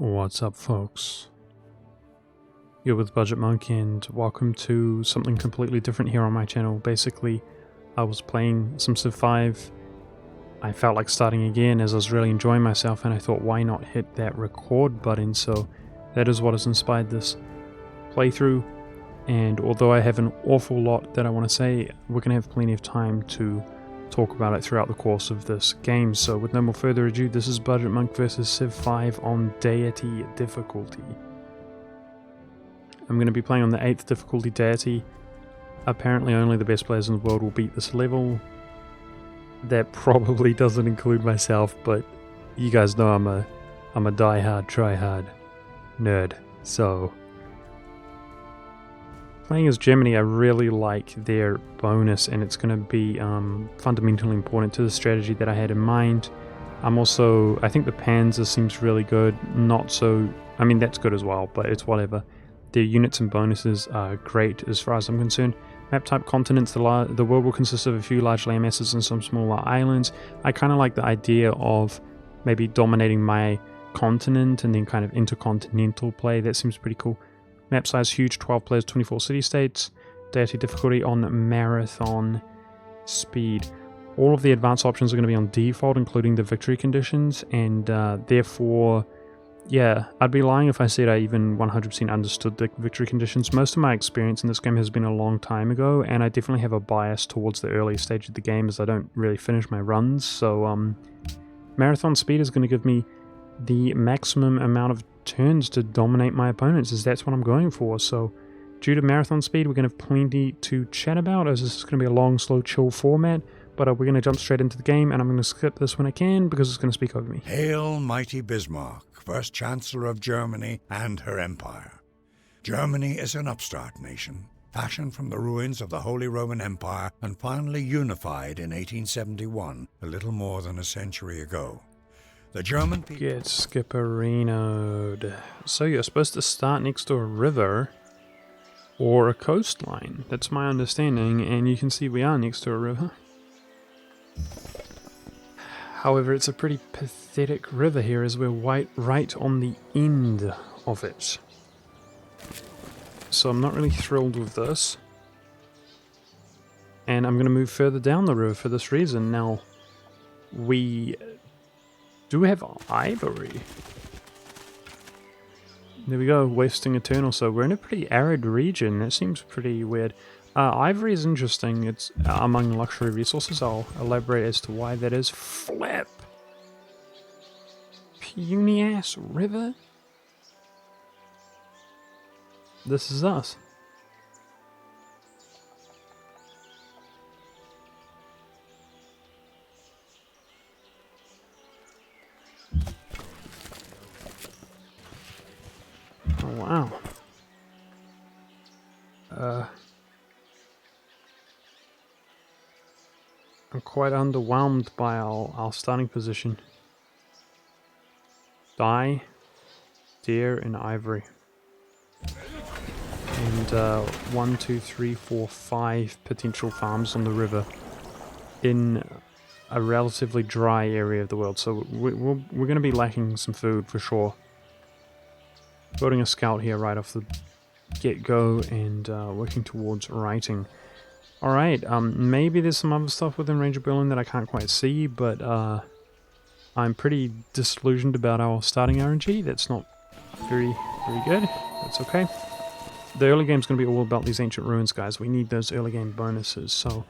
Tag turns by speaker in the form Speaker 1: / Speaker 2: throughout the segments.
Speaker 1: What's up, folks? You're with Budgetmonk, and welcome to something completely different here on my channel. Basically, I was playing some Civ 5. I felt like starting again as I was really enjoying myself, and I thought, why not hit that record button? So that is what has inspired this playthrough. And although I have an awful lot that I want to say, we're going to have plenty of time to talk about it throughout the course of this game. So with no more further ado, this is Budgetmonk versus Civ 5 on Deity difficulty. I'm going to be playing on the 8th difficulty Deity. Apparently only the best players in the world will beat this level. That probably doesn't include myself, but you guys know I'm a die-hard, try-hard nerd. So playing as Germany, I really like their bonus, and it's going to be fundamentally important to the strategy that I had in mind. I think the Panzer seems really good. Not so, I mean, that's good as well, but it's whatever. Their units and bonuses are great as far as I'm concerned. Map type continents, the world will consist of a few large land masses and some smaller islands. I kind of like the idea of maybe dominating my continent and then kind of intercontinental play. That seems pretty cool. Map size huge, 12 players, 24 city-states. Deity difficulty on marathon speed. All of the advanced options are going to be on default, including the victory conditions, and therefore, yeah, I'd be lying if I said I even 100% understood the victory conditions. Most of my experience in this game has been a long time ago, and I definitely have a bias towards the early stage of the game as I don't really finish my runs, so marathon speed is going to give me the maximum amount of turns to dominate my opponents, as that's what I'm going for. So due to marathon speed, we're going to have plenty to chat about, as this is going to be a long, slow, chill format, but we're going to jump straight into the game, and I'm going to skip this when I can because it's going to speak over me.
Speaker 2: Hail, mighty Bismarck, first Chancellor of Germany and her empire. Germany is an upstart nation, fashioned from the ruins of the Holy Roman Empire and finally unified in 1871, a little more than a century ago. The German people...
Speaker 1: Get skipperinoed. So you're supposed to start next to a river or a coastline. That's my understanding, and you can see we are next to a river. However, it's a pretty pathetic river here as we're right on the end of it. So I'm not really thrilled with this. And I'm going to move further down the river for this reason. Now, we do have ivory. There we go, wasting eternal. So we're in a pretty arid region. That seems pretty weird. Ivory is interesting. It's among luxury resources. I'll elaborate as to why that is. Flip! Puny ass river? This is us. Oh, wow. I'm quite underwhelmed by our starting position. Dye, deer, and ivory. And 1, 2, 3, 4, 5 potential farms on the river in a relatively dry area of the world. So we're going to be lacking some food for sure. Building a scout here right off the get-go and working towards writing. Alright, maybe there's some other stuff within range of Berlin that I can't quite see, but I'm pretty disillusioned about our starting RNG. That's not very good. That's okay. The early game's going to be all about these ancient ruins, guys. We need those early game bonuses, so...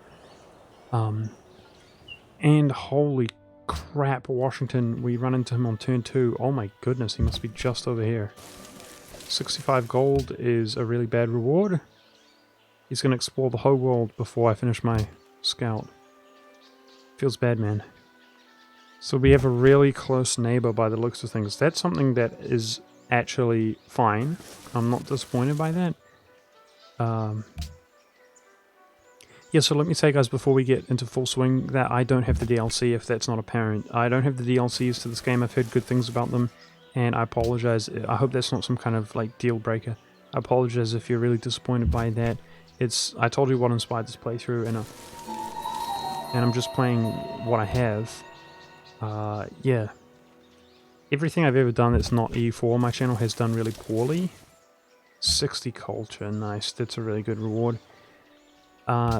Speaker 1: and holy crap, Washington, we run into him on turn 2. Oh my goodness, he must be just over here. 65 gold is a really bad reward. He's going to explore the whole world before I finish my scout. Feels bad, man. So we have a really close neighbor by the looks of things. That's something that is actually fine. I'm not disappointed by that. Yeah, so let me say, guys, before we get into full swing, that I don't have the DLC, if that's not apparent. I don't have the DLCs to this game. I've heard good things about them, and I apologize. I hope that's not some kind of, like, deal breaker. I apologize if you're really disappointed by that. I told you what inspired this playthrough, and I'm just playing what I have. Yeah. Everything I've ever done that's not E4 on my channel has done really poorly. 60 culture, nice. That's a really good reward.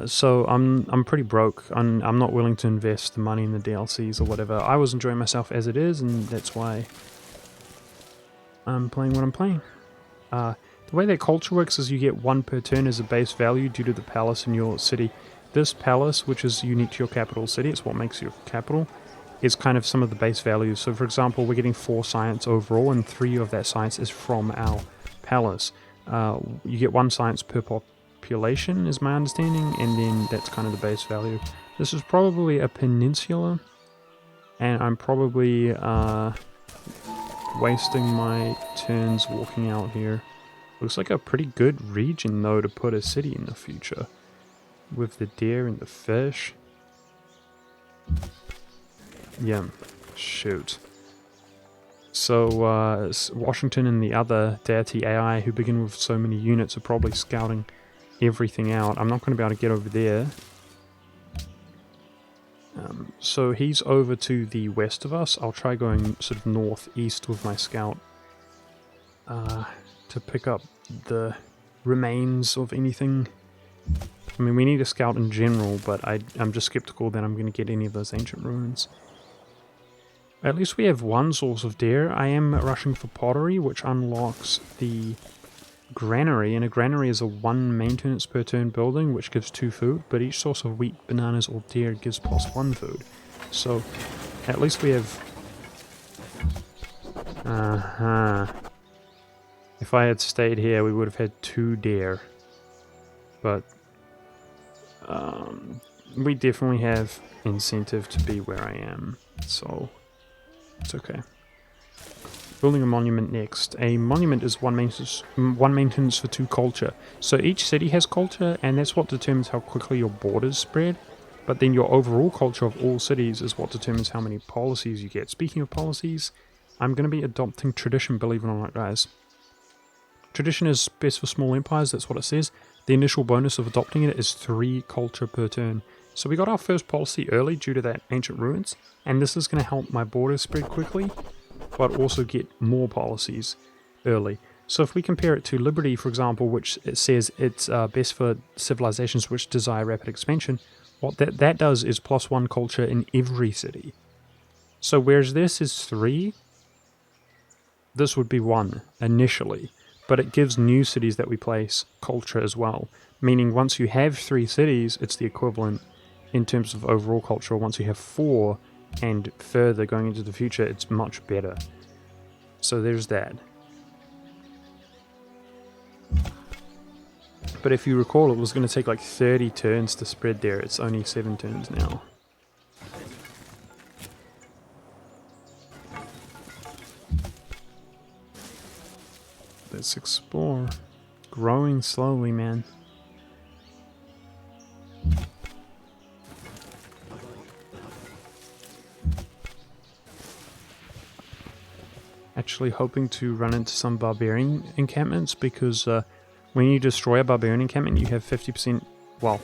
Speaker 1: So I'm pretty broke. I'm not willing to invest the money in the DLCs or whatever. I was enjoying myself as it is, and that's why I'm playing what I'm playing. The way that culture works is you get 1 per turn as a base value due to the palace in your city. This palace, which is unique to your capital city, it's what makes your capital, is kind of some of the base values. So for example, we're getting 4 science overall, and 3 of that science is from our palace. You get 1 science per population, is my understanding, and then that's kind of the base value. This is probably a peninsula, and I'm probably wasting my turns walking out here. Looks like a pretty good region though to put a city in the future, with the deer and the fish. Yeah, shoot. So Washington and the other Deity AI who begin with so many units are probably scouting everything out. I'm not going to be able to get over there. So he's over to the west of us. I'll try going sort of northeast with my scout to pick up the remains of anything. I mean, we need a scout in general, but I'm just skeptical that I'm going to get any of those ancient ruins. At least we have 1 source of deer. I am rushing for pottery, which unlocks the granary, and a granary is a 1 maintenance per turn building, which gives 2 food, but each source of wheat, bananas, or deer gives +1 food. So, at least we have... If I had stayed here, we would have had 2 deer. But, we definitely have incentive to be where I am, so it's okay. Building a monument next. A monument is 1 maintenance for 2 culture. So each city has culture, and that's what determines how quickly your borders spread. But then your overall culture of all cities is what determines how many policies you get. Speaking of policies, I'm going to be adopting tradition, believe it or not, guys. Tradition is best for small empires, that's what it says. The initial bonus of adopting it is 3 culture per turn. So we got our first policy early due to that ancient ruins, and this is going to help my borders spread quickly, but also get more policies early. So if we compare it to Liberty, for example, which it says it's best for civilizations which desire rapid expansion, what that does is +1 culture in every city. So whereas this is 3, this would be 1 initially, but it gives new cities that we place culture as well, meaning once you have 3 cities, it's the equivalent in terms of overall culture. Once you have 4 and further going into the future, it's much better. So there's that. But if you recall, it was going to take like 30 turns to spread there. It's only 7 turns now. Let's explore. Growing slowly, man. Actually hoping to run into some barbarian encampments, because when you destroy a barbarian encampment, you have 50%, well,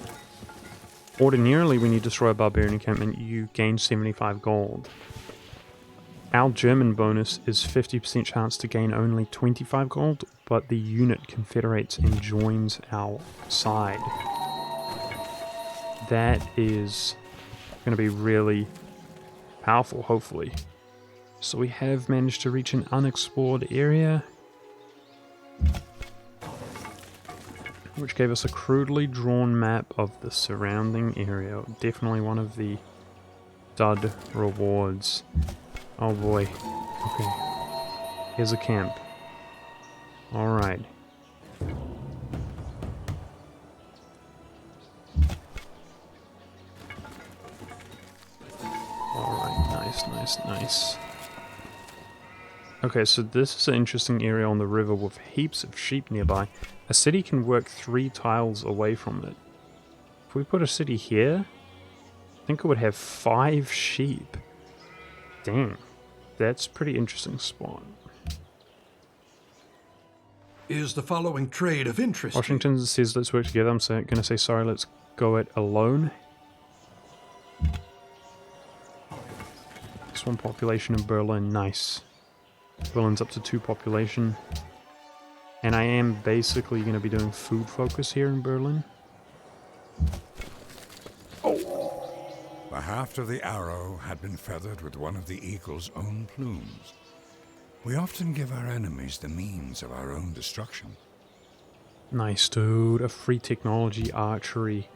Speaker 1: ordinarily when you destroy a barbarian encampment, you gain 75 gold. Our German bonus is 50% chance to gain only 25 gold, but the unit confederates and joins our side. That is going to be really powerful, hopefully. So we have managed to reach an unexplored area, which gave us a crudely drawn map of the surrounding area. Definitely one of the dud rewards. Oh boy. Okay. Here's a camp. Alright. Alright, nice. Okay, so this is an interesting area on the river with heaps of sheep nearby. A city can work 3 tiles away from it. If we put a city here, I think it would have 5 sheep. Dang, that's a pretty interesting spot.
Speaker 3: Is the following trade of interest?
Speaker 1: Washington says let's work together. I'm going to say sorry, let's go it alone. This one population in Berlin, nice. Berlin's up to 2 population. And I am basically going to be doing food focus here in Berlin.
Speaker 2: The haft of the arrow had been feathered with one of the eagle's own plumes. We often give our enemies the means of our own destruction.
Speaker 1: Nice, dude. A free technology archery.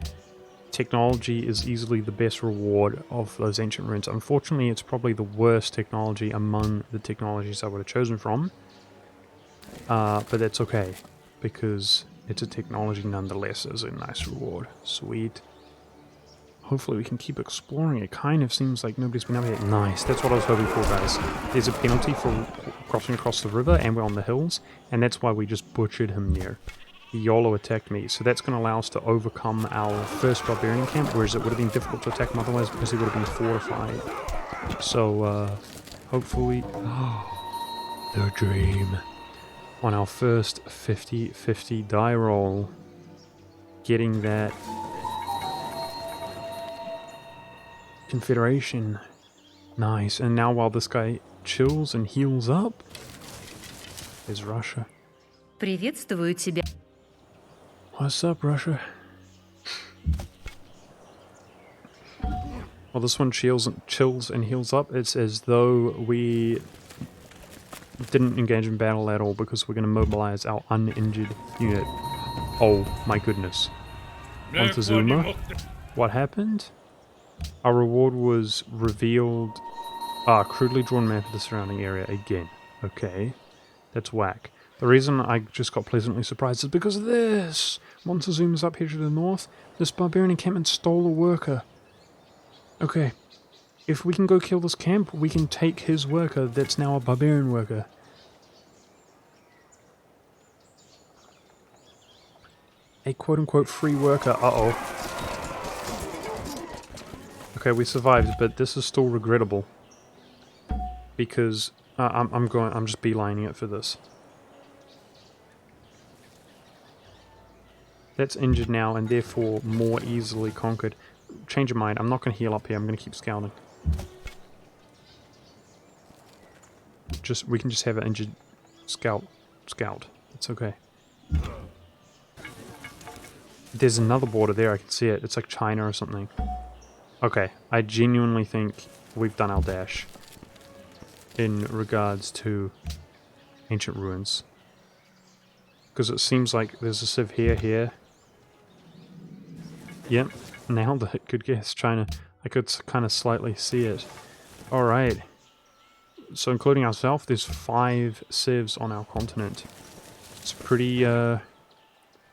Speaker 1: Technology is easily the best reward of those ancient runes. Unfortunately, it's probably the worst technology among the technologies I would have chosen from. But that's okay, because it's a technology nonetheless as a nice reward. Sweet. Hopefully we can keep exploring. It kind of seems like nobody's been up here. Nice, that's what I was hoping for, guys. There's a penalty for crossing across the river, and we're on the hills, and that's why we just butchered him there. He YOLO attacked me, so that's going to allow us to overcome our first barbarian camp, whereas it would have been difficult to attack him otherwise because he would have been fortified. So, hopefully... the dream. On our first 50-50 die roll, getting that Confederation. Nice. And now while this guy chills and heals up, is Russia.
Speaker 4: Приветствую тебя.
Speaker 1: What's up, Russia? Well, this one chills and heals up. It's as though we didn't engage in battle at all because we're going to mobilize our uninjured unit. Oh my goodness. Montezuma? What happened? Our reward was revealed. Crudely drawn map of the surrounding area again. Okay. That's whack. The reason I just got pleasantly surprised is because of this. Montezuma's up here to the north. This barbarian encampment stole a worker. Okay. If we can go kill this camp, we can take his worker that's now a barbarian worker. A quote-unquote free worker. Uh-oh. Okay, we survived, but this is still regrettable. Because I'm just beelining it for this. That's injured now and therefore more easily conquered. Change of mind, I'm not going to heal up here, I'm going to keep scouting. We can just have an injured scout. It's okay. There's another border there, I can see it. It's like China or something. Okay, I genuinely think we've done our dash in regards to ancient ruins. Because it seems like there's a civ here. Yep, nailed it. Good guess, China. I could kind of slightly see it. Alright. So including ourselves, there's 5 civs on our continent. It's pretty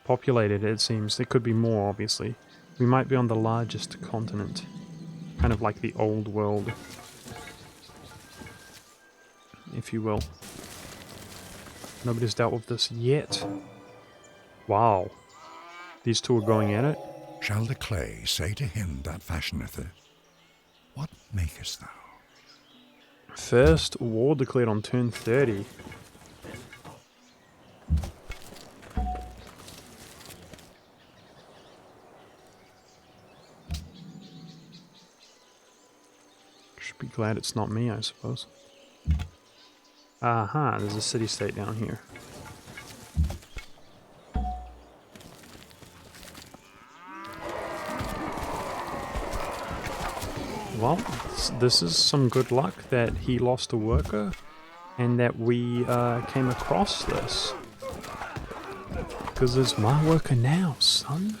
Speaker 1: populated, it seems. There could be more, obviously. We might be on the largest continent. Kind of like the old world, if you will. Nobody's dealt with this yet. Wow. These two are going at it.
Speaker 2: Shall the clay say to him that fashioneth it, what makest thou?
Speaker 1: First war declared on turn 30. Should be glad it's not me, I suppose. Aha, there's a city-state down here. Well, this is some good luck that he lost a worker and that we came across this. Because it's my worker now, son.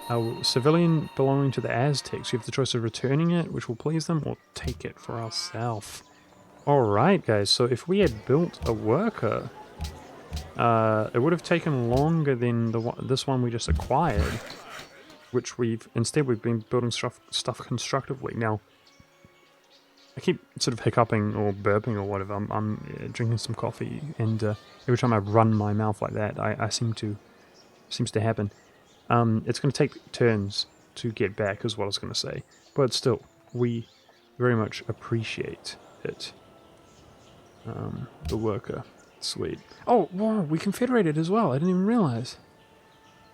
Speaker 1: A civilian belonging to the Aztecs. You have the choice of returning it, which will please them, or take it for ourselves. Alright, guys, so if we had built a worker, it would have taken longer than this one we just acquired. Which we've been building stuff constructively. Now, I keep sort of hiccuping or burping or whatever. I'm drinking some coffee, and every time I run my mouth like that, seems to happen. It's going to take turns to get back, is what I was going to say. But still, we very much appreciate it. The worker, sweet. Oh, whoa, we confederated as well. I didn't even realize.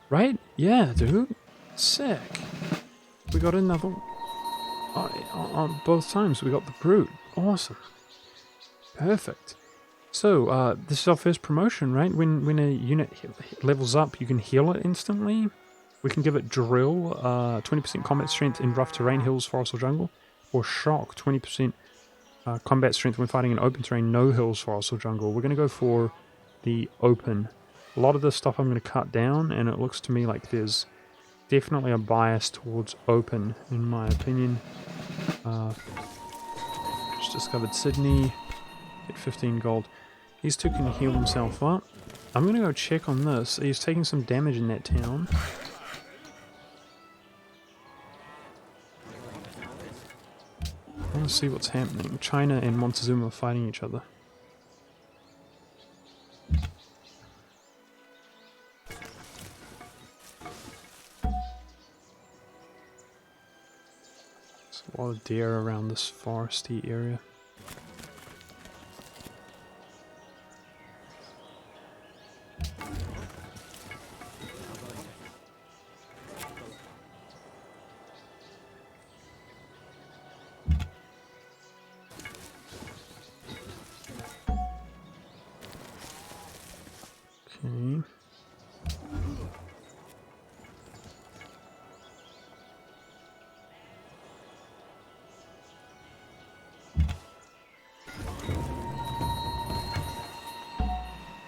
Speaker 1: Right? Yeah, dude. Sick. We got another... on both times we got the brute. Awesome. Perfect. So, this is our first promotion, right? When a unit levels up, you can heal it instantly. We can give it Drill, 20% combat strength in rough terrain, hills, forest, or jungle. Or Shock, 20% combat strength when fighting in open terrain, no hills, forest, or jungle. We're going to go for the open. A lot of this stuff I'm going to cut down, and it looks to me like there's definitely a bias towards open, in my opinion. Just discovered Sydney. Get 15 gold. These two can heal themselves up. I'm going to go check on this. He's taking some damage in that town. I want to see what's happening. China and Montezuma are fighting each other. There's a lot of deer around this foresty area. Okay.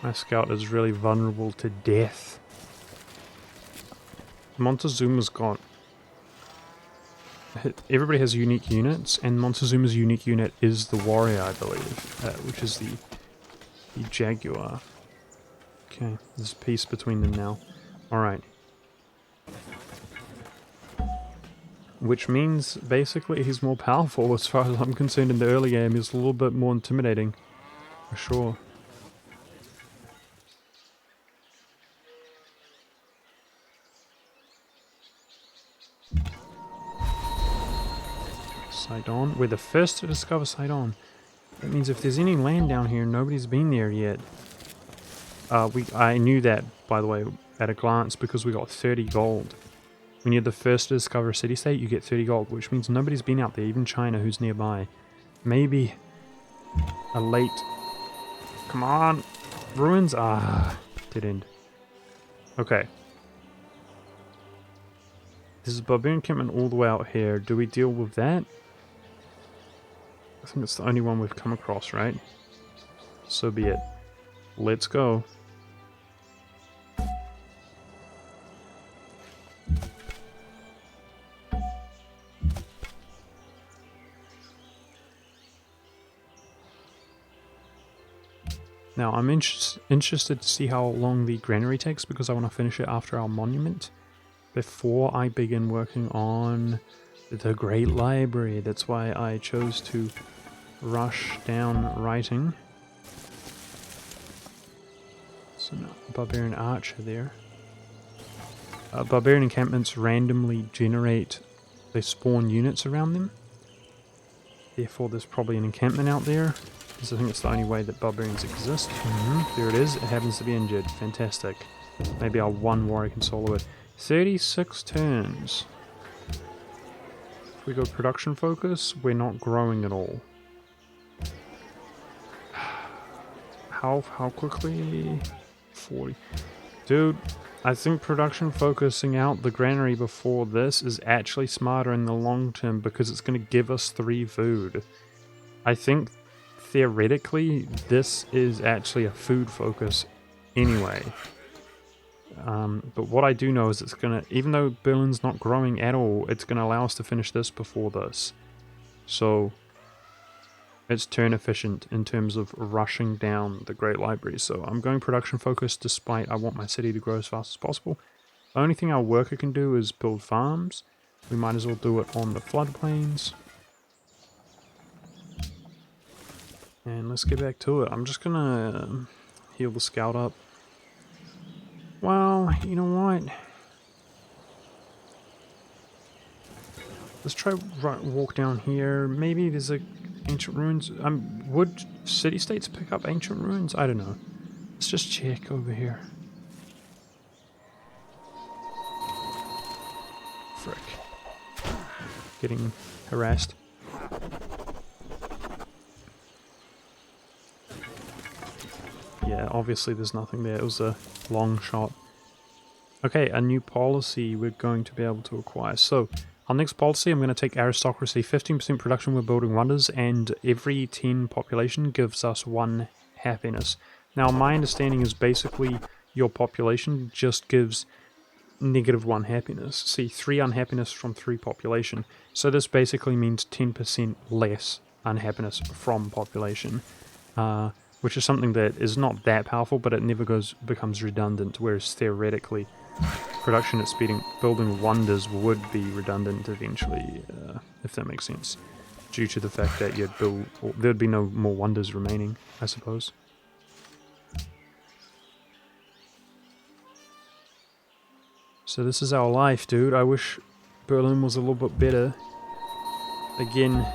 Speaker 1: My scout is really vulnerable to death. Montezuma's got... Everybody has unique units, and Montezuma's unique unit is the warrior, I believe, which is the jaguar. Okay, there's peace between them now. Alright. Which means, basically, he's more powerful as far as I'm concerned in the early game. He's a little bit more intimidating, for sure. Sidon. We're the first to discover Sidon. That means if there's any land down here, nobody's been there yet. I knew that, by the way, at a glance, because we got 30 gold. When you're the first to discover a city-state, you get 30 gold, which means nobody's been out there, even China, who's nearby. Maybe a late... Come on! Ruins? Ah, dead end. Okay. This is barbarian encampment all the way out here. Do we deal with that? I think it's the only one we've come across, right? So be it. Let's go. Now, I'm interested to see how long the granary takes, because I want to finish it after our monument before I begin working on the Great Library. That's why I chose to rush down writing. So, no, Barbarian Archer there. Barbarian encampments randomly generate, they spawn units around them. Therefore, there's probably an encampment out there. Because I think it's the only way that barbarians exist. There it is. It happens to be injured. Fantastic. Maybe our one warrior can solo it. 36 turns. If we go production focus, we're not growing at all. How quickly? 40. Dude, I think production focusing out the granary before this is actually smarter in the long term, because it's going to give us 3 food. I think theoretically this is actually a food focus anyway. But what I do know is it's going to, even though Berlin's not growing at all, it's going to allow us to finish this before this. So it's turn efficient in terms of rushing down the Great Library. So I'm going production focused, despite I want my city to grow as fast as possible. The only thing our worker can do is build farms. We might as well do it on the floodplains. And let's get back to it. I'm just gonna heal the scout up. Well, you know what? Let's try walk down here. Maybe there's a ancient ruins. Would city-states pick up ancient ruins? I don't know. Let's just check over here. Frick. Getting harassed. Yeah, obviously there's nothing there. It was a long shot. Okay, a new policy we're going to be able to acquire. So, our next policy, I'm going to take aristocracy. 15% production, we're building wonders, and every 10 population gives us 1 happiness. Now, my understanding is basically your population just gives -1 happiness. See, 3 unhappiness from 3 population. So this basically means 10% less unhappiness from population. Which is something that is not that powerful, but it never becomes redundant, whereas theoretically production at building wonders would be redundant eventually, if that makes sense, due to the fact that there'd be no more wonders remaining, I suppose. So this is our life, dude. I wish Berlin was a little bit better. Again,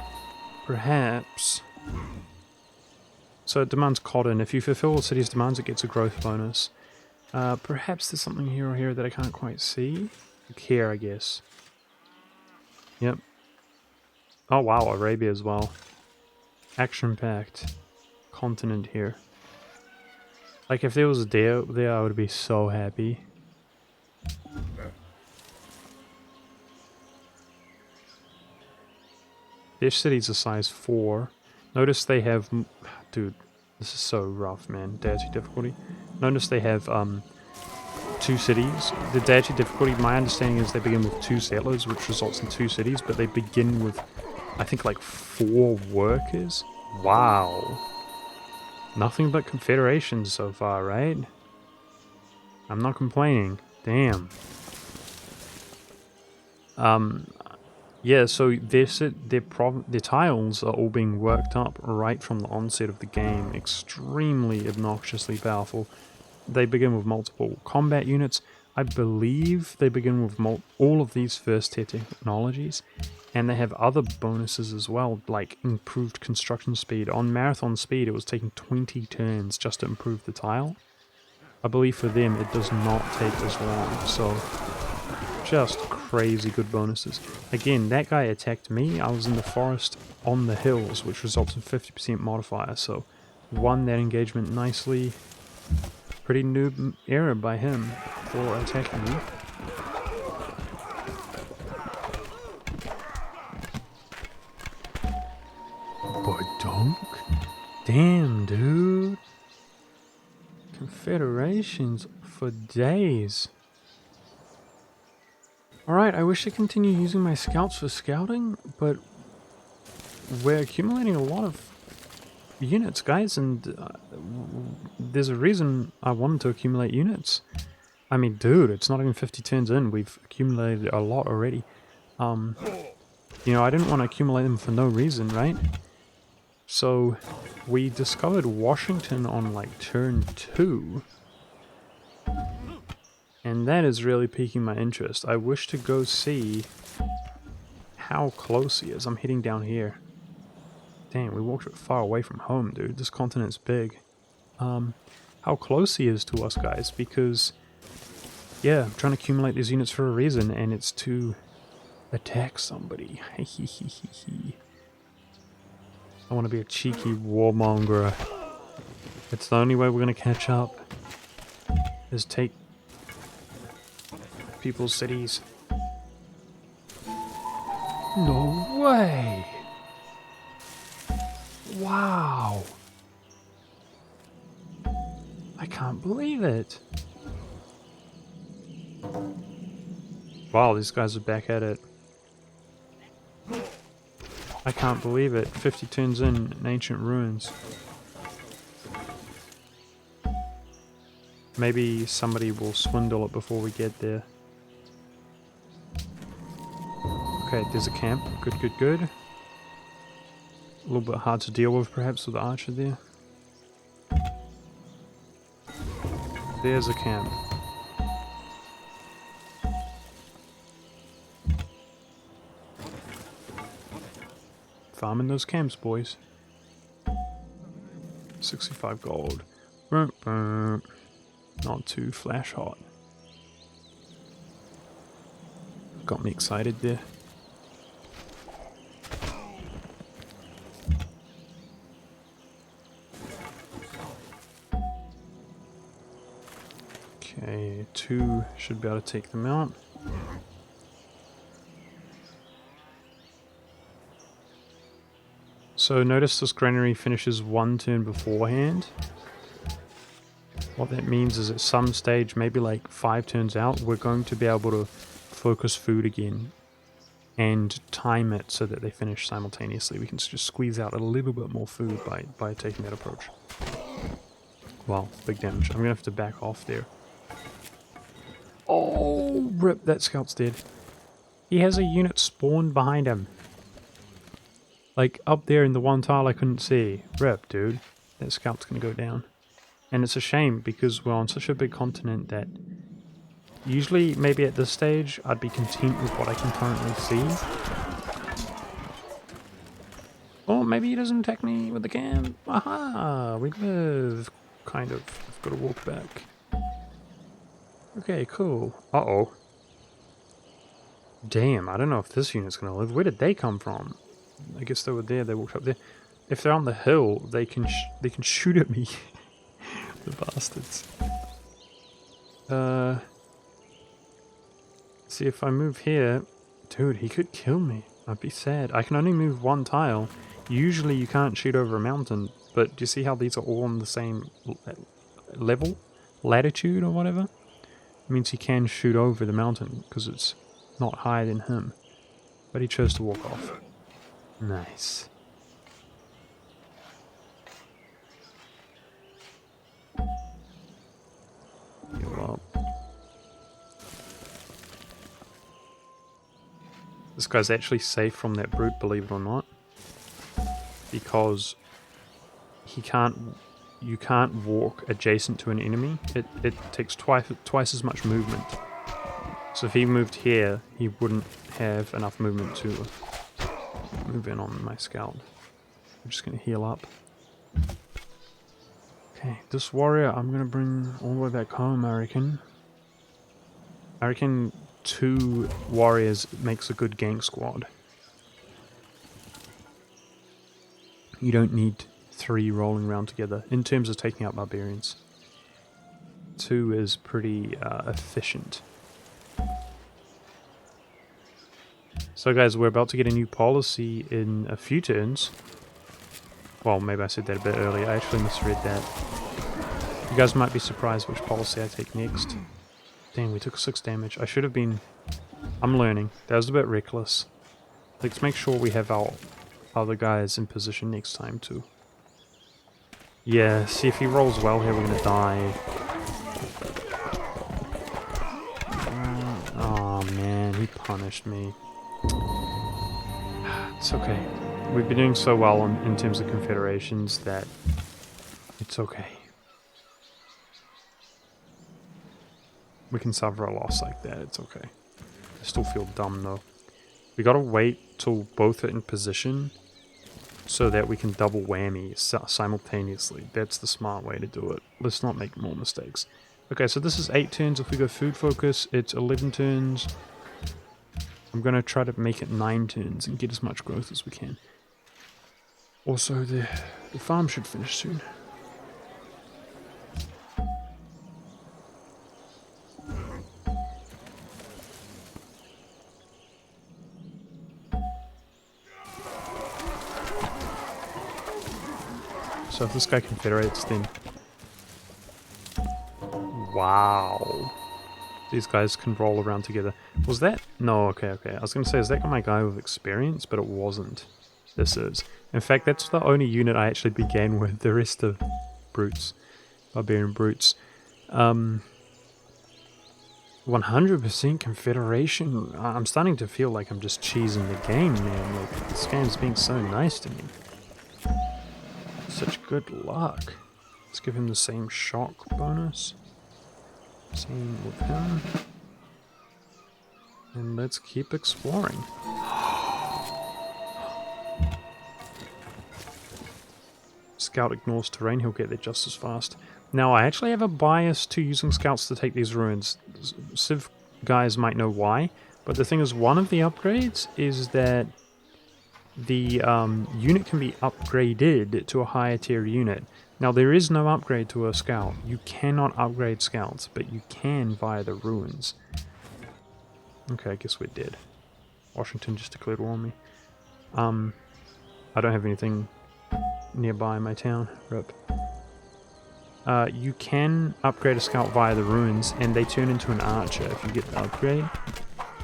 Speaker 1: perhaps. So it demands cotton. If you fulfill the city's demands, it gets a growth bonus. Perhaps there's something here or here that I can't quite see. Like here, I guess. Yep. Oh wow, Arabia as well. Action-packed continent here. Like if there was a deer there, I would be so happy. Their city's a size 4. Notice they have... Dude, this is so rough, man. Deity difficulty. Notice they have 2 cities. The deity difficulty, my understanding is they begin with 2 settlers, which results in 2 cities, but they begin with, I think, like 4 workers? Wow. Nothing but confederations so far, right? I'm not complaining. Damn. Yeah, so their tiles are all being worked up right from the onset of the game. Extremely obnoxiously powerful. They begin with multiple combat units. I believe they begin with all of these first tier technologies. And they have other bonuses as well, like improved construction speed. On marathon speed, it was taking 20 turns just to improve the tile. I believe for them, it does not take as long, so... Just crazy good bonuses. Again, that guy attacked me. I was in the forest on the hills, which results in 50% modifier, so won that engagement nicely. Pretty noob error by him for attacking me. Budgetmonk? Damn, dude. Confederations for days. Alright, I wish to continue using my scouts for scouting, but we're accumulating a lot of units, guys, and there's a reason I wanted to accumulate units. I mean, dude, it's not even 50 turns in, we've accumulated a lot already. You know, I didn't want to accumulate them for no reason, right? So, we discovered Washington on, like, turn 2. And that is really piquing my interest. I wish to go see how close he is. I'm heading down here. Damn, we walked far away from home, dude. This continent's big. How close he is to us, guys, because... Yeah, I'm trying to accumulate these units for a reason, and it's to attack somebody. I want to be a cheeky warmonger. It's the only way we're going to catch up, is take people's cities. No way! Wow! I can't believe it! Wow, these guys are back at it. I can't believe it. 50 turns in ancient ruins. Maybe somebody will swindle it before we get there. Okay, there's a camp. Good, good, good. A little bit hard to deal with, perhaps, with the archer there. There's a camp. Farming those camps, boys. 65 gold. Not too flash hot. Got me excited there. 2 should be able to take them out. So notice this granary finishes 1 turn beforehand. What that means is at some stage, maybe like 5 turns out, we're going to be able to focus food again and time it so that they finish simultaneously. We can just squeeze out a little bit more food by taking that approach. Wow, big damage. I'm going to have to back off there. Oh, rip, that scout's dead. He has a unit spawned behind him. Like, up there in the one tile I couldn't see. Rip, dude. That scout's going to go down. And it's a shame because we're on such a big continent that usually, maybe at this stage, I'd be content with what I can currently see. Or maybe he doesn't attack me with the camp. Aha! We live. Kind of. I've got to walk back. Okay, cool. Uh-oh. Damn, I don't know if this unit's going to live. Where did they come from? I guess they were there. They walked up there. If they're on the hill, they can shoot at me. The bastards. See, if I move here... Dude, he could kill me. I'd be sad. I can only move 1 tile. Usually you can't shoot over a mountain, but do you see how these are all on the same level? Latitude or whatever? It means he can shoot over the mountain, because it's not higher than him. But he chose to walk off. Nice. Heal up. This guy's actually safe from that brute, believe it or not. Because he can't... You can't walk adjacent to an enemy. It takes twice as much movement. So if he moved here, he wouldn't have enough movement to move in on my scout. I'm just going to heal up. Okay, this warrior I'm going to bring all the way back home, I reckon. I reckon 2 warriors makes a good gank squad. You don't need 3 rolling around together in terms of taking out barbarians. 2 is pretty efficient. So guys, we're about to get a new policy in a few turns. Well, maybe I said that a bit earlier. I actually misread that. You guys might be surprised which policy I take next. Dang, we took 6 damage. I should have been... I'm learning. That was a bit reckless. Let's make sure we have our other guys in position next time too. Yeah, see if he rolls well here, we're gonna die. Oh man, he punished me. It's okay. We've been doing so well in terms of confederations that it's okay. We can suffer a loss like that, it's okay. I still feel dumb though. We gotta wait till both are in position so that we can double whammy simultaneously. That's the smart way to do it. Let's not make more mistakes. Okay, so this is 8 turns. If we go food focus, it's 11 turns. I'm gonna try to make it 9 turns and get as much growth as we can. Also, the farm should finish soon. So if this guy confederates, then... Wow. These guys can roll around together. Was that... No, okay. I was going to say, is that my guy with experience? But it wasn't. This is. In fact, that's the only unit I actually began with. The rest are brutes. Barbarian brutes. 100% confederation. I'm starting to feel like I'm just cheesing the game, man. Like, this game's being so nice to me. Such good luck. Let's give him the same shock bonus. Same with him. And let's keep exploring. Scout ignores terrain, he'll get there just as fast. Now, I actually have a bias to using scouts to take these ruins. Civ guys might know why, but the thing is, one of the upgrades is that the unit can be upgraded to a higher tier unit. Now, there is no upgrade to a scout. You cannot upgrade scouts, but you can via the ruins. Okay, I guess we're dead. Washington just declared war on me. I don't have anything nearby my town. Rip. You can upgrade a scout via the ruins, and they turn into an archer if you get the upgrade.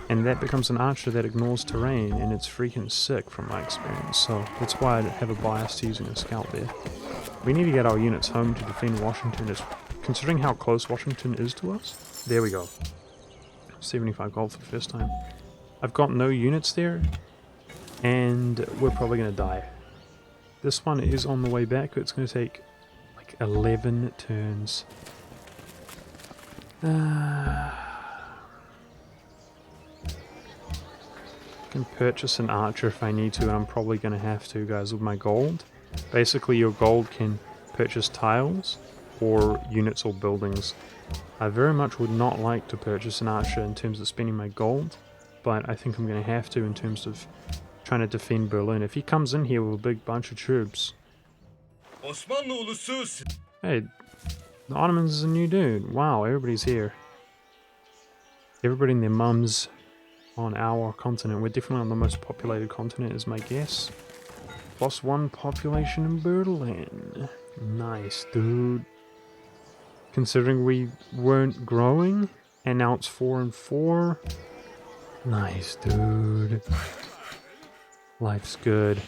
Speaker 1: And that becomes an archer that ignores terrain, and it's freaking sick from my experience. So that's why I have a bias to using a scout there. We need to get our units home to defend Washington, considering how close Washington is to us. There we go. 75 gold for the first time. I've got no units there, and we're probably going to die. This one is on the way back, but it's going to take like 11 turns. I can purchase an archer if I need to, and I'm probably going to have to, guys, with my gold. Basically, your gold can purchase tiles or units or buildings. I very much would not like to purchase an archer in terms of spending my gold, but I think I'm going to have to in terms of trying to defend Berlin. If he comes in here with a big bunch of troops... Hey, the Ottomans is a new dude. Wow, everybody's here. Everybody and their mums on our continent. We're definitely on the most populated continent, is my guess. +1 population in Berlin. Nice, dude. Considering we weren't growing, and now it's 4 and 4. Nice, dude. Life's good.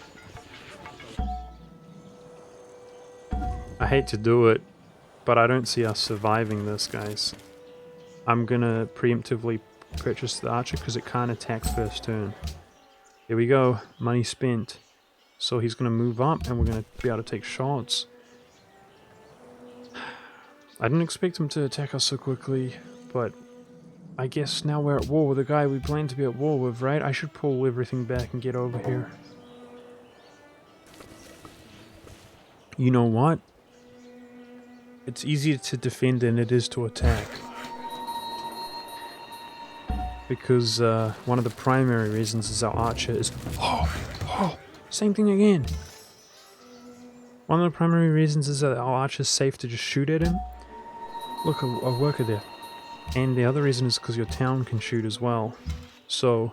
Speaker 1: I hate to do it, but I don't see us surviving this, guys. I'm gonna preemptively purchase the archer because it can't attack first turn. There we go. Money spent. So he's gonna move up and we're gonna be able to take shots. I didn't expect him to attack us so quickly, but I guess now we're at war with a guy we plan to be at war with, right? I should pull everything back and get over here. You know what? It's easier to defend than it is to attack. Because one of the primary reasons is our archer is... Oh, same thing again. One of the primary reasons is that our archer is safe to just shoot at him. Look, a worker there. And the other reason is because your town can shoot as well. So,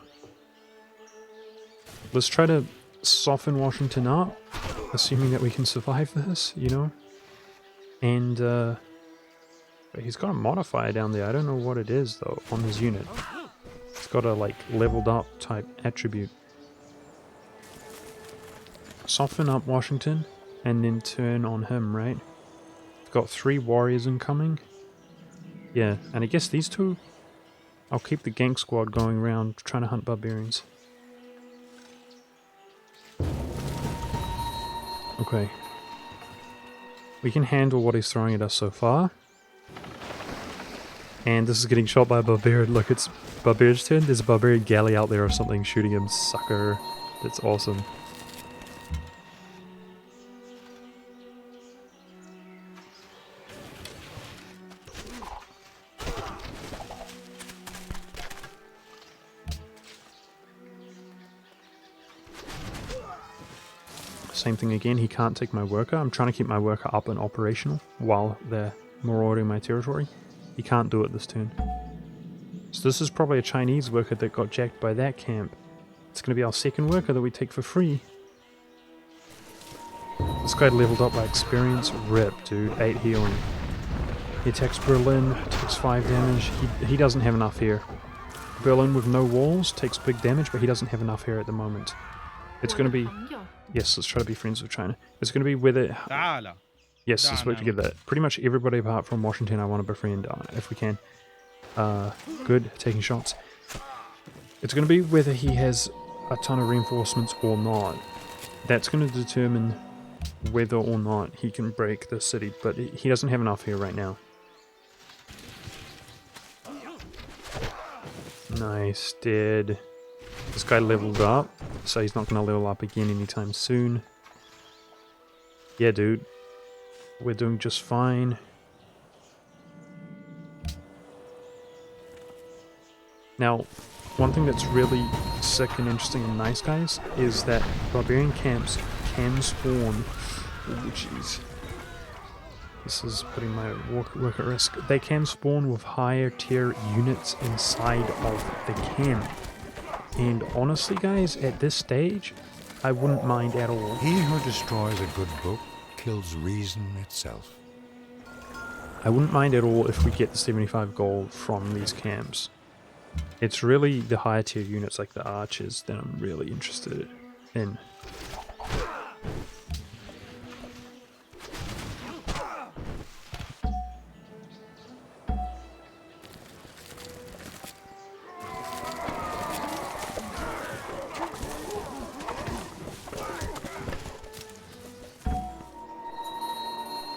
Speaker 1: let's try to soften Washington up, assuming that we can survive this, you know? And, he's got a modifier down there. I don't know what it is, though, on his unit. It's got a, like, leveled up type attribute. Soften up Washington, and then turn on him, right? Got 3 warriors incoming. Yeah, and I guess these two... I'll keep the gank squad going around trying to hunt barbarians. Okay. We can handle what he's throwing at us so far. And this is getting shot by a barbarian. Look, it's barbarian's turn. There's a barbarian galley out there or something shooting him. Sucker. That's awesome. Same thing again, he can't take my worker. I'm trying to keep my worker up and operational while they're marauding my territory. He can't do it this turn. So this is probably a Chinese worker that got jacked by that camp. It's going to be our second worker that we take for free. This guy leveled up by experience. Rip, dude. 8 healing. He attacks Berlin, takes 5 damage. He doesn't have enough here. Berlin with no walls takes big damage, but he doesn't have enough here at the moment. It's going to be... Yes, let's try to be friends with China. It's going to be whether... Yes, let's work together. Pretty much everybody apart from Washington I want to befriend if we can. Good, taking shots. It's going to be whether he has a ton of reinforcements or not. That's going to determine whether or not he can break the city, but he doesn't have enough here right now. Nice, dead. This guy leveled up, so he's not going to level up again anytime soon. Yeah, dude. We're doing just fine. Now, one thing that's really sick and interesting and nice, guys, is that barbarian camps can spawn... Oh, jeez. This is putting my work at risk. They can spawn with higher tier units inside of the camp. And honestly, guys, at this stage, I wouldn't mind at all.
Speaker 2: He who destroys a good book kills reason itself.
Speaker 1: I wouldn't mind at all if we get the 75 gold from these camps. It's really the higher tier units like the archers that I'm really interested in.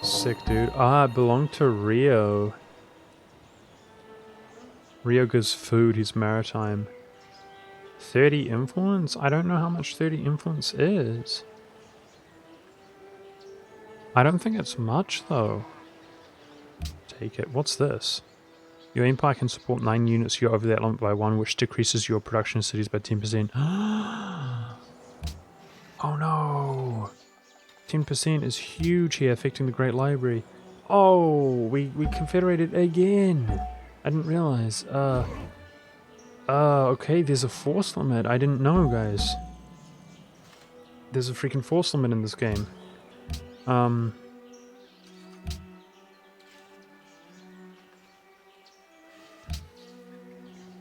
Speaker 1: Sick, dude. Ah, it belonged to Rio. Rio gives food, he's maritime. 30 influence? I don't know how much 30 influence is. I don't think it's much, though. Take it. What's this? Your empire can support 9 units. You're over that limit by 1, which decreases your production in cities by 10%. Oh no! 10% is huge here, affecting the Great Library. Oh, we confederated again! I didn't realize. Okay, there's a force limit. I didn't know, guys. There's a freaking force limit in this game. Let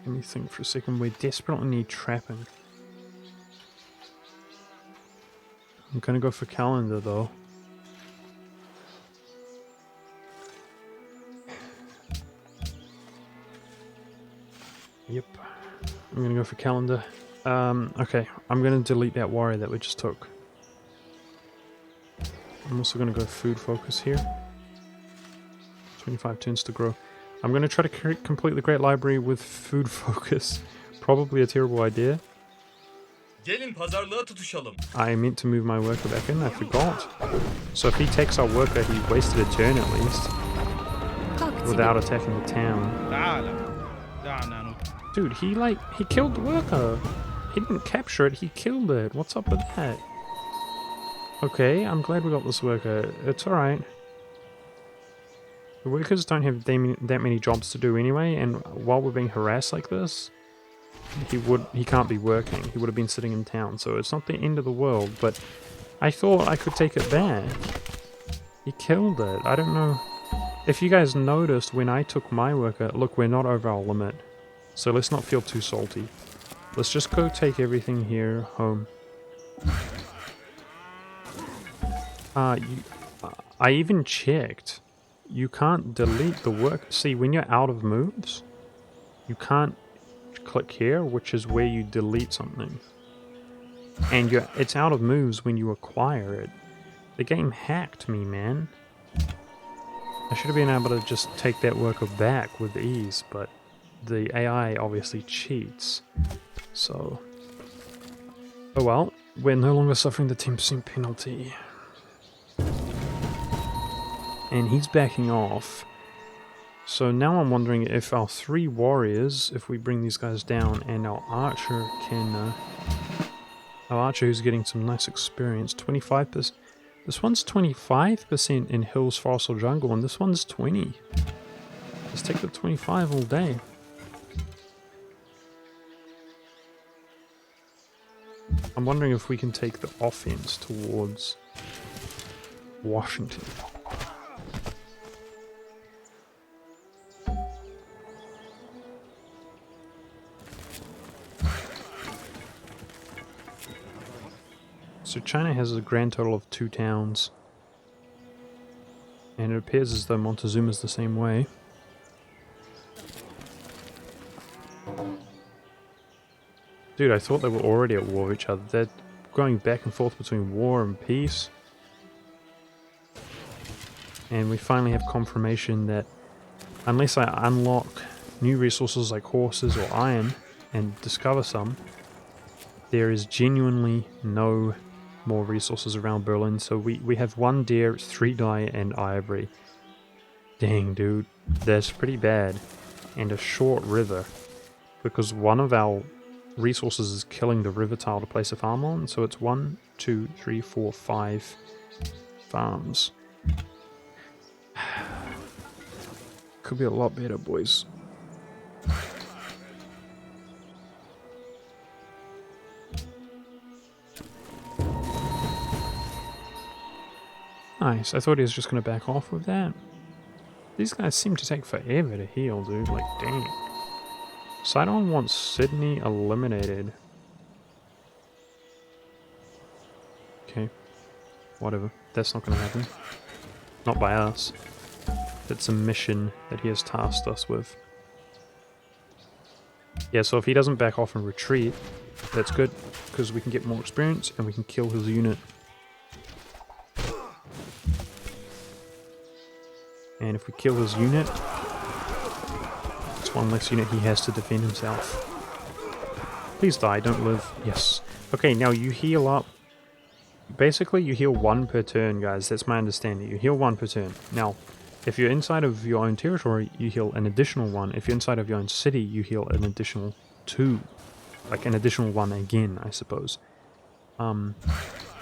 Speaker 1: me think for a second. We desperately need trapping. I'm gonna go for calendar, though. Yep. I'm gonna go for calendar. Okay. I'm gonna delete that warrior that we just took. I'm also gonna go food focus here. 25 turns to grow. I'm gonna try to complete the Great Library with food focus. Probably a terrible idea.
Speaker 5: Gelin pazarlığa tutuşalım.
Speaker 1: I meant to move my worker back in, I forgot. So if he takes our worker, he wasted a turn at least. Without attacking the town. Dude, he killed the worker. He didn't capture it, he killed it. What's up with that? Okay, I'm glad we got this worker. It's alright. The workers don't have that many jobs to do anyway, and while we're being harassed like this, he can't be working. He would have been sitting in town, so it's not the end of the world, but I thought I could take it back. He killed it. I don't know. If you guys noticed when I took my worker, look, we're not over our limit. So let's not feel too salty. Let's just go take everything here home. I even checked. You can't delete the work. See, when you're out of moves, you can't click here, which is where you delete something. And it's out of moves when you acquire it. The game hacked me, man. I should have been able to just take that worker back with ease, but the AI obviously cheats. So, oh well, we're no longer suffering the 10% penalty. And he's backing off. So now I'm wondering if our 3 warriors, if we bring these guys down, and our archer can... our archer who's getting some nice experience, 25%. This one's 25% in hills, forest, or jungle, and this one's 20. Let's take the 25 all day. I'm wondering if we can take the offense towards Washington. So China has a grand total of 2 towns. And it appears as though Montezuma's the same way. Dude, I thought they were already at war with each other. They're going back and forth between war and peace. And we finally have confirmation that unless I unlock new resources like horses or iron and discover some, there is genuinely no more resources around Berlin. So we have 1 deer, 3 dye, and ivory. Dang, dude. That's pretty bad. And a short river. Because one of our resources is killing the river tile to place a farm on. So it's 1, 2, 3, 4, 5 farms. could be a lot better, boys. Nice, I thought he was just going to back off with that. These guys seem to take forever to heal, dude. Like, dang. Sidon wants Sydney eliminated. Okay. Whatever. That's not going to happen. Not by us. That's a mission that he has tasked us with. Yeah, so if he doesn't back off and retreat, that's good, because we can get more experience and we can kill his unit. And if we kill his unit, it's one less unit he has to defend himself. Please die, don't live. Yes. Okay, now you heal up. Basically, you heal 1 per turn, guys. That's my understanding. You heal 1 per turn. Now, if you're inside of your own territory, you heal an additional 1. If you're inside of your own city, you heal an additional 2. Like an additional 1 again, I suppose.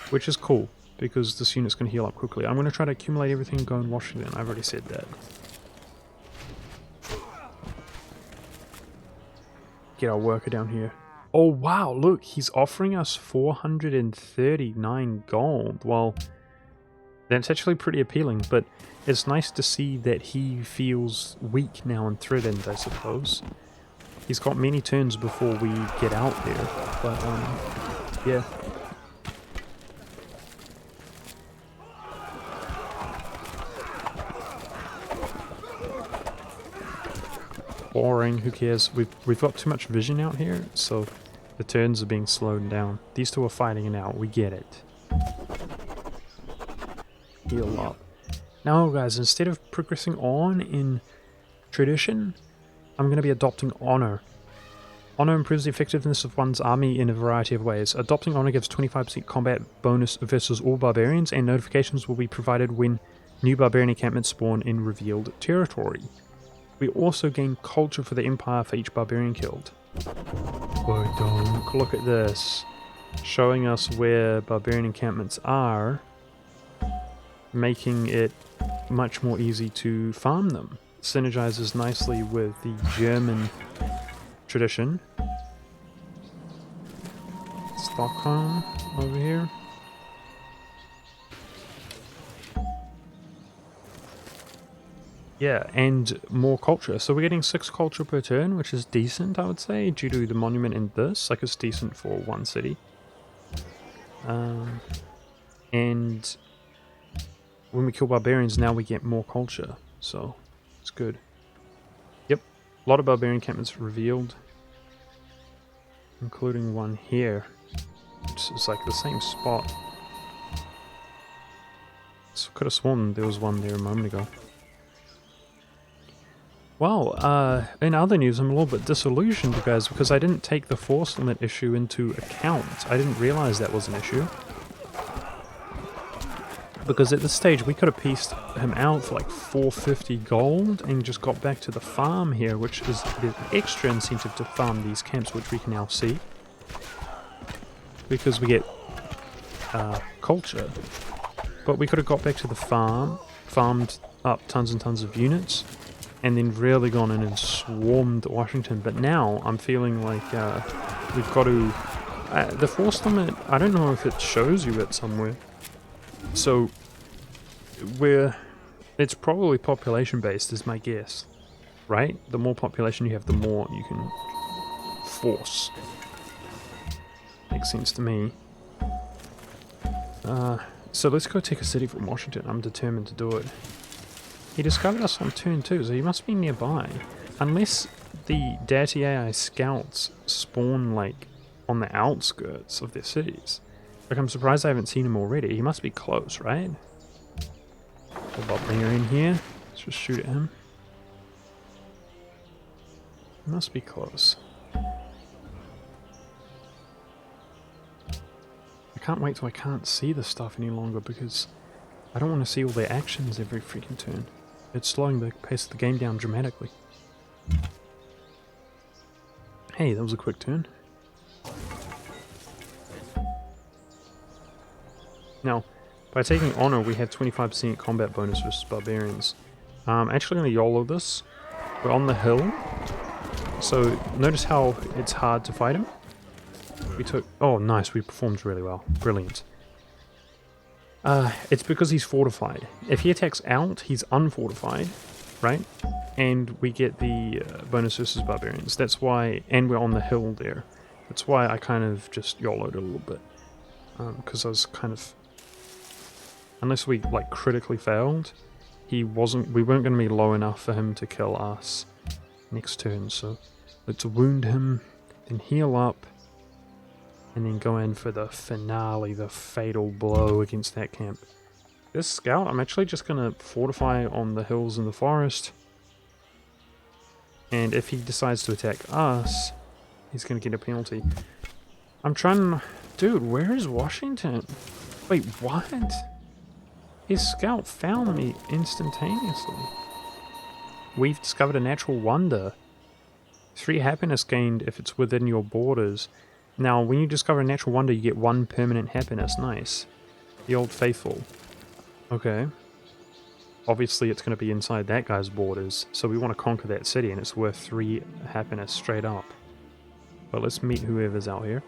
Speaker 1: Which is cool, because this unit's going to heal up quickly. I'm going to try to accumulate everything and go in Washington. I've already said that. Get our worker down here. Oh wow, look, he's offering us 439 gold. Well, that's actually pretty appealing, but it's nice to see that he feels weak now and threatened, I suppose. He's got many turns before we get out there, but yeah. Boring, who cares? We've got too much vision out here, so the turns are being slowed down. These two are fighting it out, we get it. Heal up. Now guys, instead of progressing on in tradition, I'm going to be adopting honor. Honor improves the effectiveness of one's army in a variety of ways. Adopting honor gives 25% combat bonus versus all barbarians, and notifications will be provided when new barbarian encampments spawn in revealed territory. We also gain culture for the empire for each barbarian killed. Oh, don't look at this. Showing us where barbarian encampments are, making it much more easy to farm them. Synergizes nicely with the German tradition. Stockholm over here. Yeah, and more culture. So we're getting 6 culture per turn, which is decent, I would say, due to the monument in this. Like, it's decent for one city. And when we kill barbarians, now we get more culture. So, it's good. Yep, a lot of barbarian encampments revealed. Including one here, which is like the same spot. So could have sworn there was one there a moment ago. Well, in other news, I'm a little bit disillusioned, guys, because I didn't take the force limit issue into account. I didn't realize that was an issue. Because at this stage, we could have pieced him out for like 450 gold and just got back to the farm here, which is the extra incentive to farm these camps, which we can now see. Because we get culture. But we could have got back to the farm, farmed up tons and tons of units, and then really gone in and swarmed Washington. But now I'm feeling like we've got to... the force limit, I don't know if it shows you it somewhere. So, it's probably population based is my guess, right? The more population you have, the more you can force. Makes sense to me. So let's go take a city from Washington. I'm determined to do it. He discovered us on turn 2, so he must be nearby. Unless the Deity AI scouts spawn, like, on the outskirts of their cities. Like, I'm surprised I haven't seen him already. He must be close, right? I'll bring her in here. Let's just shoot at him. He must be close. I can't wait till I can't see the stuff any longer because I don't want to see all their actions every freaking turn. It's slowing the pace of the game down dramatically. Hey, that was a quick turn. Now, by taking honor, we have 25% combat bonus versus barbarians. Actually going to YOLO this. We're on the hill. So notice how it's hard to fight him? We took... Oh, nice. We performed really well. Brilliant. It's because he's fortified. If he attacks out, he's unfortified, right? And we get the bonus versus barbarians. That's why... And we're on the hill there. That's why I kind of just YOLO'd a little bit. Because I was kind of... Unless we, like, critically failed, we weren't going to be low enough for him to kill us next turn. So let's wound him, then heal up, and then go in for the finale, the fatal blow against that camp. This scout, I'm actually just going to fortify on the hills in the forest. And if he decides to attack us, he's going to get a penalty. I'm trying... Dude, where is Washington? Wait, what? His scout found me instantaneously. We've discovered a natural wonder. 3 happiness gained if it's within your borders. Now, when you discover a natural wonder, you get 1 permanent happiness. Nice. The Old Faithful. Okay. Obviously, it's going to be inside that guy's borders, so we want to conquer that city, and it's worth 3 happiness straight up. But let's meet whoever's out here.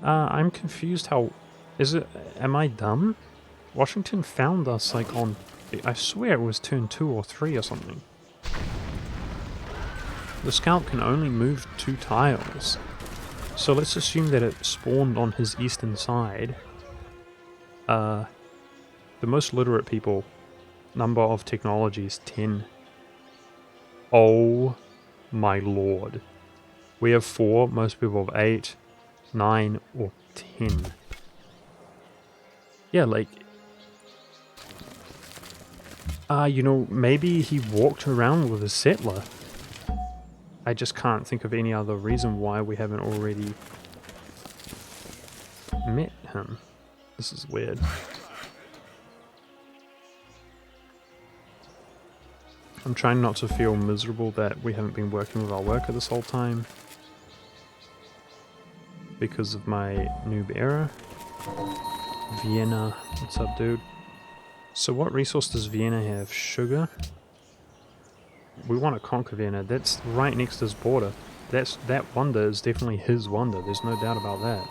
Speaker 1: I'm confused how... Am I dumb? Washington found us, like, on... I swear it was turn 2 or 3 or something. The scout can only move 2 tiles. So let's assume that it spawned on his eastern side. The most literate people, number of technology is 10. Oh my lord. We have 4, most people have 8, 9, or 10. Yeah, like... you know, maybe he walked around with a settler. I just can't think of any other reason why we haven't already met him. This is weird. I'm trying not to feel miserable that we haven't been working with our worker this whole time because of my noob error. Vienna, what's up, dude? So what resource does Vienna have? Sugar? We want to conquer Vienna. That's right next to his border. That wonder is definitely his wonder. There's no doubt about that.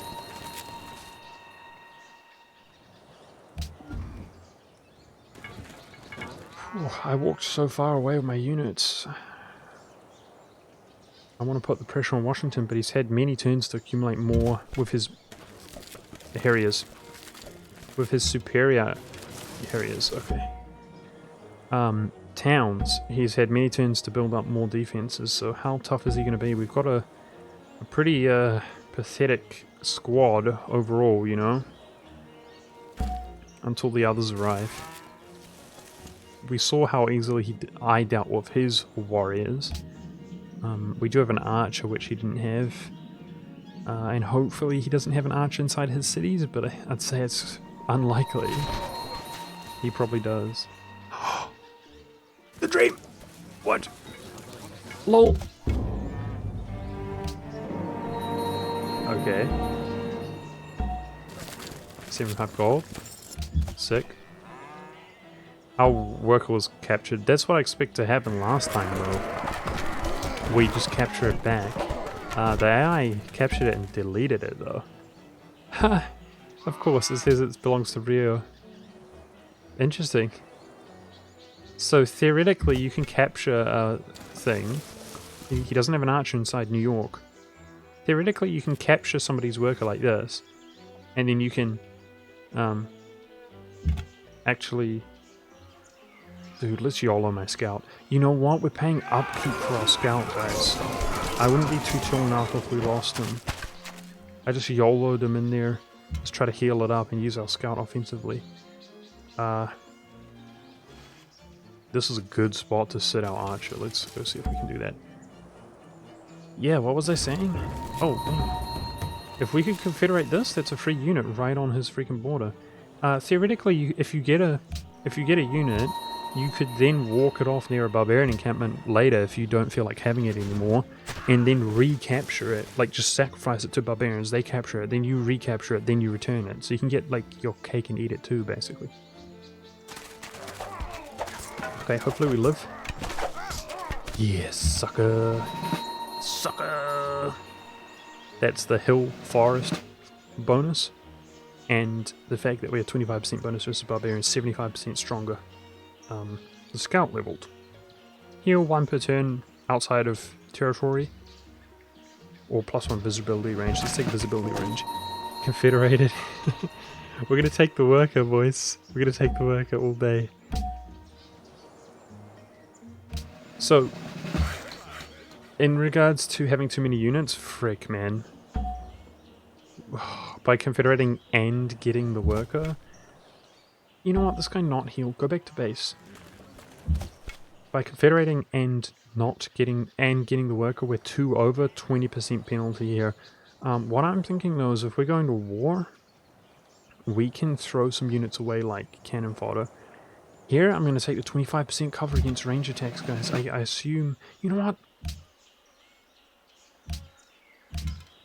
Speaker 1: Whew, I walked so far away with my units. I want to put the pressure on Washington, but he's had many turns to accumulate more with his... Here he is. With his superior... Here he is, okay. Towns. He's had many turns to build up more defenses, so how tough is he going to be? We've got a pretty pathetic squad overall, you know? Until the others arrive. We saw how easily I dealt with his warriors. We do have an archer, which he didn't have. And hopefully he doesn't have an archer inside his cities, but I'd say it's unlikely. He probably does. The dream! What? LOL! Okay. 75 gold. Sick. Our worker was captured. That's what I expect to happen last time, though. We just capture it back. The AI captured it and deleted it, though. Ha! Of course, it says it belongs to Rio. Interesting. So theoretically, you can capture a thing. He doesn't have an archer inside New York. Theoretically, you can capture somebody's worker like this, and then you can actually... Dude, let's YOLO my scout. You know what? We're paying upkeep for our scout, guys. I wouldn't be too chill enough if we lost him. I just YOLO'd him in there. Let's try to heal it up and use our scout offensively. This is a good spot to sit our archer. Let's go see if we can do that. Yeah, what was I saying? Oh, man. If we could confederate this, that's a free unit right on his freaking border. Theoretically, if you get a unit, you could then walk it off near a barbarian encampment later if you don't feel like having it anymore, and then recapture it. Like, just sacrifice it to barbarians, they capture it, then you recapture it, then you return it. So you can get, like, your cake and eat it too, basically. Okay, hopefully we live. Yes, sucker. Sucker! That's the hill forest bonus. And the fact that we have 25% bonus versus barbarian, 75% stronger. The scout leveled. Heal 1 per turn outside of territory. Or +1 visibility range. Let's take visibility range. Confederated. We're gonna take the worker, boys. We're gonna take the worker all day. So, in regards to having too many units, frick, man. By confederating and getting the worker, you know what? This guy not healed. Go back to base. By confederating and not getting the worker, we're 2 over, 20% penalty here. What I'm thinking though is if we're going to war, we can throw some units away like cannon fodder. Here, I'm going to take the 25% cover against range attacks, guys. I assume... You know what?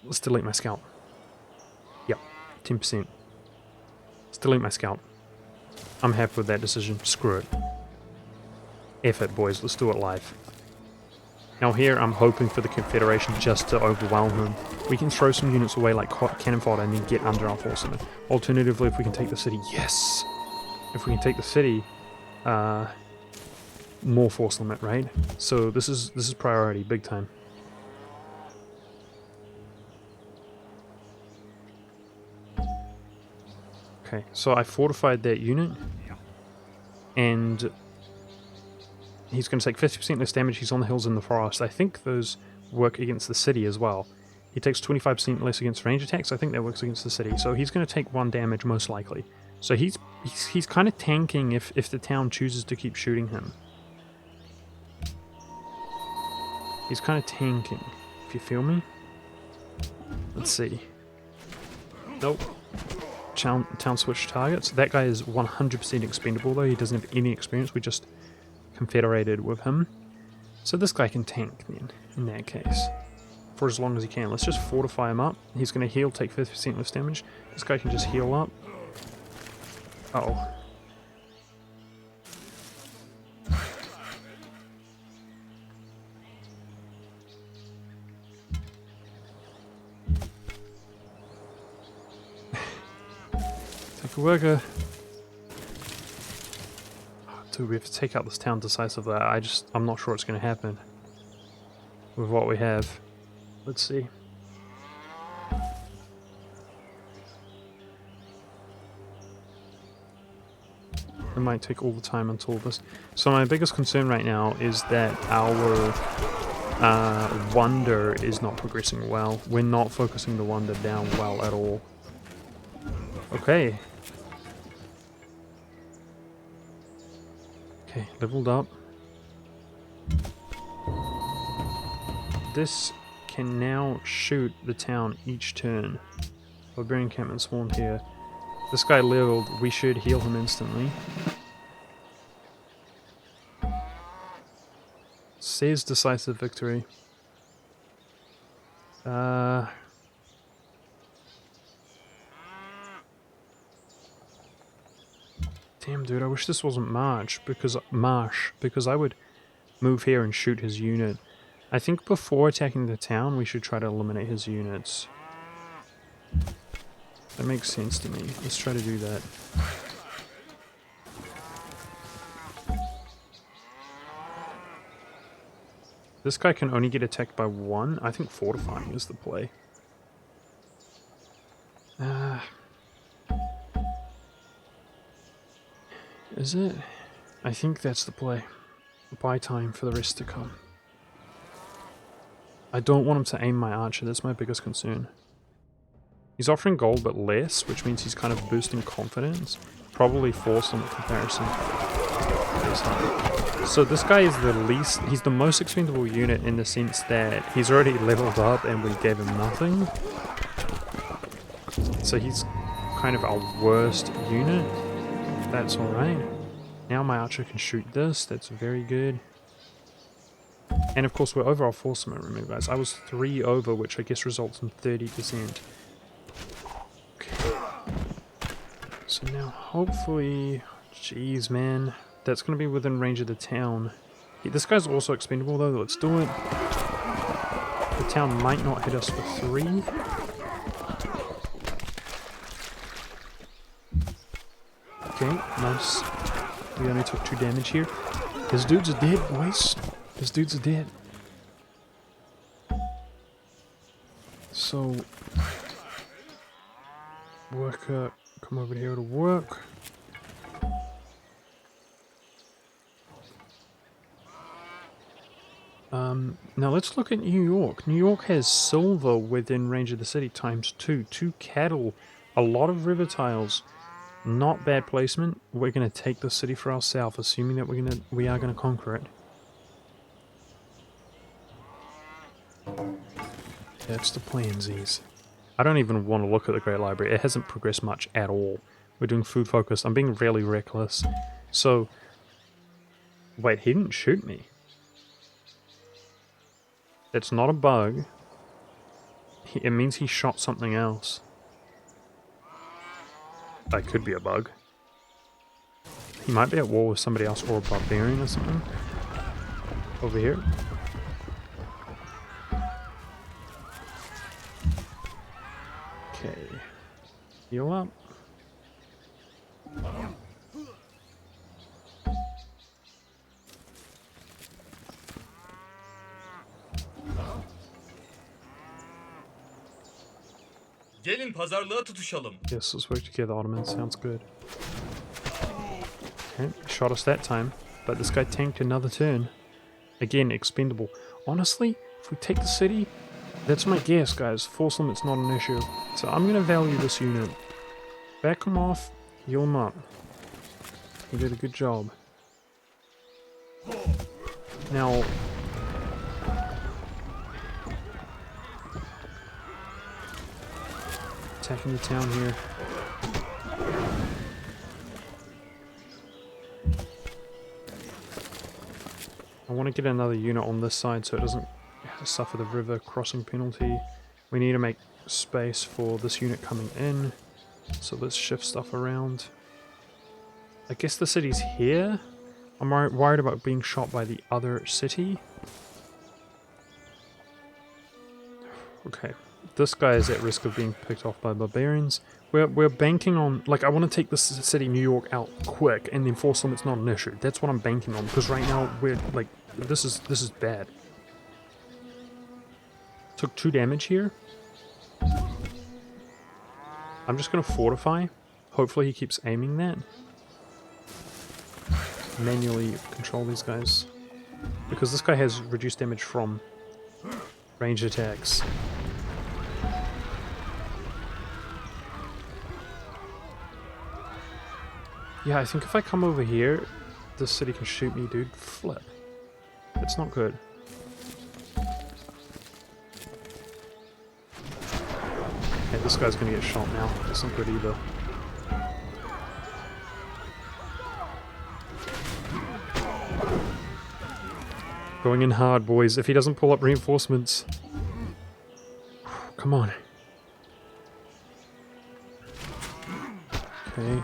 Speaker 1: Let's delete my scout. Yep, 10%. Let's delete my scout. I'm happy with that decision. Screw it. F it, boys. Let's do it live. Now here, I'm hoping for the Confederation just to overwhelm them. We can throw some units away like cannon fodder and then get under our force limit. Alternatively, if we can take the city, yes! If we can take the city, more force limit, right? So this is priority, big time. Okay, so I fortified that unit, and he's going to take 50% less damage. He's on the hills in the forest. I think those work against the city as well. He takes 25% less against range attacks. I think that works against the city. So he's going to take 1 damage most likely. So he's kind of tanking if the town chooses to keep shooting him. He's kind of tanking, if you feel me. Let's see. Nope. Town switch targets. That guy is 100% expendable though. He doesn't have any experience. We just confederated with him. So this guy can tank then, in that case. For as long as he can. Let's just fortify him up. He's going to heal, take 50% less damage. This guy can just heal up. Uh-oh. Take a worker. Dude, we have to take out this town decisively. I'm not sure it's going to happen with what we have. Let's see. It might take all the time until this. So my biggest concern right now is that our wonder is not progressing well. We're not focusing the wonder down well at all. Okay. Okay, leveled up. This can now shoot the town each turn. Barbarian encampment spawned here. This guy leveled, we should heal him instantly. Says decisive victory. Damn, dude, I wish this wasn't Marsh, because I would move here and shoot his unit. I think before attacking the town, we should try to eliminate his units. That makes sense to me. Let's try to do that. This guy can only get attacked by 1. I think fortifying is the play. Is it? I think that's the play. Buy time for the rest to come. I don't want him to aim my archer. That's my biggest concern. He's offering gold but less, which means he's kind of boosting confidence. Probably force limit comparison. So this guy is the least, he's the most expendable unit in the sense that he's already leveled up and we gave him nothing. So he's kind of our worst unit. That's alright. Now my archer can shoot this, that's very good. And of course we're over our force limit, remember guys. I was 3 over, which I guess results in 30%. Okay. So now hopefully, jeez man, that's going to be within range of the town. Yeah, this guy's also expendable though. Let's do it. The town might not hit us for 3. Okay, nice. We only took 2 damage here. His dudes are dead, boys. His dudes are dead. So, worker, come over here to work. Now let's look at New York. New York has silver within range of the city times 2. 2 cattle, a lot of river tiles. Not bad placement. We're gonna take the city for ourselves, assuming that we are gonna conquer it. That's the plan, Z's. I don't even want to look at the Great Library. It hasn't progressed much at all. We're doing food focused. I'm being really reckless. So, wait, he didn't shoot me. That's not a bug. It means he shot something else. That could be a bug. He might be at war with somebody else or a barbarian or something. Over here. Okay. Heal up.
Speaker 5: Gelin pazarlığa tutuşalım.
Speaker 1: Yes, let's work together, Ottoman. Sounds good. Okay, shot us that time. But this guy tanked another turn. Again, expendable. Honestly, if we take the city, that's my guess, guys. Force limit's not an issue. So I'm going to value this unit. Back him off, heal him up. He did a good job. Now, attacking the town here. I want to get another unit on this side so it doesn't suffer the river crossing penalty. We need to make space for this unit coming in. So let's shift stuff around. I guess the city's here. I'm worried about being shot by the other city. Okay. This guy is at risk of being picked off by barbarians. We're banking on, like, I want to take this city, New York, out quick, and then force limit's not an issue. That's what I'm banking on, because right now we're like, this is bad. Took 2 damage here. I'm just gonna fortify. Hopefully he keeps aiming that. Manually control these guys, because this guy has reduced damage from range attacks. Yeah, I think if I come over here, this city can shoot me, dude. Flip. It's not good. Okay, this guy's gonna get shot now. That's not good either. Going in hard, boys. If he doesn't pull up reinforcements... Come on. Okay.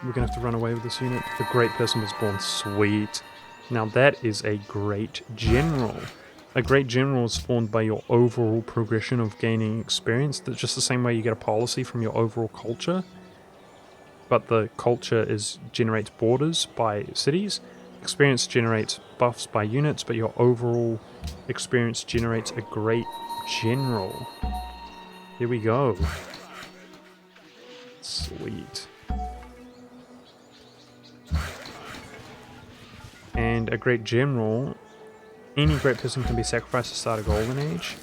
Speaker 1: We're gonna have to run away with this unit. The great person was born. Sweet. Now that is a great general. A great general is spawned by your overall progression of gaining experience. That's just the same way you get a policy from your overall culture. But the culture generates borders by cities. Experience generates buffs by units, but your overall experience generates a great general. Here we go. Sweet. And a great general, any great person can be sacrificed to start a golden age.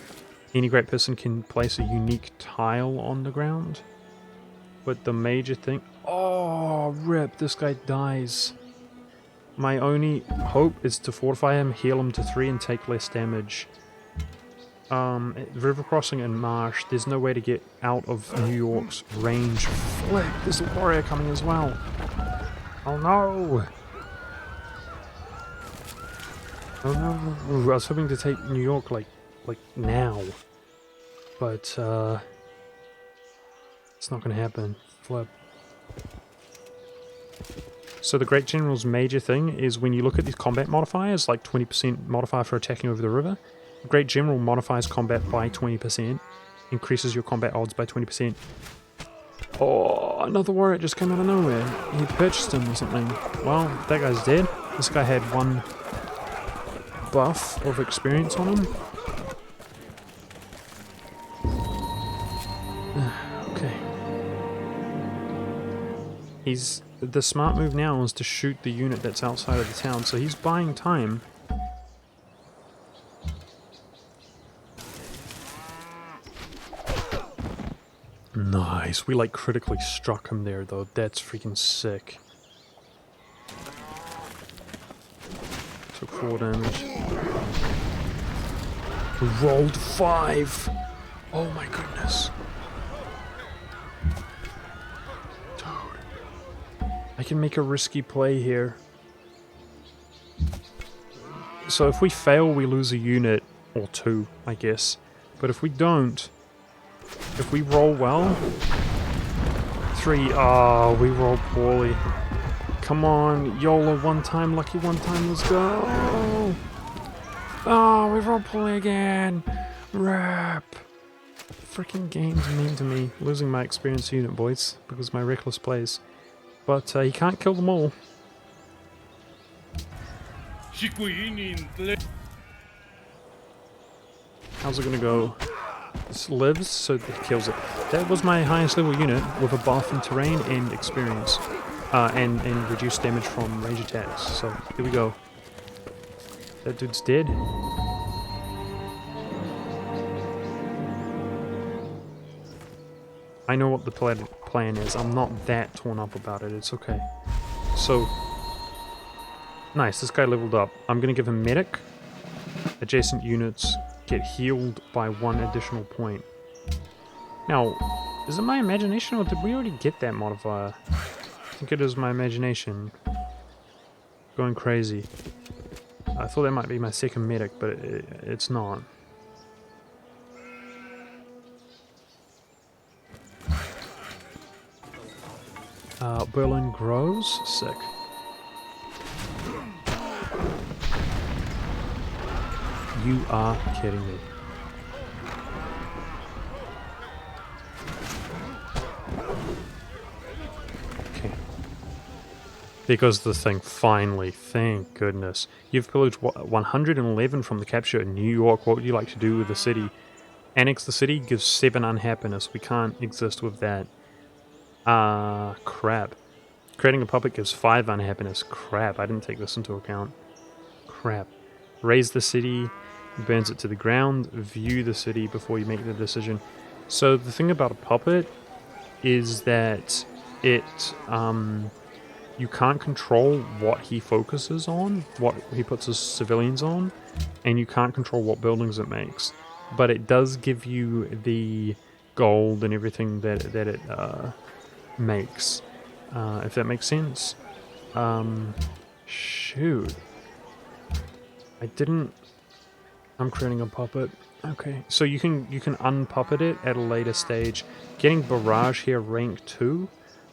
Speaker 1: Any great person can place a unique tile on the ground. But the major thing... Oh, rip, this guy dies. My only hope is to fortify him, heal him to 3, and take less damage. River crossing and marsh, there's no way to get out of New York's range. Flip, there's a warrior coming as well. Oh no! Oh no, I was hoping to take New York like now, but it's not gonna happen. Flip. So the Great General's major thing is when you look at these combat modifiers, like 20% modifier for attacking over the river, the Great General modifies combat by 20%, increases your combat odds by 20%. Oh, another warrior just came out of nowhere. He purchased him or something. Well, that guy's dead. This guy had 1 buff of experience on him. Okay. The smart move now is to shoot the unit that's outside of the town, so he's buying time. Nice. We like critically struck him there though. That's freaking sick. Took 4 damage. We rolled 5. Oh my goodness. Dude. I can make a risky play here. So if we fail, we lose a unit or 2, I guess. But if we don't, if we roll well, 3, oh, we roll poorly. Come on, YOLO, 1 time, lucky 1 time, let's go. Oh, we rolled poorly again. Rap. Freaking game's mean to me. Losing my experienced unit, boys, because of my reckless plays. But he can't kill them all. How's it gonna go? This lives, so it kills it. That was my highest level unit with a buff in terrain and experience. And reduced damage from range attacks. So, here we go. That dude's dead. I know what the plan is. I'm not that torn up about it. It's okay. So, nice. This guy leveled up. I'm going to give him medic. Adjacent units get healed by 1 additional point. Now, is it my imagination or did we already get that modifier? I think it is my imagination. Going crazy. I thought that might be my second medic, but it's not. Berlin grows. Sick. You are kidding me. Okay. There goes the thing, finally. Thank goodness. You've pillaged 111 from the capture in New York. What would you like to do with the city? Annex the city gives 7 unhappiness. We can't exist with that. Crap. Creating a puppet gives 5 unhappiness. Crap, I didn't take this into account. Crap. Raise the city, burns it to the ground, view the city before you make the decision. So the thing about a puppet is that it, you can't control what he focuses on, what he puts his civilians on, and you can't control what buildings it makes. But it does give you the gold and everything that it makes, if that makes sense. Shoot. I'm creating a puppet. Okay, so you can unpuppet it at a later stage. Getting Barrage here rank 2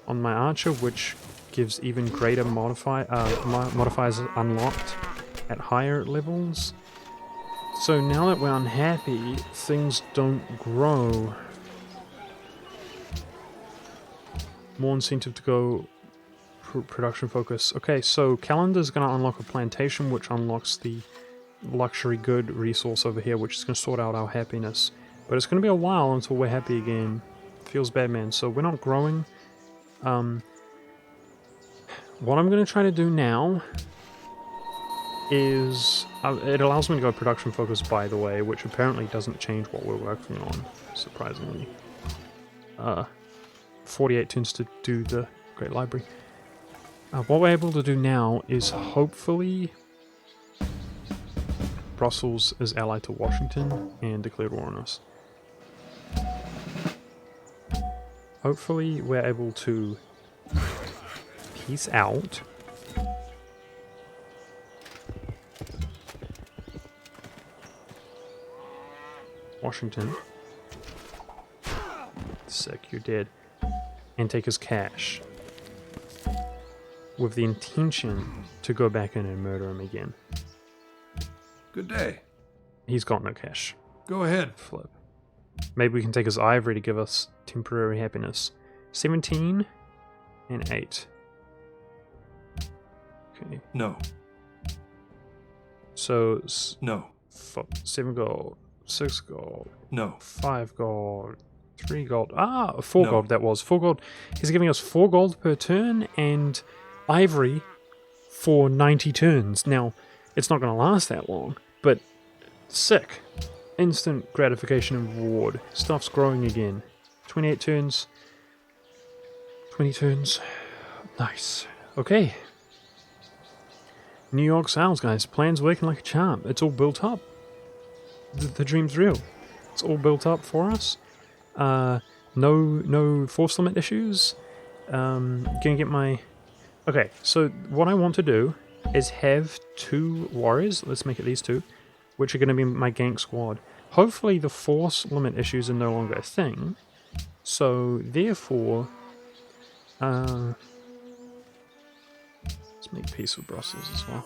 Speaker 1: on my archer, which gives even greater modifiers unlocked at higher levels. So now that we're unhappy, things don't grow. More incentive to go production focus. Okay, so Calendar's going to unlock a plantation, which unlocks the luxury good resource over here, which is going to sort out our happiness. But it's going to be a while until we're happy again. Feels bad, man. So we're not growing. What I'm going to try to do now is... it allows me to go production focus, by the way, which apparently doesn't change what we're working on, surprisingly. 48 turns to do the Great Library. What we're able to do now is hopefully Brussels is allied to Washington and declared war on us. Hopefully we're able to peace out. Washington. Sick, you're dead. And take his cash. with the intention to go back in and murder him again.
Speaker 3: Good day.
Speaker 1: He's got no cash.
Speaker 3: Go ahead.
Speaker 1: Flip. Maybe we can take his ivory to give us temporary happiness. 17 and 8. Okay.
Speaker 3: No.
Speaker 1: So,
Speaker 3: No.
Speaker 1: 7 gold, 6 gold,
Speaker 3: No.
Speaker 1: 5 gold, 3 gold. 4
Speaker 3: No.
Speaker 1: gold that was. 4 gold. He's giving us 4 gold per turn and ivory for 90 turns. Now, it's not going to last that long, but sick. Instant gratification and reward. Stuff's growing again. 28 turns. 20 turns. Nice. Okay. New York sales, guys. Plan's working like a charm. It's all built up. The dream's real. It's all built up for us. No force limit issues. Gonna get my... Okay, so what I want to do is have 2 warriors. Let's make it these 2. Which are going to be my gank squad. Hopefully the force limit issues are no longer a thing. So, therefore... let's make peace with Brussels as well.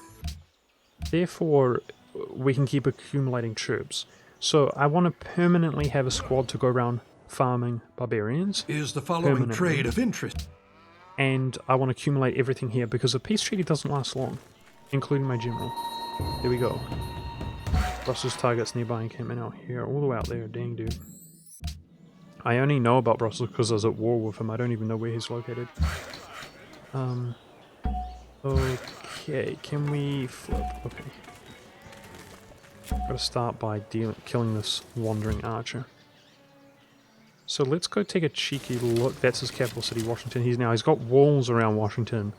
Speaker 1: Therefore, we can keep accumulating troops. So, I want to permanently have a squad to go around farming barbarians.
Speaker 3: Is the following
Speaker 1: Permanently.
Speaker 3: trade of interest?
Speaker 1: And I want to accumulate everything here because a peace treaty doesn't last long. Including my general. There we go. Brussels targets nearby encampment out here, all the way out there, dang dude. I only know about Brussels because I was at war with him, I don't even know where he's located. Okay, can we flip? Okay. Gotta start by killing this wandering archer. So let's go take a cheeky look. That's his capital city, Washington. He's got walls around Washington.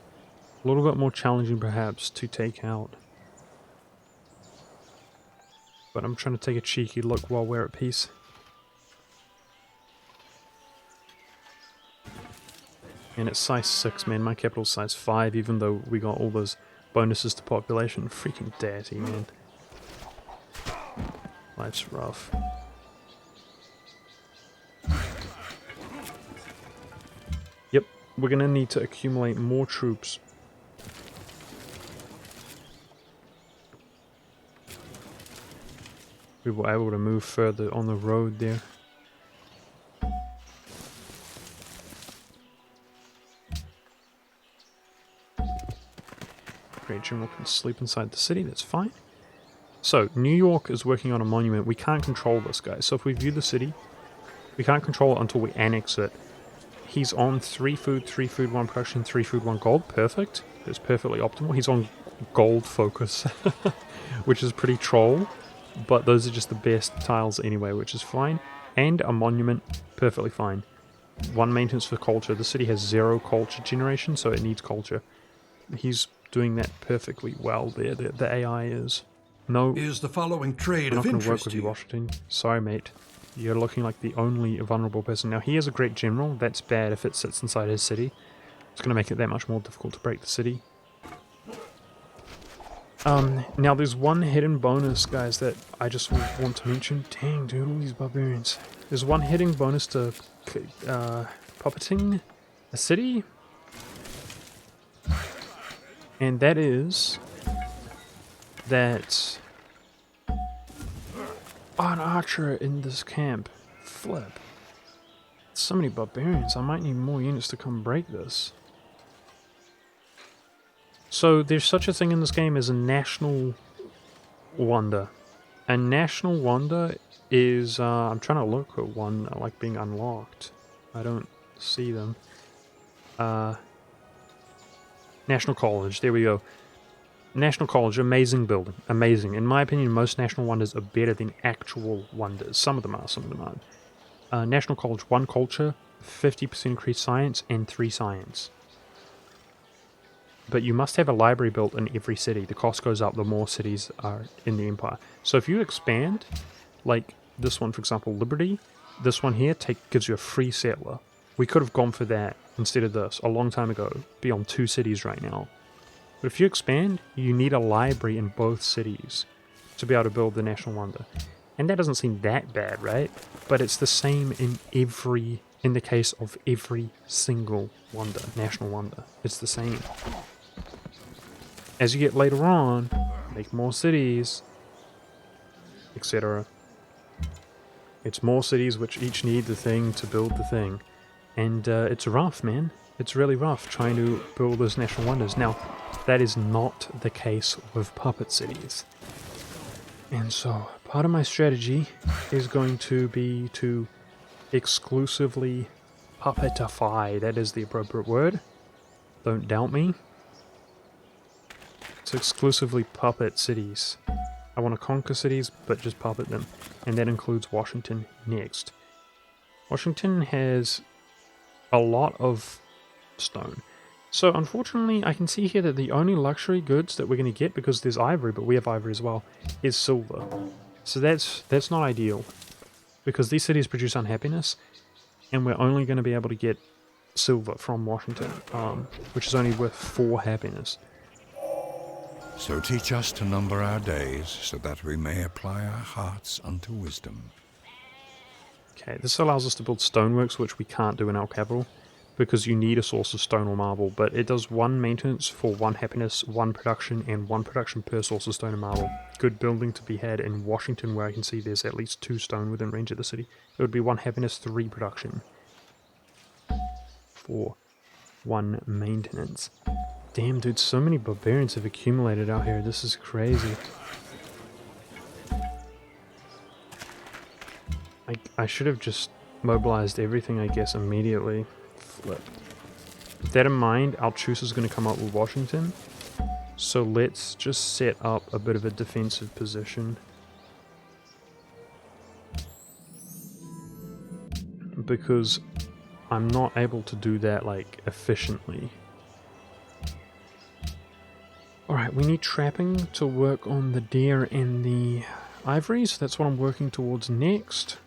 Speaker 1: A little bit more challenging perhaps to take out. But I'm trying to take a cheeky look while we're at peace. And it's size 6, man. My capital's size 5, even though we got all those bonuses to population. Freaking dirty, man. Life's rough. Yep, we're gonna need to accumulate more troops. We were able to move further on the road there. Great General can sleep inside the city, that's fine. So, New York is working on a monument. We can't control this, guys. So if we view the city, we can't control it until we annex it. He's on 3 food, 1 production, 3 food, 1 gold. Perfect. That's perfectly optimal. He's on gold focus, which is pretty troll. But those are just the best tiles anyway, which is fine. And a monument, perfectly fine. 1 maintenance for culture. The city has 0 culture generation, so it needs culture. He's doing that perfectly well there. The AI is. No,
Speaker 3: Is the following trade
Speaker 1: I'm not
Speaker 3: of
Speaker 1: going to work
Speaker 3: interest
Speaker 1: with
Speaker 3: to
Speaker 1: you,
Speaker 3: you?
Speaker 1: Washington. Sorry, mate. You're looking like the only vulnerable person. Now, he is a great general. That's bad if it sits inside his city. It's going to make it that much more difficult to break the city. Now there's one hidden bonus, guys, that I just want to mention. Dang, dude, all these barbarians. There's one hidden bonus to puppeting a city. And that is that an archer in this camp. Flip. So many barbarians. I might need more units to come break this. So there's such a thing in this game as a national wonder. A national wonder is, I'm trying to look at one like being unlocked. I don't see them. National College, there we go. National College, amazing building, amazing. In my opinion, most national wonders are better than actual wonders. Some of them are, some of them aren't. National College, 1 culture, 50% increased science, and 3 science. But you must have a library built in every city. The cost goes up the more cities are in the Empire. So if you expand, like this one, for example, Liberty, this one here gives you a free settler. We could have gone for that instead of this a long time ago. Be on 2 cities right now. But if you expand, you need a library in both cities to be able to build the National Wonder. And that doesn't seem that bad, right? But it's the same in the case of every single wonder, National Wonder. It's the same. As you get later on, make more cities, etc. It's more cities which each need the thing to build the thing. And it's rough, man. It's really rough trying to build those national wonders. Now, that is not the case with puppet cities. And so, part of my strategy is going to be to exclusively puppetify. That is the appropriate word. Don't doubt me. It's exclusively puppet cities. I want to conquer cities, but just puppet them. And that includes Washington next. Washington has a lot of stone. So unfortunately, I can see here that the only luxury goods that we're going to get, because there's ivory, but we have ivory as well, is silver. So that's not ideal, because these cities produce unhappiness, and we're only going to be able to get silver from Washington, which is only worth 4 happiness.
Speaker 2: So teach us to number our days, so that we may apply our hearts unto wisdom.
Speaker 1: Okay, this allows us to build stoneworks, which we can't do in our capital, because you need a source of stone or marble, but it does 1 maintenance for 1 happiness, 1 production, and 1 production per source of stone and marble. Good building to be had in Washington, where I can see there's at least 2 stone within range of the city. It would be 1 happiness, 3 production, for 1 maintenance. Damn, dude, so many barbarians have accumulated out here. This is crazy. I should have just mobilized everything, I guess, immediately. Flip. With that in mind, our truce is going to come up with Washington. So let's just set up a bit of a defensive position. Because I'm not able to do that, like, efficiently. Alright, we need trapping to work on the deer and the ivory, so that's what I'm working towards next.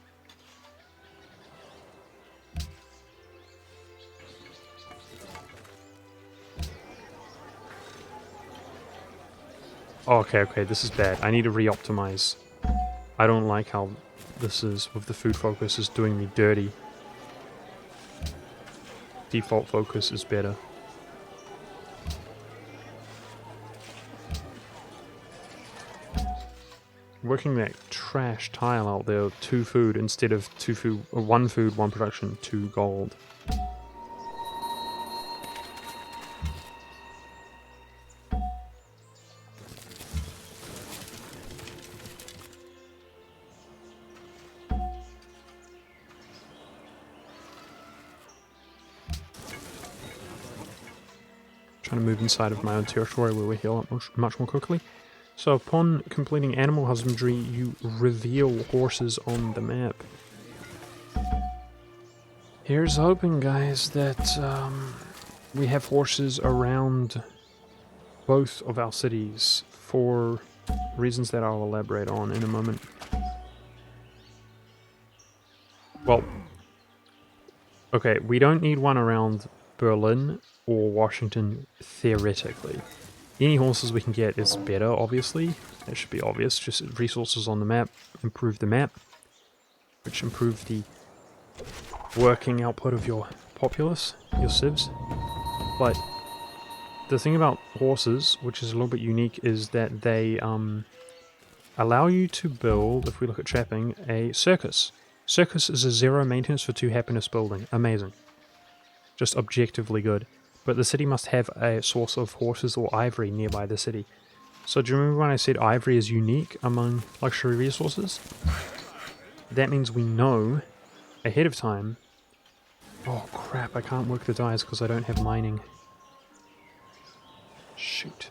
Speaker 1: Okay, this is bad. I need to re-optimize. I don't like how this is, with the food focus, is doing me dirty. Default focus is better. Working that trash tile out there, 2 food instead of 2 food, 1 food, 1 production, 2 gold. Trying to move inside of my own territory where we heal up much more quickly. So upon completing animal husbandry, you reveal horses on the map. Here's hoping, guys, that we have horses around both of our cities for reasons that I'll elaborate on in a moment. Well, okay, we don't need one around Berlin or Washington, theoretically. Any horses we can get is better, obviously. That should be obvious. Just resources on the map, improve the map, which improve the working output of your populace, your civs. But the thing about horses, which is a little bit unique, is that they allow you to build, if we look at trapping, a circus. Circus is a 0 maintenance for 2 happiness building. Amazing. Just objectively good. But the city must have a source of horses or ivory nearby the city. So do you remember when I said ivory is unique among luxury resources? That means we know ahead of time... Oh crap, I can't work the dyes because I don't have mining. Shoot,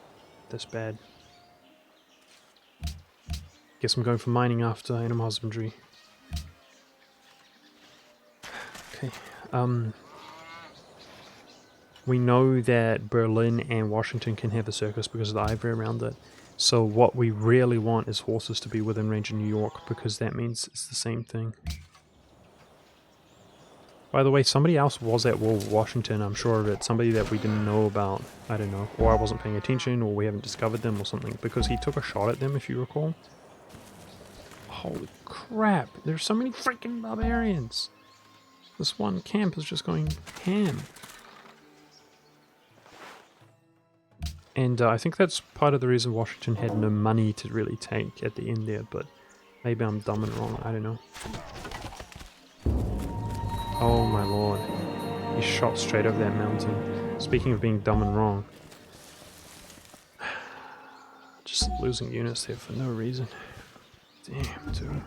Speaker 1: that's bad. Guess I'm going for mining after animal husbandry. Okay, we know that Berlin and Washington can have a circus because of the ivory around it. So what we really want is horses to be within range of New York, because that means it's the same thing. By the way, somebody else was at war with Washington, I'm sure of it. Somebody that we didn't know about, I don't know. Or I wasn't paying attention, or we haven't discovered them or something. Because he took a shot at them, if you recall. Holy crap, there's so many freaking barbarians. This one camp is just going ham. And I think that's part of the reason Washington had no money to really tank at the end there, but maybe I'm dumb and wrong, I don't know. Oh my lord. He shot straight over that mountain. Speaking of being dumb and wrong. Just losing units there for no reason. Damn, dude.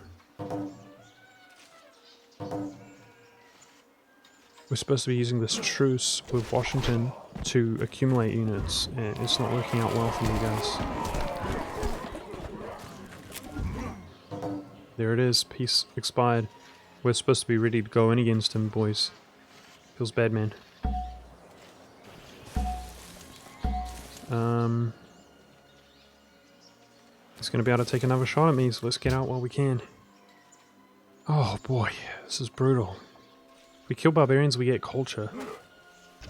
Speaker 1: We're supposed to be using this truce with Washington to accumulate units, and it's not working out well for me, guys. There it is, peace expired. We're supposed to be ready to go in against him, boys. Feels bad, man. He's gonna be able to take another shot at me, so let's get out while we can. Oh boy, this is brutal. If we kill barbarians, we get culture.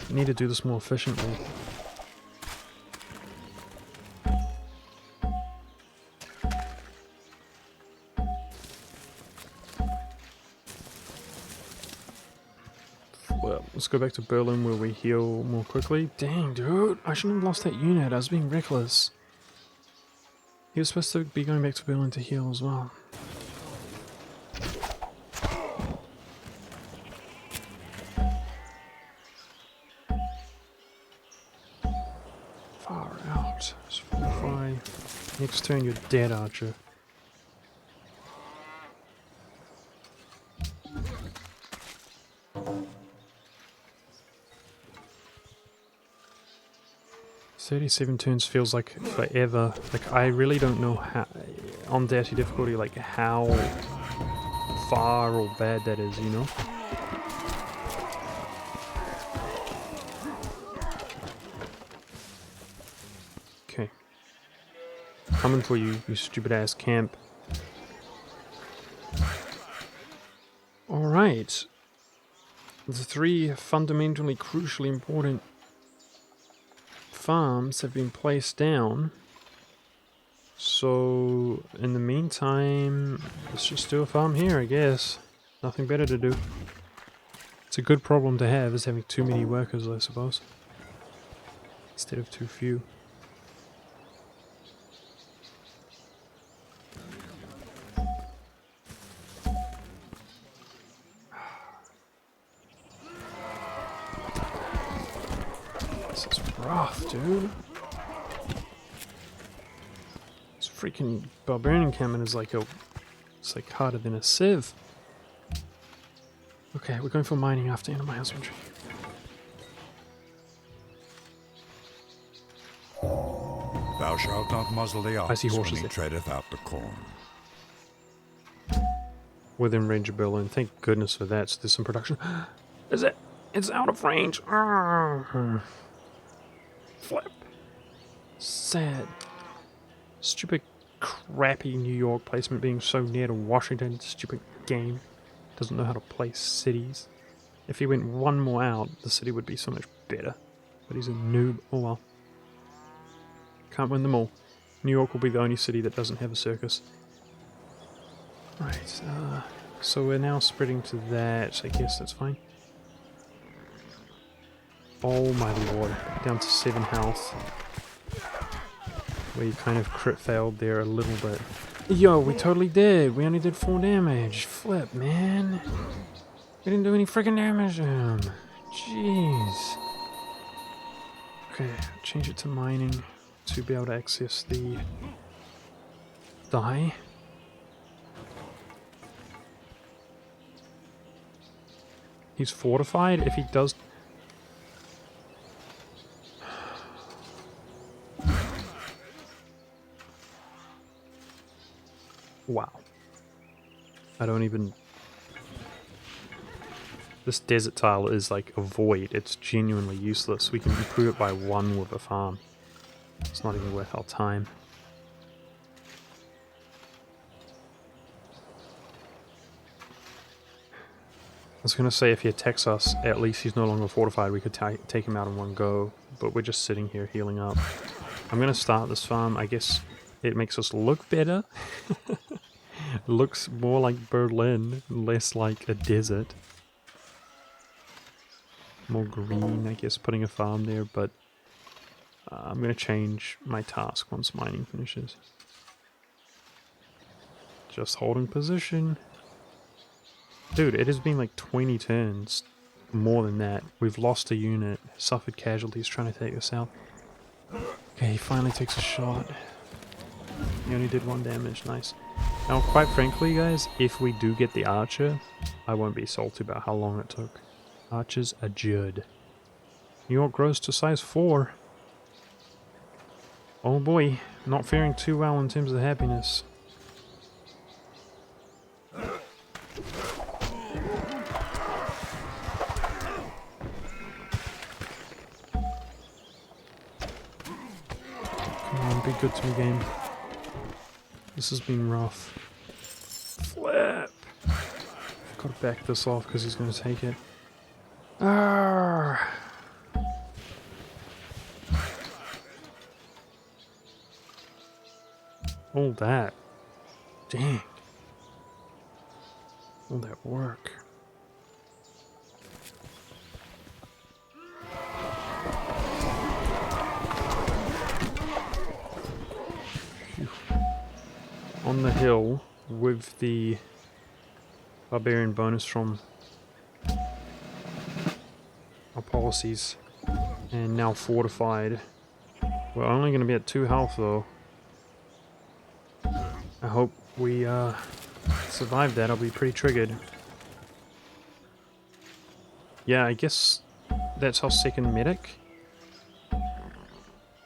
Speaker 1: We need to do this more efficiently. Well, let's go back to Berlin where we heal more quickly. Dang, dude, I shouldn't have lost that unit. I was being reckless. He was supposed to be going back to Berlin to heal as well. Far out. Let's fortify. Next turn, you're dead, Archer. "37 turns feels like forever." Like, I really don't know how, on Deity difficulty, like how far or bad that is, you know? Okay. Coming for you, you stupid ass camp. Alright. The three fundamentally, crucially important farms have been placed down. So, in the meantime, let's just do a farm here, I guess. Nothing better to do. It's a good problem to have, is having too many workers, I suppose. Instead of too few. This is rough, dude. This freaking barbarian encampment is like it's like harder than a Civ. Okay, we're going for mining after animal husbandry.
Speaker 2: Thou shalt not muzzle the
Speaker 1: I
Speaker 2: ox
Speaker 1: see
Speaker 2: when
Speaker 1: horses
Speaker 2: he
Speaker 1: there.
Speaker 2: treadeth out the corn.
Speaker 1: Within range of Berlin. Thank goodness for that. So there's some production. Is it? It's out of range. Flip. Sad. Stupid, crappy New York placement being so near to Washington. Stupid game. Doesn't know how to place cities. If he went one more out, the city would be so much better. But he's a noob. Oh well. Can't win them all. New York will be the only city that doesn't have a circus. Right, so we're now spreading to that. I guess that's fine. Oh my lord. Down to 7 health. We kind of crit failed there a little bit. Yo, we totally did. We only did 4 damage. Flip, man. We didn't do any freaking damage to him. Jeez. Okay, change it to mining to be able to access the die. He's fortified. If he does... Wow. I don't even... This desert tile is like a void. It's genuinely useless. We can improve it by 1 with a farm. It's not even worth our time. I was going to say if he attacks us, at least he's no longer fortified. We could take him out in one go. But we're just sitting here healing up. I'm going to start this farm. I guess it makes us look better. It looks more like Berlin, less like a desert. More green, I guess, putting a farm there, but I'm going to change my task once mining finishes. Just holding position. Dude, it has been like 20 turns. More than that. We've lost a unit, suffered casualties trying to take us out. Okay, he finally takes a shot. He only did 1 damage, nice. Now, quite frankly, guys, if we do get the archer, I won't be salty about how long it took. Archers are Jud. New York grows to size 4. Oh boy, not faring too well in terms of happiness. Come on, be good to me, game. This has been rough. Flip! Gotta back this off because he's gonna take it. Arrgh! All that. Dang. All that work. Phew. On the hill with the barbarian bonus from our policies and now fortified. We're only going to be at 2 health though. I hope we survive that. I'll be pretty triggered. Yeah, I guess that's our second medic.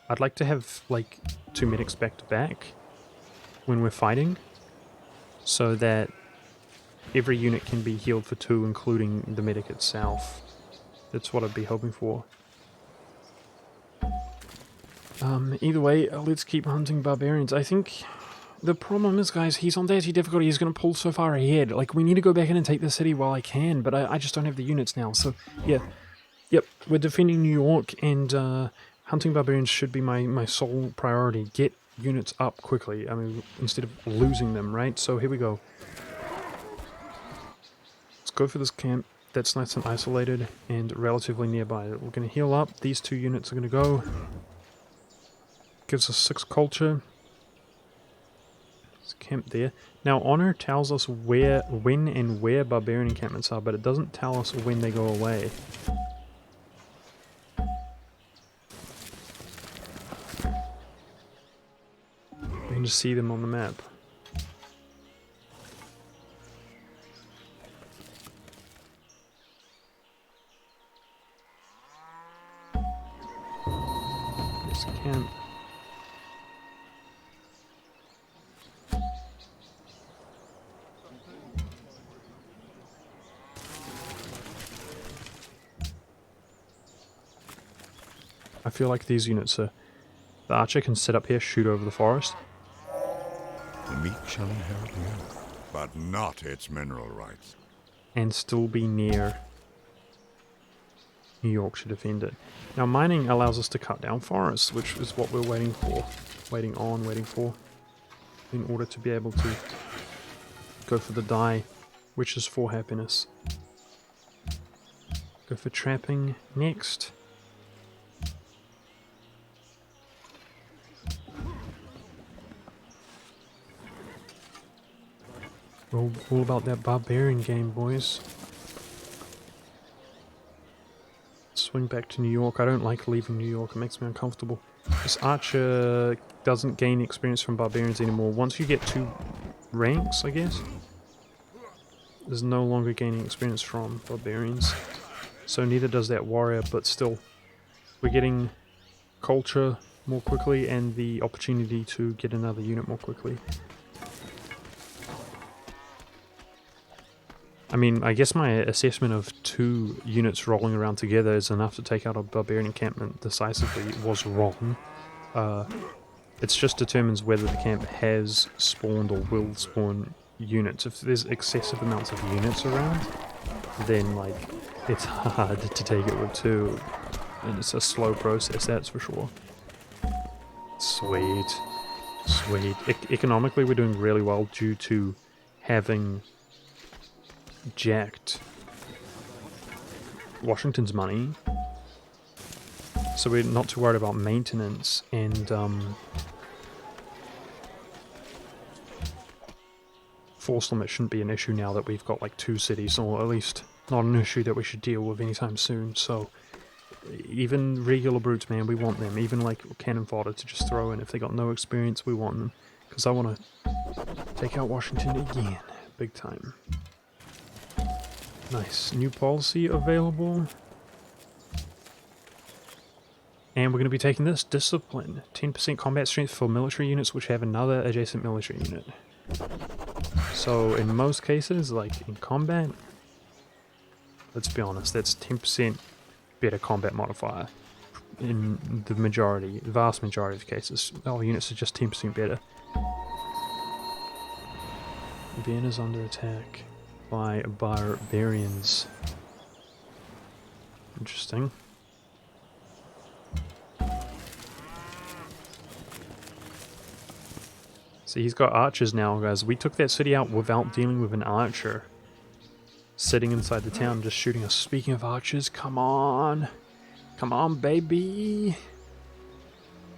Speaker 1: I'd like to have like 2 medics back to back when we're fighting, so that every unit can be healed for 2, including the medic itself. That's what I'd be hoping for. Either way, let's keep hunting barbarians. I think the problem is, guys, he's on deity difficulty. He's going to pull so far ahead. Like, we need to go back in and take the city while I can, but I just don't have the units now. So, yeah. Yep, we're defending New York, and hunting barbarians should be my sole priority. Get units up quickly. I mean, instead of losing them, right? So, here we go. Let's go for this camp that's nice and isolated and relatively nearby. We're going to heal up. These 2 units are going to go. Gives us 6 culture. Let's camp there. Now, honor tells us when and where barbarian encampments are, but it doesn't tell us when they go away. We can just see them on the map. There's a camp. I feel like these units are... The archer can sit up here, shoot over the forest.
Speaker 2: The meek shall inherit the earth, but not its mineral rights.
Speaker 1: And still be near New York to defend it. Now, mining allows us to cut down forests, which is what we're waiting for. Waiting for. In order to be able to go for the die, which is for happiness. Go for trapping next. All about that barbarian game, boys. Swing back to New York. I don't like leaving New York. It makes me uncomfortable. This archer doesn't gain experience from barbarians anymore. Once you get 2 ranks, I guess, there's no longer gaining experience from barbarians. So neither does that warrior, but still, we're getting culture more quickly and the opportunity to get another unit more quickly. I mean, I guess my assessment of 2 units rolling around together is enough to take out a barbarian encampment decisively was wrong. It just determines whether the camp has spawned or will spawn units. If there's excessive amounts of units around, then, like, it's hard to take it with 2. And it's a slow process, that's for sure. Sweet. Sweet. Economically, we're doing really well due to having jacked Washington's money. So so we're not too worried about maintenance, and force limit shouldn't be an issue now that we've got like 2 cities, or at least not an issue that we should deal with anytime soon. So even regular brutes, man, we want them. Even like cannon fodder to just throw in if they got no experience, we want them. Because I want to take out Washington again, big time. Nice. New policy available. And we're going to be taking this, Discipline. 10% combat strength for military units which have another adjacent military unit. So in most cases, like in combat, let's be honest, that's 10% better combat modifier. In the majority, the vast majority of cases, our units are just 10% better. Vienna's under attack by barbarians. Interesting. See, he's got archers now, guys. We took that city out without dealing with an archer sitting inside the town just shooting us. Speaking of archers, come on. Come on, baby.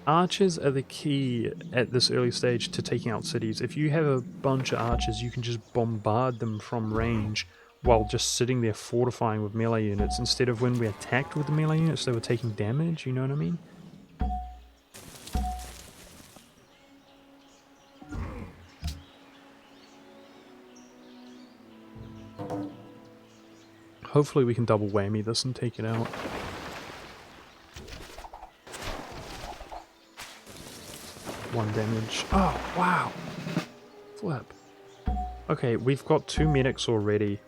Speaker 1: Archers are the key at this early stage to taking out cities. If you have a bunch of archers, you can just bombard them from range while just sitting there fortifying with melee units, instead of when we attacked with the melee units, they were taking damage, you know what I mean? Hopefully we can double whammy this and take it out. One damage. Oh, wow. Flip. Okay, we've got 2 medics already.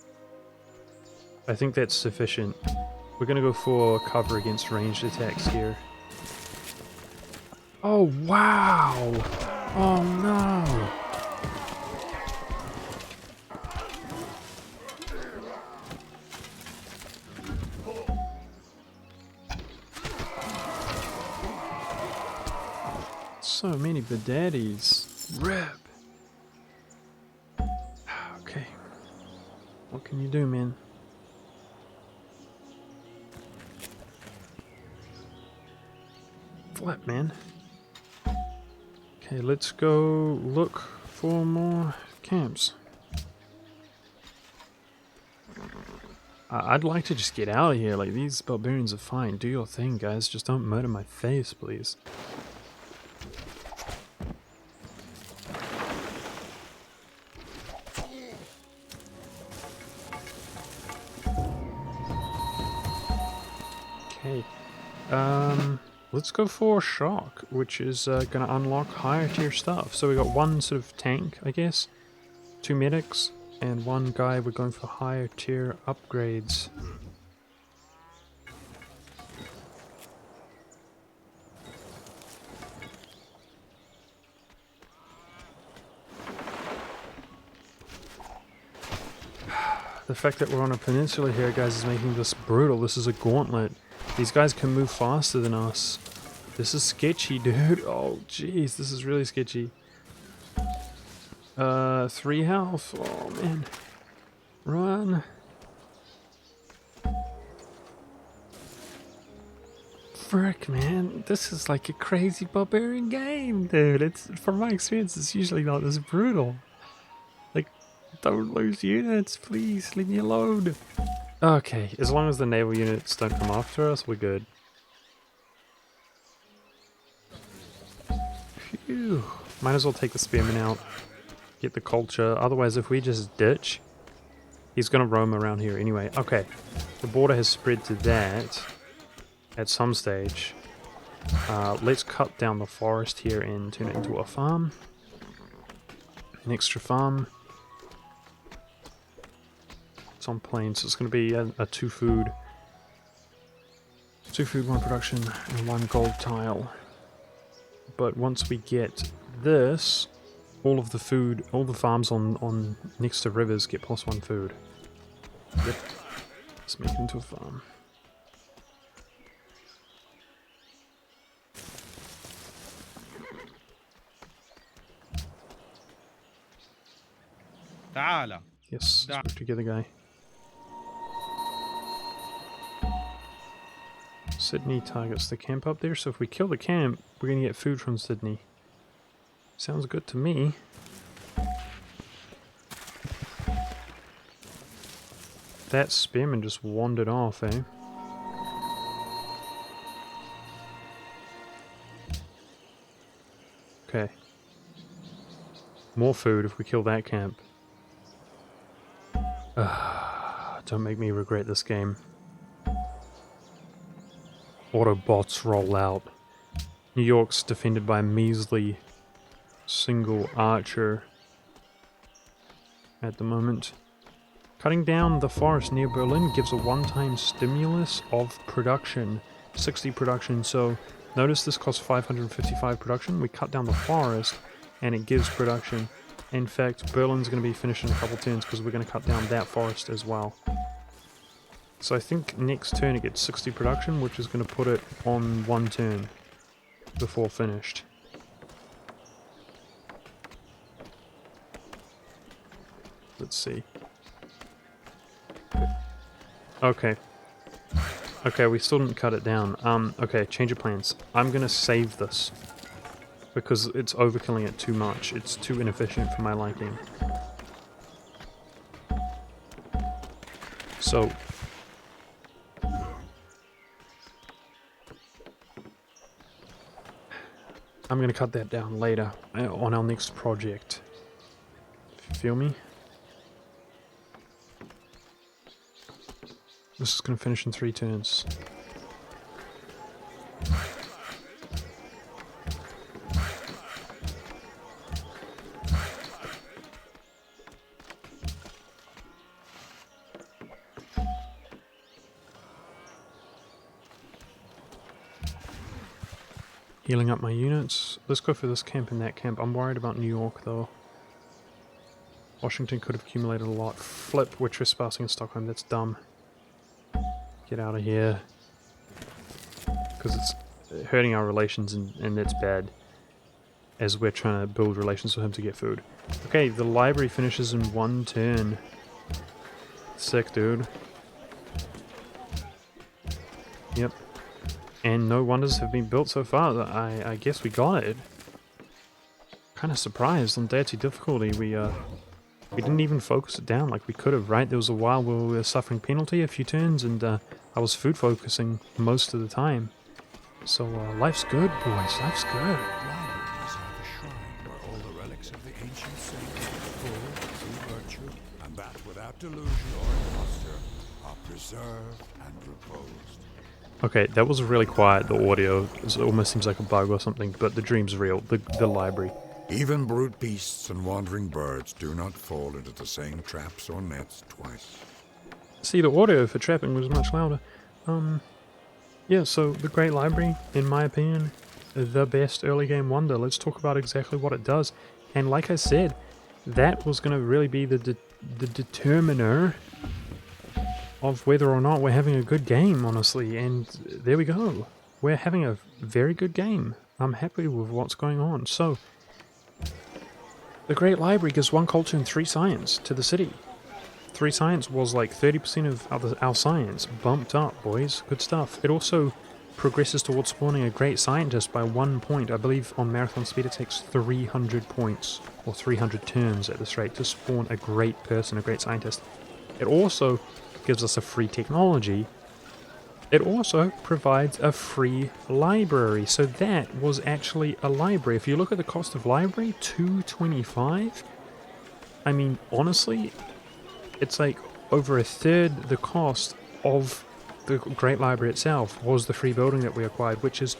Speaker 1: I think that's sufficient. We're gonna go for cover against ranged attacks here. Oh, wow! Oh, no! So many badaddies. Rip. Okay. What can you do, man? Flip, man. Okay, let's go look for more camps. I'd like to just get out of here. Like, these barbarians are fine. Do your thing, guys. Just don't murder my face, please. Okay, let's go for shock, which is going to unlock higher tier stuff. So we got 1 sort of tank, I guess, 2 medics, and 1 guy. We're going for higher tier upgrades. The fact that we're on a peninsula here, guys, is making this brutal. This is a gauntlet. These guys can move faster than us. This is sketchy, dude. Oh, jeez, this is really sketchy. 3 health. Oh, man. Run. Frick, man. This is like a crazy barbarian game, dude. It's, from my experience, it's usually not this brutal. Like, don't lose units, please. Leave me alone. Okay, as long as the naval units don't come after us, we're good. Phew. Might as well take the spearmen out. Get the culture. Otherwise, if we just ditch, he's going to roam around here anyway. Okay, the border has spread to that at some stage. Let's cut down the forest here and turn it into a farm. An extra farm. It's on plains, so it's going to be a 2 food. 2 food, 1 production, and 1 gold tile. But once we get this, all of the food, all the farms on next to rivers get +1 food. Yep. Let's make it into a farm. Yes, let's work together, guy. Sydney targets the camp up there, so if we kill the camp, we're gonna get food from Sydney. Sounds good to me. That spearman just wandered off, eh? Okay. More food if we kill that camp. Don't make me regret this game. Autobots roll out. New York's defended by a measly single archer at the moment. Cutting down the forest near Berlin gives a one-time stimulus of production. 60 production, so notice this costs 555 production. We cut down the forest and it gives production. In fact, Berlin's going to be finished in a couple turns because we're going to cut down that forest as well. So I think next turn it gets 60 production, which is going to put it on one turn before finished. Let's see. Okay. Okay, we still didn't cut it down. Okay, change of plans. I'm going to save this because it's overkilling it too much. It's too inefficient for my liking. So I'm going to cut that down later on our next project. You feel me? This is going to finish in 3 turns. Healing up my units. Let's go for this camp and that camp. I'm worried about New York though. Washington could have accumulated a lot. Flip, we're trespassing in Stockholm. That's dumb. Get out of here. Because it's hurting our relations and that's bad. As we're trying to build relations with him to get food. Okay, the library finishes in 1 turn. Sick, dude. Yep. And no wonders have been built so far. I guess we got it. Kind of surprised on deity difficulty. We didn't even focus it down like we could have, right? There was a while where we were suffering penalty a few turns, and I was food focusing most of the time. So life's good, boys. Life's good.
Speaker 2: Libraries are the shrine where all the relics of the ancient saints, full true virtue, and that without delusion or imposture, are preserved and reposed.
Speaker 1: Okay, that was really quiet, the audio. It almost seems like a bug or something, but the dream's real, the library.
Speaker 2: Even brute beasts and wandering birds do not fall into the same traps or nets twice.
Speaker 1: See, the audio for trapping was much louder. Yeah, so the Great Library, in my opinion, the best early game wonder. Let's talk about exactly what it does. And like I said, that was going to really be the determiner of whether or not we're having a good game, honestly, and there we go. We're having a very good game. I'm happy with what's going on. So, the Great Library gives 1 culture and 3 science to the city. 3 science was like 30% of our science. Bumped up, boys. Good stuff. It also progresses towards spawning a great scientist by 1 point. I believe on marathon speed it takes 300 points, or 300 turns at this rate, to spawn a great person, a great scientist. It also gives us a free technology. It also provides a free library. So that was actually a library. If you look at the cost of library, $225. I mean, honestly, it's like over a third the cost of the Great Library itself was the free building that we acquired, which is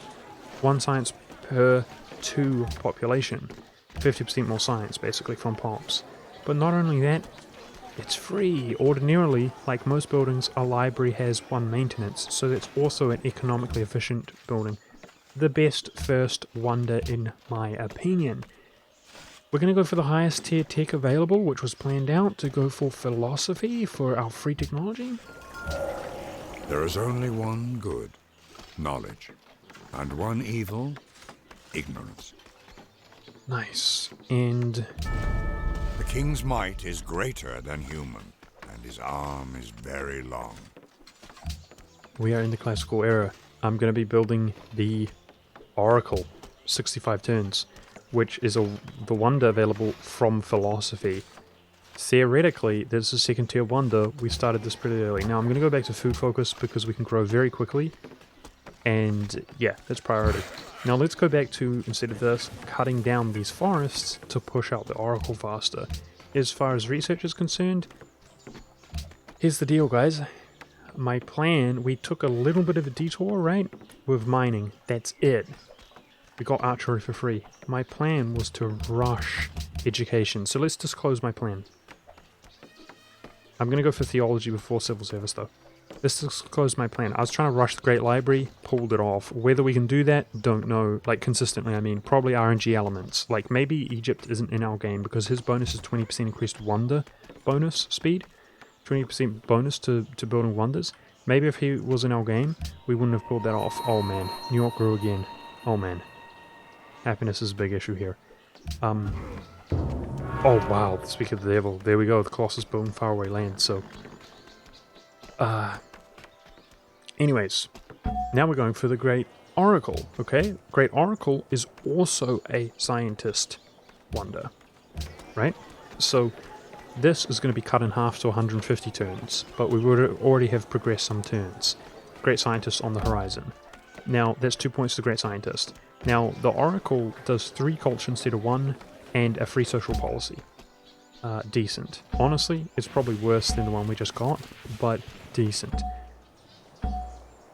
Speaker 1: 1 science per 2 population. 50% more science, basically, from pops. But not only that, it's free. Ordinarily, like most buildings, a library has 1 maintenance, so that's also an economically efficient building. The best first wonder in my opinion. We're going to go for the highest tier tech available, which was planned out to go for philosophy for our free technology.
Speaker 2: There is only one good, knowledge, and one evil, ignorance.
Speaker 1: Nice. And
Speaker 2: The king's might is greater than human, and his arm is very long.
Speaker 1: we are in the classical era. I'm going to be building the Oracle, 65 turns, which is the wonder available from philosophy. Theoretically, there's a second tier wonder. We started this pretty early. Now I'm going to go back to food focus because we can grow very quickly. And yeah, that's priority. Now let's go back to, instead of this, cutting down these forests to push out the Oracle faster. As far as research is concerned, here's the deal, guys. My plan, we took a little bit of a detour, right? With mining. That's it. We got archery for free. My plan was to rush education. So let's disclose my plan. I'm going to go for theology before civil service, though. Let's disclose my plan. I was trying to rush the Great Library, pulled it off. Whether we can do that, don't know. Like, consistently, I mean. Probably RNG elements. Like, maybe Egypt isn't in our game because his bonus is 20% increased wonder bonus speed. 20% bonus to building wonders. Maybe if he was in our game, we wouldn't have pulled that off. Oh, man. New York grew again. Oh, man. Happiness is a big issue here. Oh, wow. Speak of the devil. There we go. The Colossus building faraway land, so... Anyways, now we're going for the Great Oracle, okay? Great Oracle is also a scientist wonder, right? So this is going to be cut in half to 150 turns, but we would already have progressed some turns. Great Scientist on the horizon. Now, that's 2 points to Great Scientist. Now, the Oracle does 3 culture instead of 1, and a free social policy. Decent. Honestly, it's probably worse than the one we just got, but decent.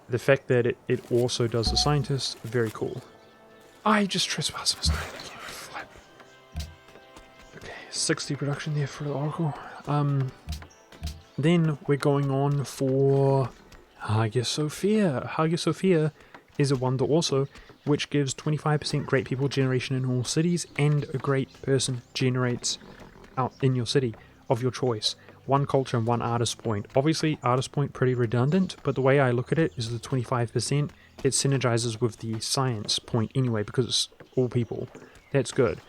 Speaker 1: The fact that it also does the scientist, very cool. I just trespassed and started again. Flip. Okay, 60 production there for the Oracle. Then we're going on for Hagia Sophia. Hagia Sophia is a wonder also, which gives 25% great people generation in all cities, and a great person generates out in your city of your choice. 1 culture and 1 artist point. Obviously, artist point pretty redundant, but the way I look at it is the 25%, it synergizes with the science point anyway, because it's all people. That's good.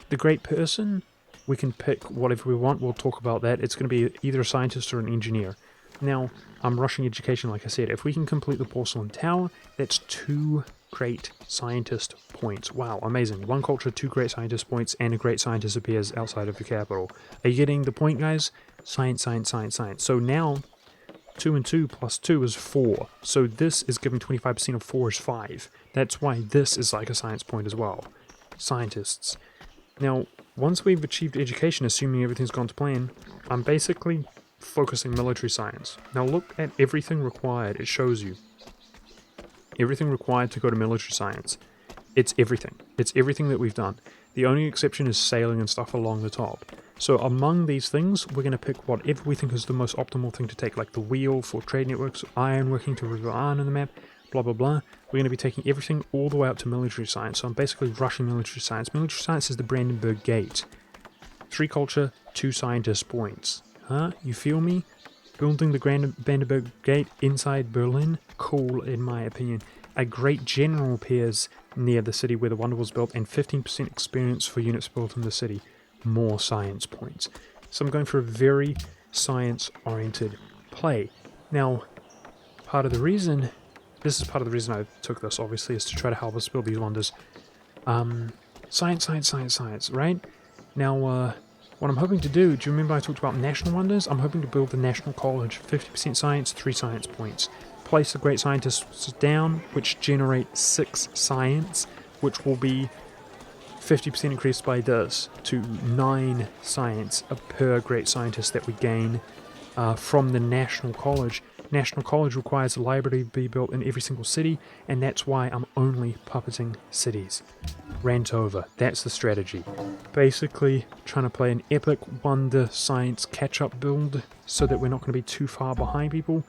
Speaker 1: The great person, we can pick whatever we want. We'll talk about that. It's going to be either a scientist or an engineer. Now, I'm rushing education, like I said. If we can complete the porcelain tower, that's 2 great scientist points. Wow, amazing. 1 culture, 2 great scientist points, and a great scientist appears outside of the capital. Are you getting the point, guys? Science, science, science, science. So now, 2 and 2 plus 2 is 4. So this is giving 25% of 4 is 5. That's why this is like a science point as well. Scientists. Now, once we've achieved education, assuming everything's gone to plan, I'm basically focusing military science. Now look at everything required. It shows you. Everything required to go to military science. It's everything. It's everything that we've done. The only exception is sailing and stuff along the top. So among these things, we're going to pick whatever we think is the most optimal thing to take, like the wheel for trade networks, iron working to River Iron on the map, blah blah blah. We're going to be taking everything all the way up to military science. So I'm basically rushing military science. Military science is the Brandenburg Gate. 3 culture, 2 scientist points. Huh? You feel me? Building the Brandenburg Gate inside Berlin? Cool, in my opinion. A great general appears near the city where the wonder was built, and 15% experience for units built in the city. More science points. So I'm going for a very science-oriented play. Now, this is part of the reason I took this, obviously, is to try to help us build these wonders. Science, science, science, science, right? Now, what I'm hoping to do you remember I talked about national wonders? I'm hoping to build the National College. 50% science, 3 science points. Place the great scientists down, which generate 6 science, which will be 50% increased by this to 9 science per great scientist that we gain from the National College. National College requires a library to be built in every single city, and that's why I'm only puppeting cities. Rant over. That's the strategy. Basically, trying to play an epic wonder science catch-up build so that we're not going to be too far behind people,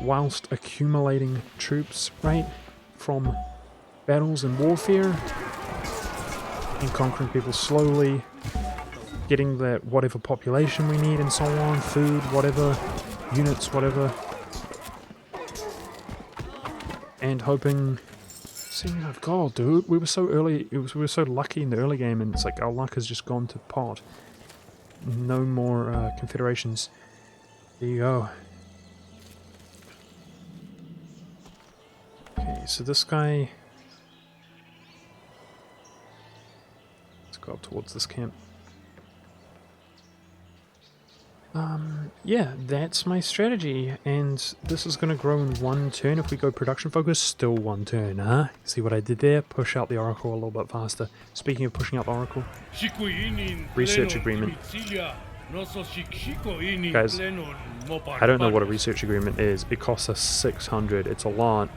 Speaker 1: whilst accumulating troops, right, from battles and warfare, and conquering people slowly, getting the whatever population we need and so on, food, whatever, units, whatever, and hoping. Seeing I've got, dude, we were so early. We were so lucky in the early game, and it's like our luck has just gone to pot. No more confederations. There you go. Okay, so this guy... Let's go up towards this camp. Yeah, that's my strategy, and this is going to grow in one turn. If we go production focus, still one turn, huh? See what I did there? Push out the Oracle a little bit faster. Speaking of pushing out the Oracle, research agreement. Guys, I don't know what a research agreement is. It costs us 600. It's a lot.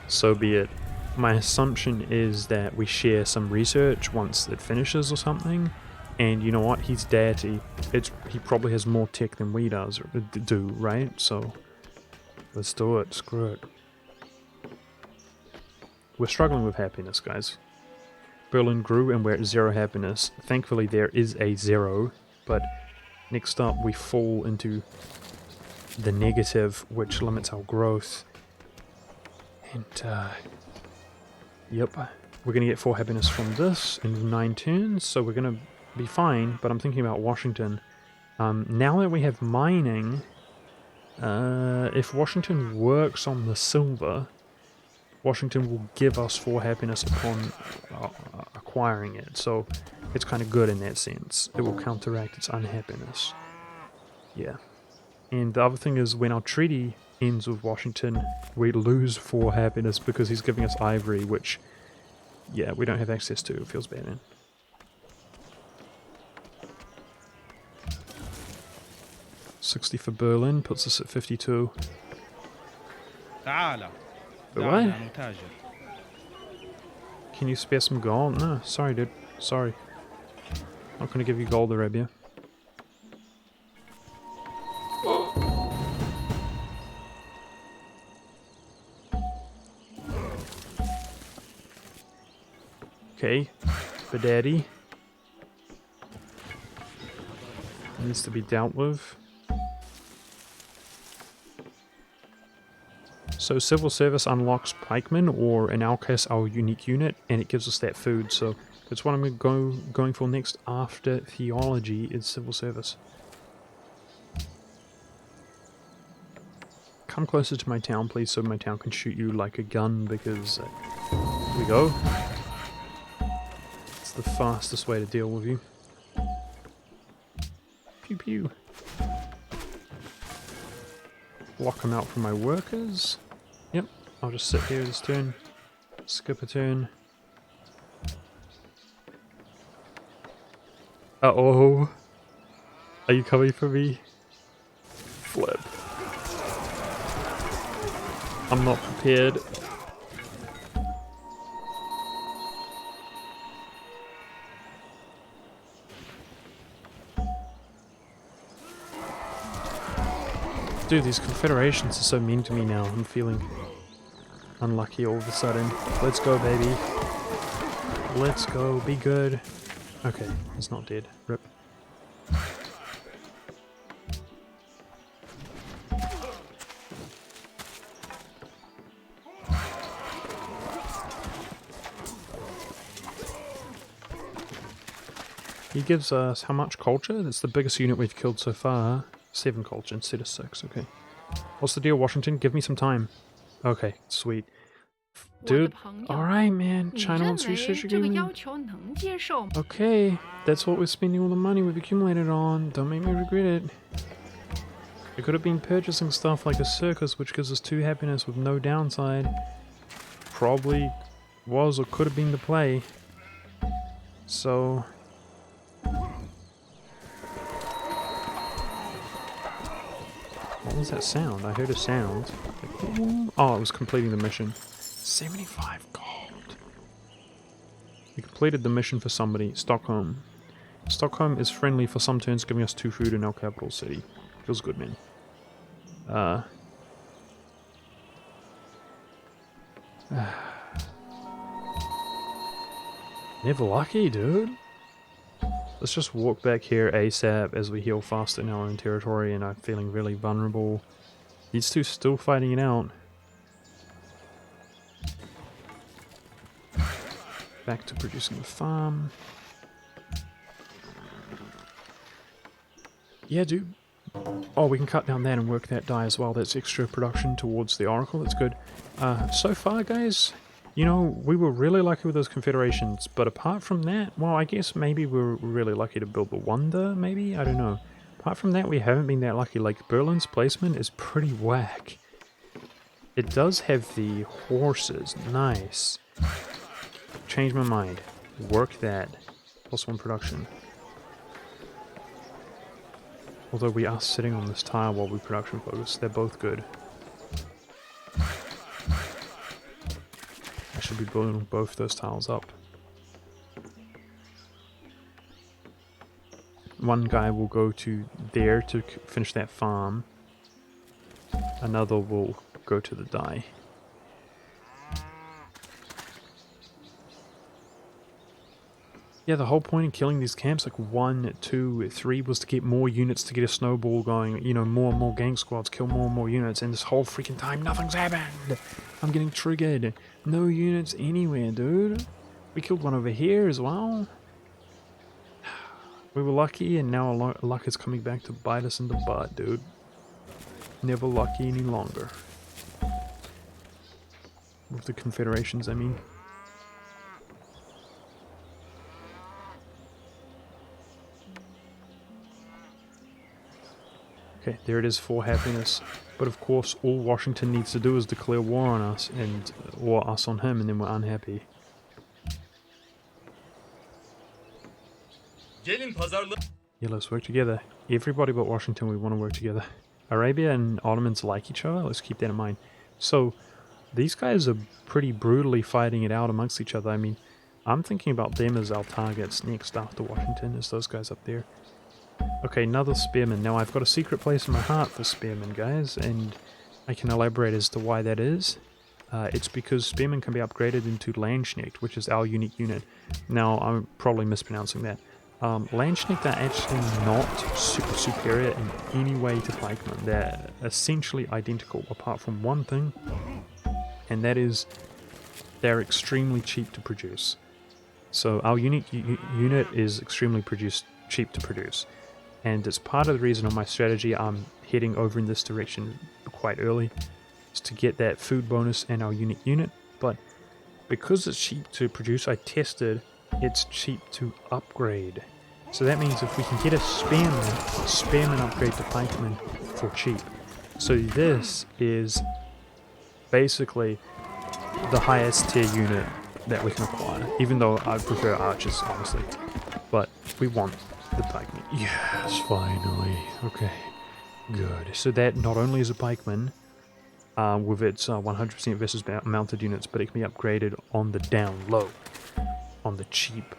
Speaker 1: So be it. My assumption is that we share some research once it finishes or something. And you know what? He's deity. He probably has more tech than we do, right? So let's do it. Screw it. We're struggling with happiness, guys. Berlin grew and we're at 0 happiness. Thankfully there is a 0, but next up we fall into the negative, which limits our growth. And yep, we're gonna get 4 happiness from this in 9 turns, so we're gonna be fine. But I'm thinking about Washington. Now that we have mining, if Washington works on the silver, Washington will give us 4 happiness upon acquiring it, so it's kind of good in that sense. It will counteract its unhappiness. Yeah. And the other thing is, when our treaty ends with Washington, we lose 4 happiness because he's giving us ivory, which, yeah, we don't have access to. It feels bad, man. $60 for Berlin puts us at 52. But what? Can you spare some gold? No, sorry, dude. Sorry. Not gonna give you gold, Arabia. Okay, for daddy. Needs to be dealt with. So civil service unlocks pikemen, or in our case our unique unit, and it gives us that food. So that's what I'm going for next after theology is civil service. Come closer to my town, please, so my town can shoot you like a gun, because here we go. It's the fastest way to deal with you. Pew pew. Block them out from my workers. Yep, I'll just sit here this turn. Skip a turn. Uh-oh. Are you coming for me? Flip. I'm not prepared. Dude, these confederations are so mean to me now. I'm feeling unlucky all of a sudden. Let's go, baby. Let's go. Be good. Okay, he's not dead. Rip. He gives us how much culture? That's the biggest unit we've killed so far. 7 culture instead of 6, okay. What's the deal, Washington? Give me some time. Okay, sweet. Dude, alright man, China wants research agreement. Okay, that's what we're spending all the money we've accumulated on. Don't make me regret it. It could have been purchasing stuff like a circus, which gives us 2 happiness with no downside. Probably was or could have been the play. So... what was that sound? I heard a sound. Oh, it was completing the mission. 75 gold. We completed the mission for somebody. Stockholm. Stockholm is friendly for some turns, giving us 2 food in our capital city. Feels good, man. Never lucky, dude. Let's just walk back here ASAP as we heal fast in our own territory, and I'm feeling really vulnerable. These two still fighting it out. Back to producing the farm. Yeah, dude. Oh, we can cut down that and work that die as well. That's extra production towards the Oracle. That's good. So far, guys, you know, we were really lucky with those confederations. But apart from that, well, I guess maybe we're really lucky to build the Wonder, maybe? I don't know. Apart from that, we haven't been that lucky. Like, Berlin's placement is pretty whack. It does have the horses. Nice. Change my mind. Work that. +1 production. Although we are sitting on this tile while we production focus. They're both good. I should be building both those tiles up. One guy will go to there to finish that farm. Another will go to the die. Yeah, the whole point in killing these camps, like 1, 2, 3, was to get more units to get a snowball going. You know, more and more gang squads, kill more and more units, and this whole freaking time, nothing's happened! I'm getting triggered. No units anywhere, dude. We killed one over here as well. We were lucky, and now our luck is coming back to bite us in the butt, dude. Never lucky any longer. With the confederations, I mean. Okay, there it is for happiness. But of course, all Washington needs to do is declare war on us, or us on him, and then we're unhappy.
Speaker 5: Gelin pazarlığı...
Speaker 1: Yeah, let's work together. Everybody but Washington, we want to work together. Arabia and Ottomans like each other, let's keep that in mind. So, these guys are pretty brutally fighting it out amongst each other. I mean, I'm thinking about them as our targets next after Washington, as those guys up there. Okay, another spearman. Now I've got a secret place in my heart for spearmen, guys, and I can elaborate as to why that is. It's because spearmen can be upgraded into Landsknecht, which is our unique unit. Now, I'm probably mispronouncing that. Landsknecht are actually not super superior in any way to pikemen. They're essentially identical, apart from one thing, and that is they're extremely cheap to produce. So our unique unit is extremely cheap to produce. And it's part of the reason on my strategy I'm heading over in this direction quite early, is to get that food bonus and our unique unit. But because it's cheap to produce, I tested, it's cheap to upgrade. So that means if we can get a spearman upgrade to pikeman for cheap. So this is basically the highest tier unit that we can acquire, even though I prefer archers, honestly. But we want the pikeman. Yes, finally. Okay, good. So that not only is a pikeman with its 100% versus mounted units, but it can be upgraded on the down low, on the cheap,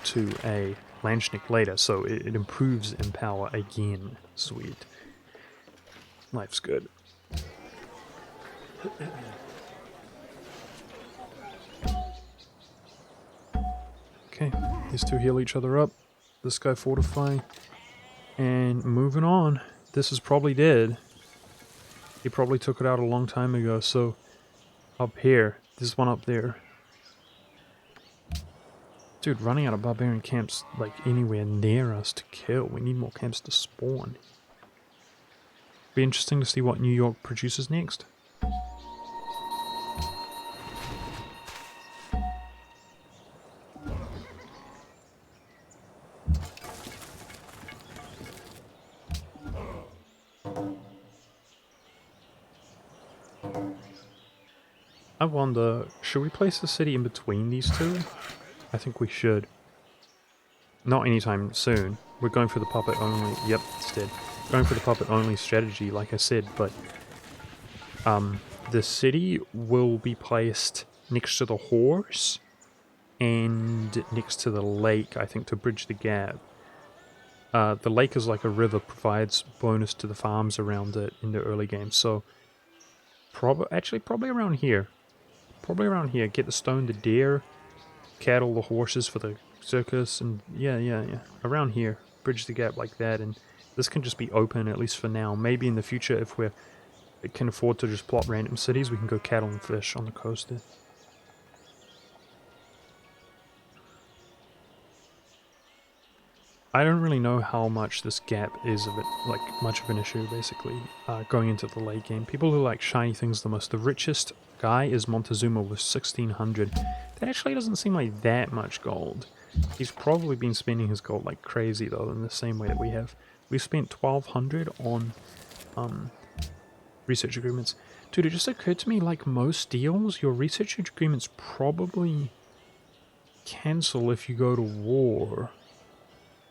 Speaker 1: to a Landsknecht later, so it improves in power again. Sweet. Life's good. Okay, these two heal each other up. This guy fortify. And moving on. This is probably dead. He probably took it out a long time ago, so up here. This one up there. Dude, running out of barbarian camps like anywhere near us to kill. We need more camps to spawn. Be interesting to see what New York produces next. I wonder, should we place the city in between these two? I think we should. Not anytime soon. We're going for the puppet only. Yep, it's dead. Going for the puppet only strategy, like I said, but the city will be placed next to the horse and next to the lake, I think, to bridge the gap. The lake is like a river, provides bonus to the farms around it in the early game, so probably around here. Probably around here. Get the stone, the deer, cattle, the horses for the circus, and yeah. Around here. Bridge the gap like that, and this can just be open, at least for now. Maybe in the future, if we can afford to just plot random cities, we can go cattle and fish on the coast there. I don't really know how much this gap is of it, like much of an issue basically, going into the late game. People who like shiny things the most, the richest guy is Montezuma with 1600. That actually doesn't seem like that much gold. He's probably been spending his gold like crazy though, in the same way that we have. We spent 1200 on research agreements. Dude, it just occurred to me, like most deals, your research agreements probably cancel if you go to war.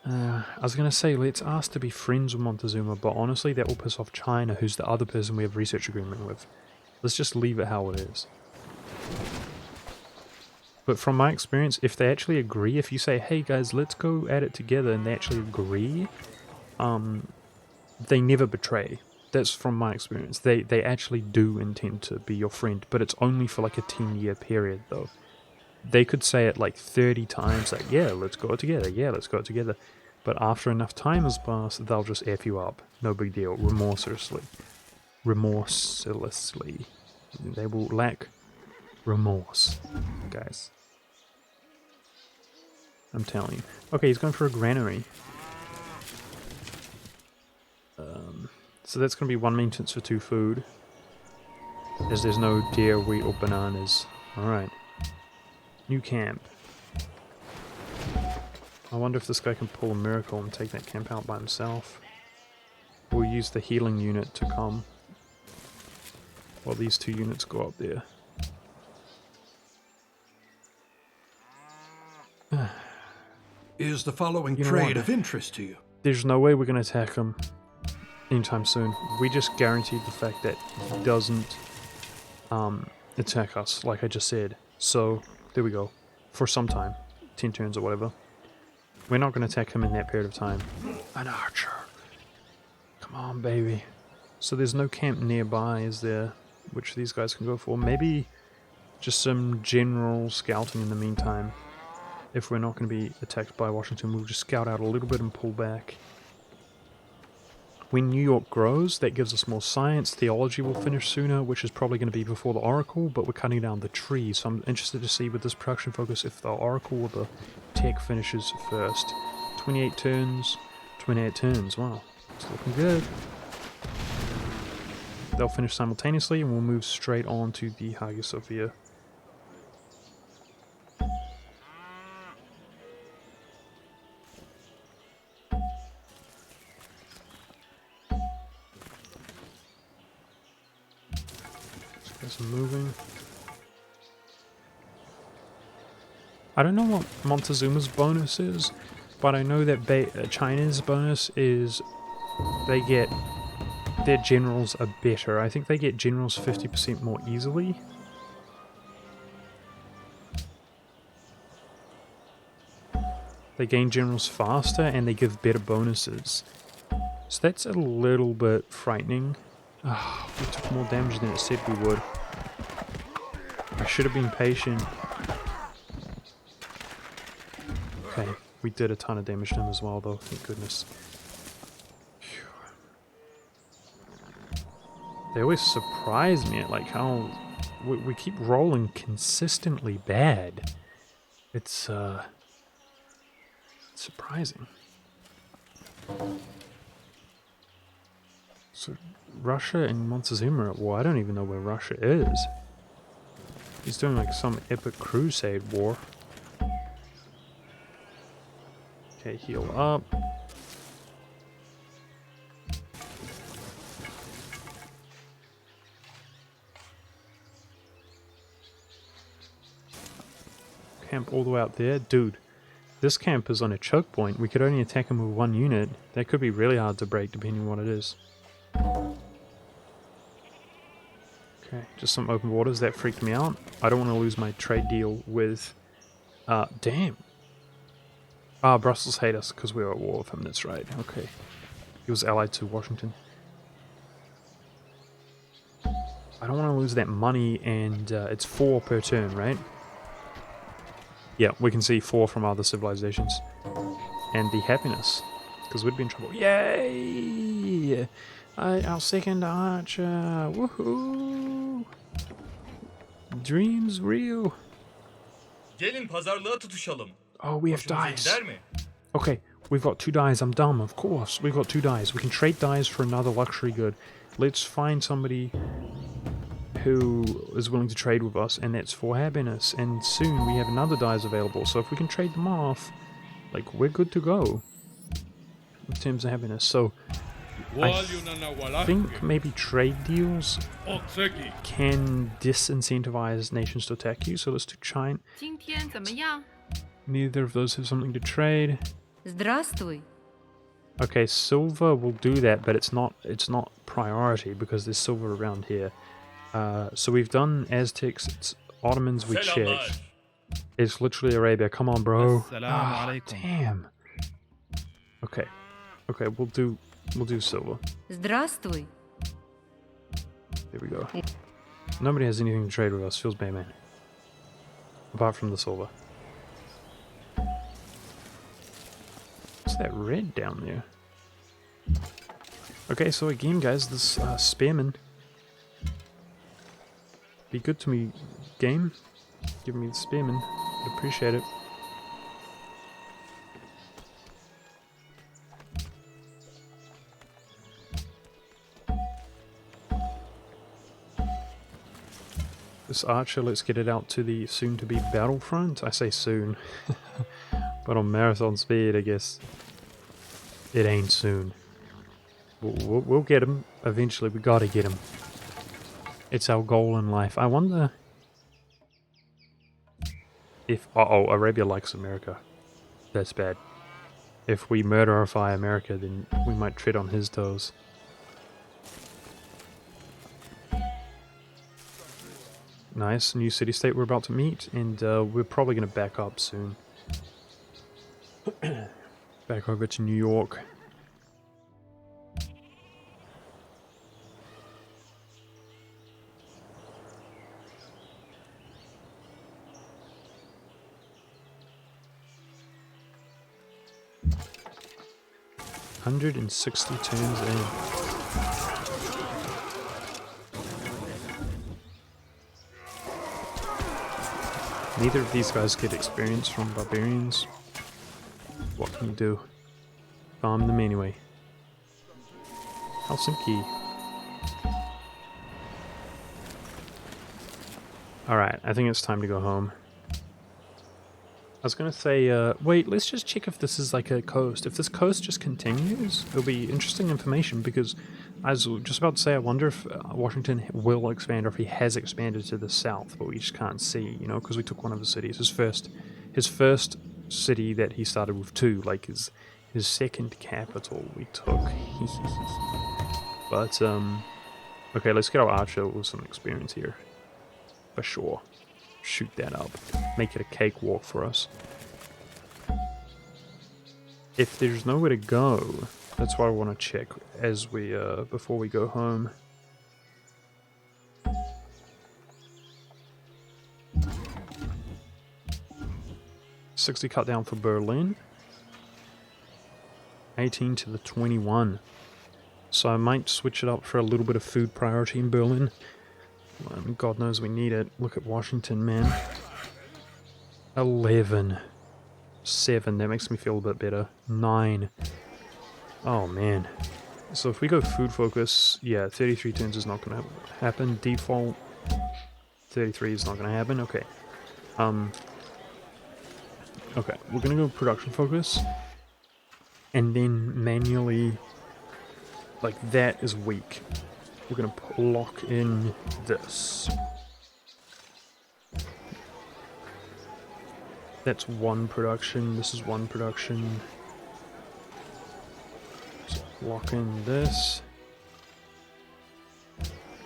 Speaker 1: I was going to say, let's ask to be friends with Montezuma, but honestly that will piss off China, who's the other person we have research agreement with. Let's just leave it how it is. But from my experience, if they actually agree, if you say, hey guys, let's go at it together, and they actually agree, they never betray. That's from my experience. They actually do intend to be your friend, but it's only for like a 10-year period though. They could say it like 30 times, like, yeah, let's go together, yeah, let's go together. But after enough time has passed, they'll just F you up. No big deal. Remorselessly. Remorselessly. They will lack remorse, guys. I'm telling you. Okay, he's going for a granary. So that's going to be 1 maintenance for 2 food. As there's no deer, wheat, or bananas. Alright. New camp. I wonder if this guy can pull a miracle and take that camp out by himself. We'll use the healing unit to come while these 2 units go up there.
Speaker 3: Is the following
Speaker 1: You know
Speaker 3: trade
Speaker 1: what?
Speaker 3: of interest to you?
Speaker 1: There's no way we're going to attack him anytime soon. We just guaranteed the fact that he doesn't attack us, like I just said. So, there we go. For some time. 10 turns or whatever. We're not going to attack him in that period of time. An archer. Come on, baby. So there's no camp nearby, is there? Which these guys can go for. Maybe just some general scouting in the meantime. If we're not going to be attacked by Washington, we'll just scout out a little bit and pull back. When New York grows, that gives us more science. Theology will finish sooner, which is probably going to be before the Oracle, but we're cutting down the trees. So I'm interested to see with this production focus if the Oracle or the tech finishes first. 28 turns. 28 turns. Wow. It's looking good. They'll finish simultaneously, and we'll move straight on to the Hagia Sophia. Moving. I don't know what Montezuma's bonus is, but I know that China's bonus is they get their generals are better. I think they get generals 50% more easily. They gain generals faster and they give better bonuses. So that's a little bit frightening. Oh, we took more damage than it said we would. I should have been patient. Okay, we did a ton of damage to him as well though, thank goodness. Phew. They always surprise me at like how we keep rolling consistently bad. It's surprising. So Russia and Montezuma are at war. I don't even know where Russia is. He's doing like some epic crusade war. Okay, heal up. Camp all the way out there. Dude, this camp is on a choke point. We could only attack him with 1 unit. That could be really hard to break depending on what it is. Okay, just some open waters. That freaked me out. I don't want to lose my trade deal with... damn. Brussels hate us because we were at war with him, that's right. Okay. He was allied to Washington. I don't want to lose that money, and it's 4 per turn, right? Yeah, we can see 4 from other civilizations. And the happiness, because we'd be in trouble. Yay! Our second archer. Woohoo! Dreams real.
Speaker 5: Gelin pazarlığa tutuşalım.
Speaker 1: Oh, we have
Speaker 5: Hoşunuza
Speaker 1: dice.
Speaker 5: gider mi?
Speaker 1: Okay, We've got 2 dyes. I'm dumb, of course. We've got 2 dyes. We can trade dyes for another luxury good. Let's find somebody who is willing to trade with us, and that's for happiness. And soon we have another dyes available. So if we can trade them off, like, we're good to go in terms of happiness. So I think maybe trade deals can disincentivize nations to attack you. So let's do China.
Speaker 4: 今天怎么样？
Speaker 1: Neither of those have something to trade.
Speaker 4: Здравствуй.
Speaker 1: Okay, silver will do that, but it's not priority because there's silver around here. So we've done Aztecs, it's Ottomans we check.
Speaker 5: Selamlar.
Speaker 1: It's literally Arabia. Come on, bro.
Speaker 6: Assalamu alaikum.
Speaker 1: Damn. Okay. Okay, we'll do silver.
Speaker 4: Здравствуй.
Speaker 1: There we go. Nobody has anything to trade with us. Feels bad, man. Apart from the silver. What's that red down there? Okay, so again, guys, this spearman. Be good to me, game. Give me the spearman. I'd appreciate it. This archer, let's get it out to the soon-to-be battlefront. I say soon. But on marathon speed, I guess it ain't soon. We'll get him. Eventually, we gotta get him. It's our goal in life. I wonder if... Uh-oh, Arabia likes America. That's bad. If we murderify America, then we might tread on his toes. Nice, new city-state we're about to meet, and we're probably going to back up soon. Back over to New York. $160 turns in. Neither of these guys get experience from barbarians. What can you do? Farm them anyway. Helsinki. Alright, I think it's time to go home. I was gonna say, wait, let's just check if this is like a coast. If this coast just continues, it'll be interesting information because I was just about to say, I wonder if Washington will expand or if he has expanded to the south, but we just can't see, you know, because we took one of the cities. His first city that he started with 2, like his second capital we took. But, okay, let's get our archer with some experience here. For sure. Shoot that up. Make it a cakewalk for us. If there's nowhere to go, that's what I want to check as we, before we go home. $60 cut down for Berlin. 18 to the 21. So I might switch it up for a little bit of food priority in Berlin. God knows we need it. Look at Washington, man. 11. 7. That makes me feel a bit better. 9. Oh, man. So if we go food focus, yeah, 33 turns is not going to happen. Default, 33 is not going to happen. Okay. Okay, we're going to go production focus. And then manually, like, that is weak. We're going to lock in this. That's 1 production. This is 1 production. So lock in this.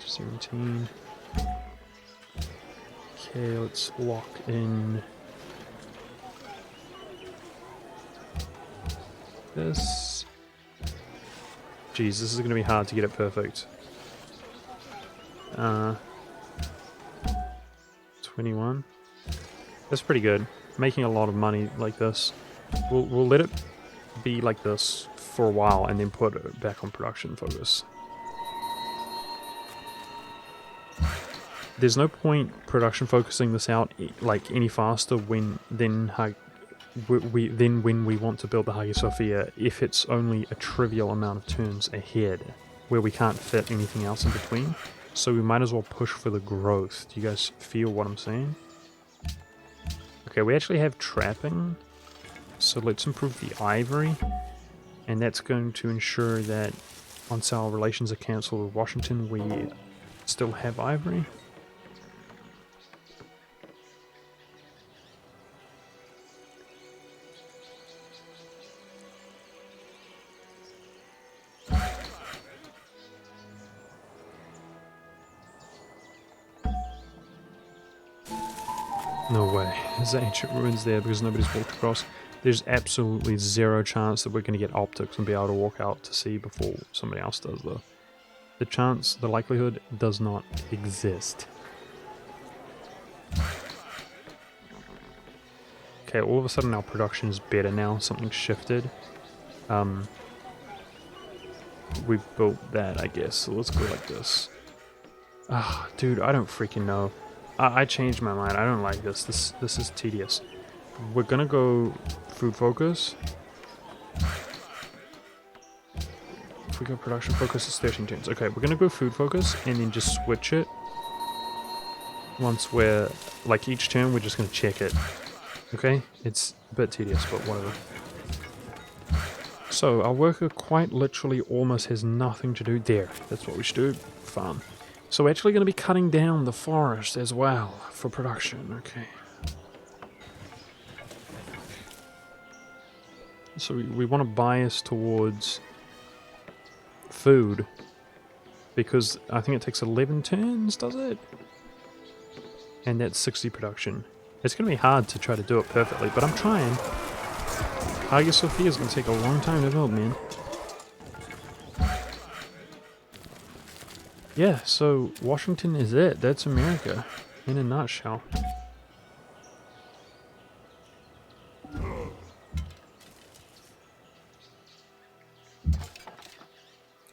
Speaker 1: 17. Okay, let's lock in this. Jeez, this is going to be hard to get it perfect. 21. That's pretty good. Making a lot of money like this. We'll let it be like this for a while and then put it back on production focus. There's no point production focusing this out like any faster when then when we want to build the Hagia Sophia, if it's only a trivial amount of turns ahead, where we can't fit anything else in between, so we might as well push for the growth. Do you guys feel what I'm saying? Okay, we actually have trapping, so let's improve the ivory, and that's going to ensure that once our relations are cancelled with Washington, we still have ivory. No way. There's ancient ruins there because nobody's walked across. There's absolutely zero chance that we're going to get optics and be able to walk out to sea before somebody else does, though. The chance, the likelihood, does not exist. Okay, all of a sudden our production is better now. Something shifted. We've built that, I guess. So let's go like this. Ah, dude, I don't freaking know. I changed my mind. I don't like this. This is tedious. We're gonna go food focus. If we go production focus, it's 13 turns. Okay, we're gonna go food focus and then just switch it. Once we're, like each turn, we're just gonna check it. Okay? It's a bit tedious, but whatever. So, our worker quite literally almost has nothing to do there. That's what we should do. Farm. So we're actually going to be cutting down the forest as well for production. Okay. So we want to bias towards food because I think it takes 11 turns, does it? And that's 60 production. It's going to be hard to try to do it perfectly, but I'm trying. Hagia Sophia is going to take a long time to build, man. Yeah, so Washington is it. That's America in a nutshell.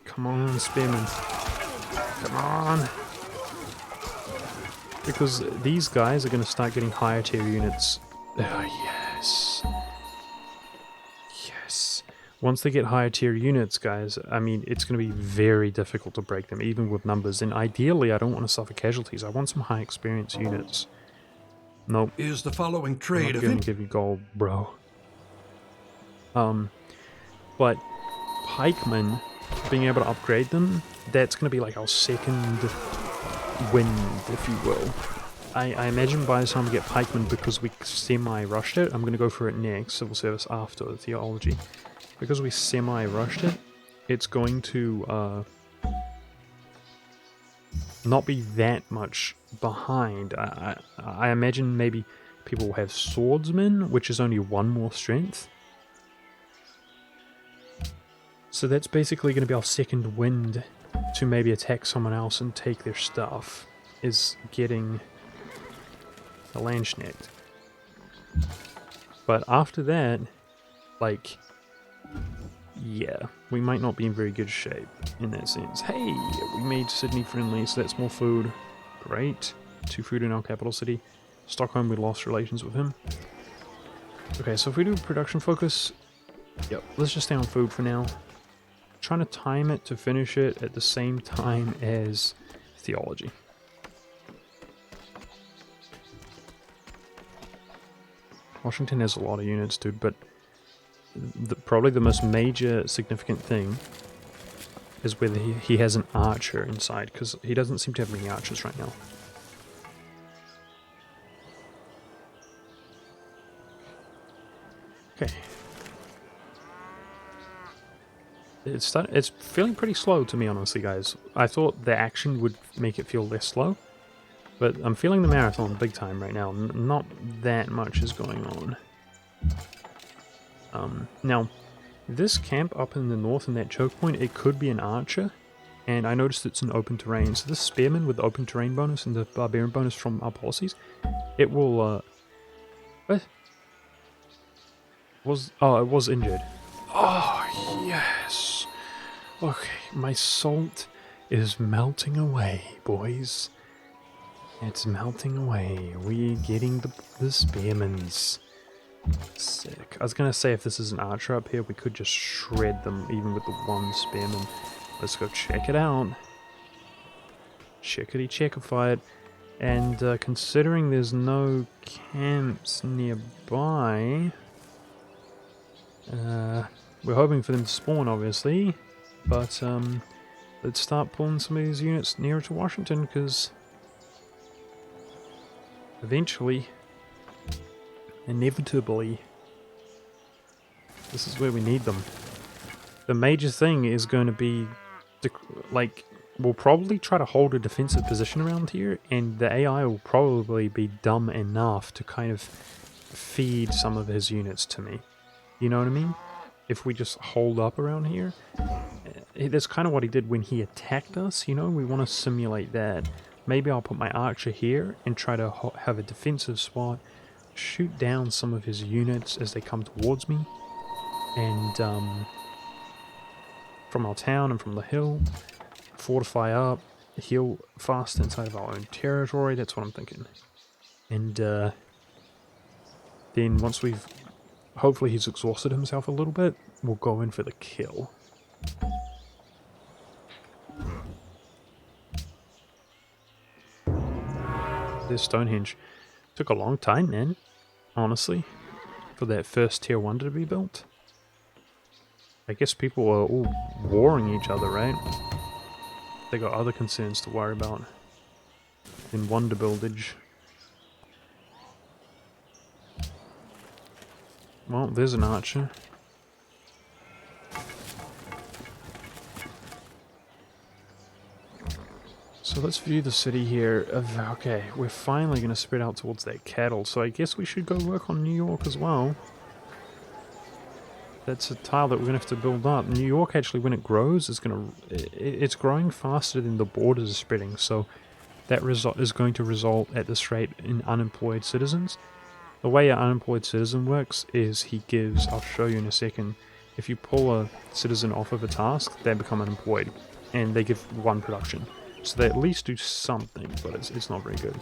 Speaker 1: Come on, spearmen. Come on. Because these guys are going to start getting higher tier units. Oh, yes. Yes. Once they get higher tier units, guys, I mean, it's going to be very difficult to break them, even with numbers. And ideally, I don't want to suffer casualties. I want some high experience units. Nope.
Speaker 3: Is the following
Speaker 1: I'm
Speaker 3: trade
Speaker 1: not
Speaker 3: of
Speaker 1: going to give you gold, bro. But pikemen, being able to upgrade them, that's going to be like our second wind, if you will. I imagine by the time we get pikemen, because we semi-rushed it, I'm going to go for it next, civil service after theology. Because we semi-rushed it, it's going to not be that much behind. I imagine maybe people will have swordsmen, which is only one more strength. So that's basically going to be our second wind to maybe attack someone else and take their stuff, is getting the Landsknecht. But after that, like, yeah, we might not be in very good shape in that sense. Hey, we made Sydney friendly, so that's more food. Great. 2 food in our capital city. Stockholm, we lost relations with him. Okay, so if we do production focus, yep, let's just stay on food for now. Trying to time it to finish it at the same time as theology. Washington has a lot of units, dude, but probably the most major significant thing is whether he has an archer inside, because he doesn't seem to have many archers right now. Okay. It's feeling pretty slow to me, honestly, guys. I thought the action would make it feel less slow, but I'm feeling the marathon big time right now. Not that much is going on. Now, this camp up in the north in that choke point, it could be an archer, and I noticed it's an open terrain. So this spearman with the open terrain bonus and the barbarian bonus from our policies, it will, what? It was injured. Oh, yes. Okay, my salt is melting away, boys. It's melting away. We're getting the spearmans. Sick. I was gonna say if this is an archer up here, we could just shred them even with the one spearman. Let's go check it out. Checkity checkify it. And considering there's no camps nearby, we're hoping for them to spawn, obviously. But let's start pulling some of these units nearer to Washington, because eventually, inevitably, this is where we need them. The major thing is going to be, like, we'll probably try to hold a defensive position around here, and the AI will probably be dumb enough to kind of feed some of his units to me. You know what I mean? If we just hold up around here. That's kind of what he did when he attacked us, you know? We want to simulate that. Maybe I'll put my archer here and try to have a defensive spot, shoot down some of his units as they come towards me, and from our town and from the hill, fortify up, heal fast inside of our own territory. That's what I'm thinking. And then once we've, hopefully he's exhausted himself a little bit, we'll go in for the kill. This Stonehenge took a long time, man, honestly, for that first tier 1 to be built. I guess people are all warring each other, right? They got other concerns to worry about in wonder buildage. Well, there's an archer. So let's view the city here. Okay, we're finally going to spread out towards that cattle, so I guess we should go work on New York as well. That's a tile that we're going to have to build up. New York, actually, when it grows, it's growing faster than the borders are spreading, so that is going to result at this rate in unemployed citizens. The way an unemployed citizen works is he gives, I'll show you in a second, if you pull a citizen off of a task, they become unemployed, and they give 1 production. So they at least do something, but it's not very good.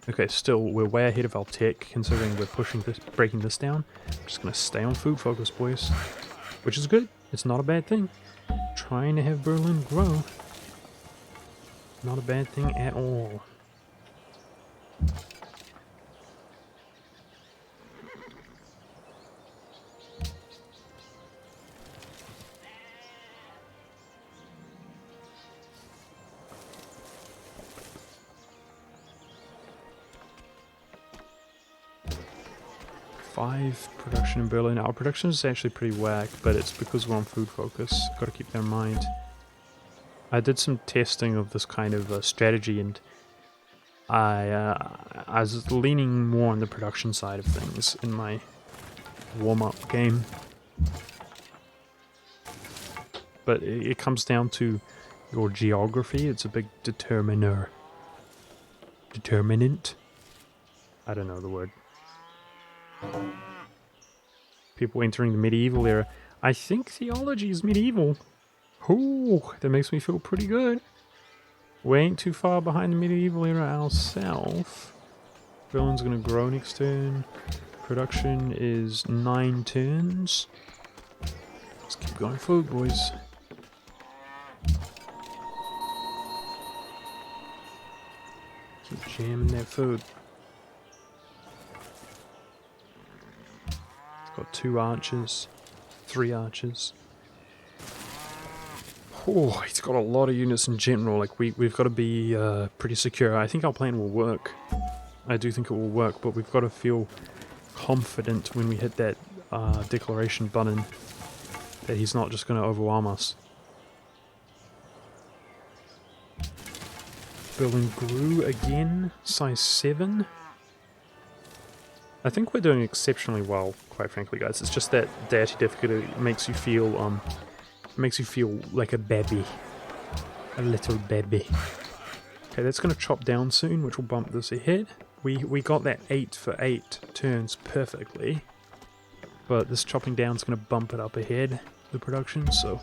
Speaker 1: Okay, still, we're way ahead of our tech, considering we're pushing this, breaking this down. I'm just going to stay on food focus, boys. Which is good. It's not a bad thing. Trying to have Berlin grow. Not a bad thing at all. Production in Berlin. Our production is actually pretty whack, but it's because we're on food focus. Got to keep that in mind. I did some testing of this kind of strategy, and I was leaning more on the production side of things in my warm-up game. But it comes down to your geography. It's a big determinant. I don't know the word. People entering the medieval era. I think theology is medieval. Ooh, that makes me feel pretty good. We ain't too far behind the medieval era ourselves. Berlin's gonna grow next turn. Production is 9 turns. Let's keep going forward, boys. Keep jamming that food. Got 2 archers, 3 archers. Oh, he's got a lot of units in general. Like we've got to be pretty secure. I think our plan will work. I do think it will work, but we've got to feel confident when we hit that declaration button that he's not just going to overwhelm us. Building grew again, size 7. I think we're doing exceptionally well, quite frankly, guys. It's just that deity difficulty makes you feel like a baby. A little baby. Okay, that's going to chop down soon, which will bump this ahead. We got that 8 for 8 turns perfectly. But this chopping down is going to bump it up ahead, the production, so...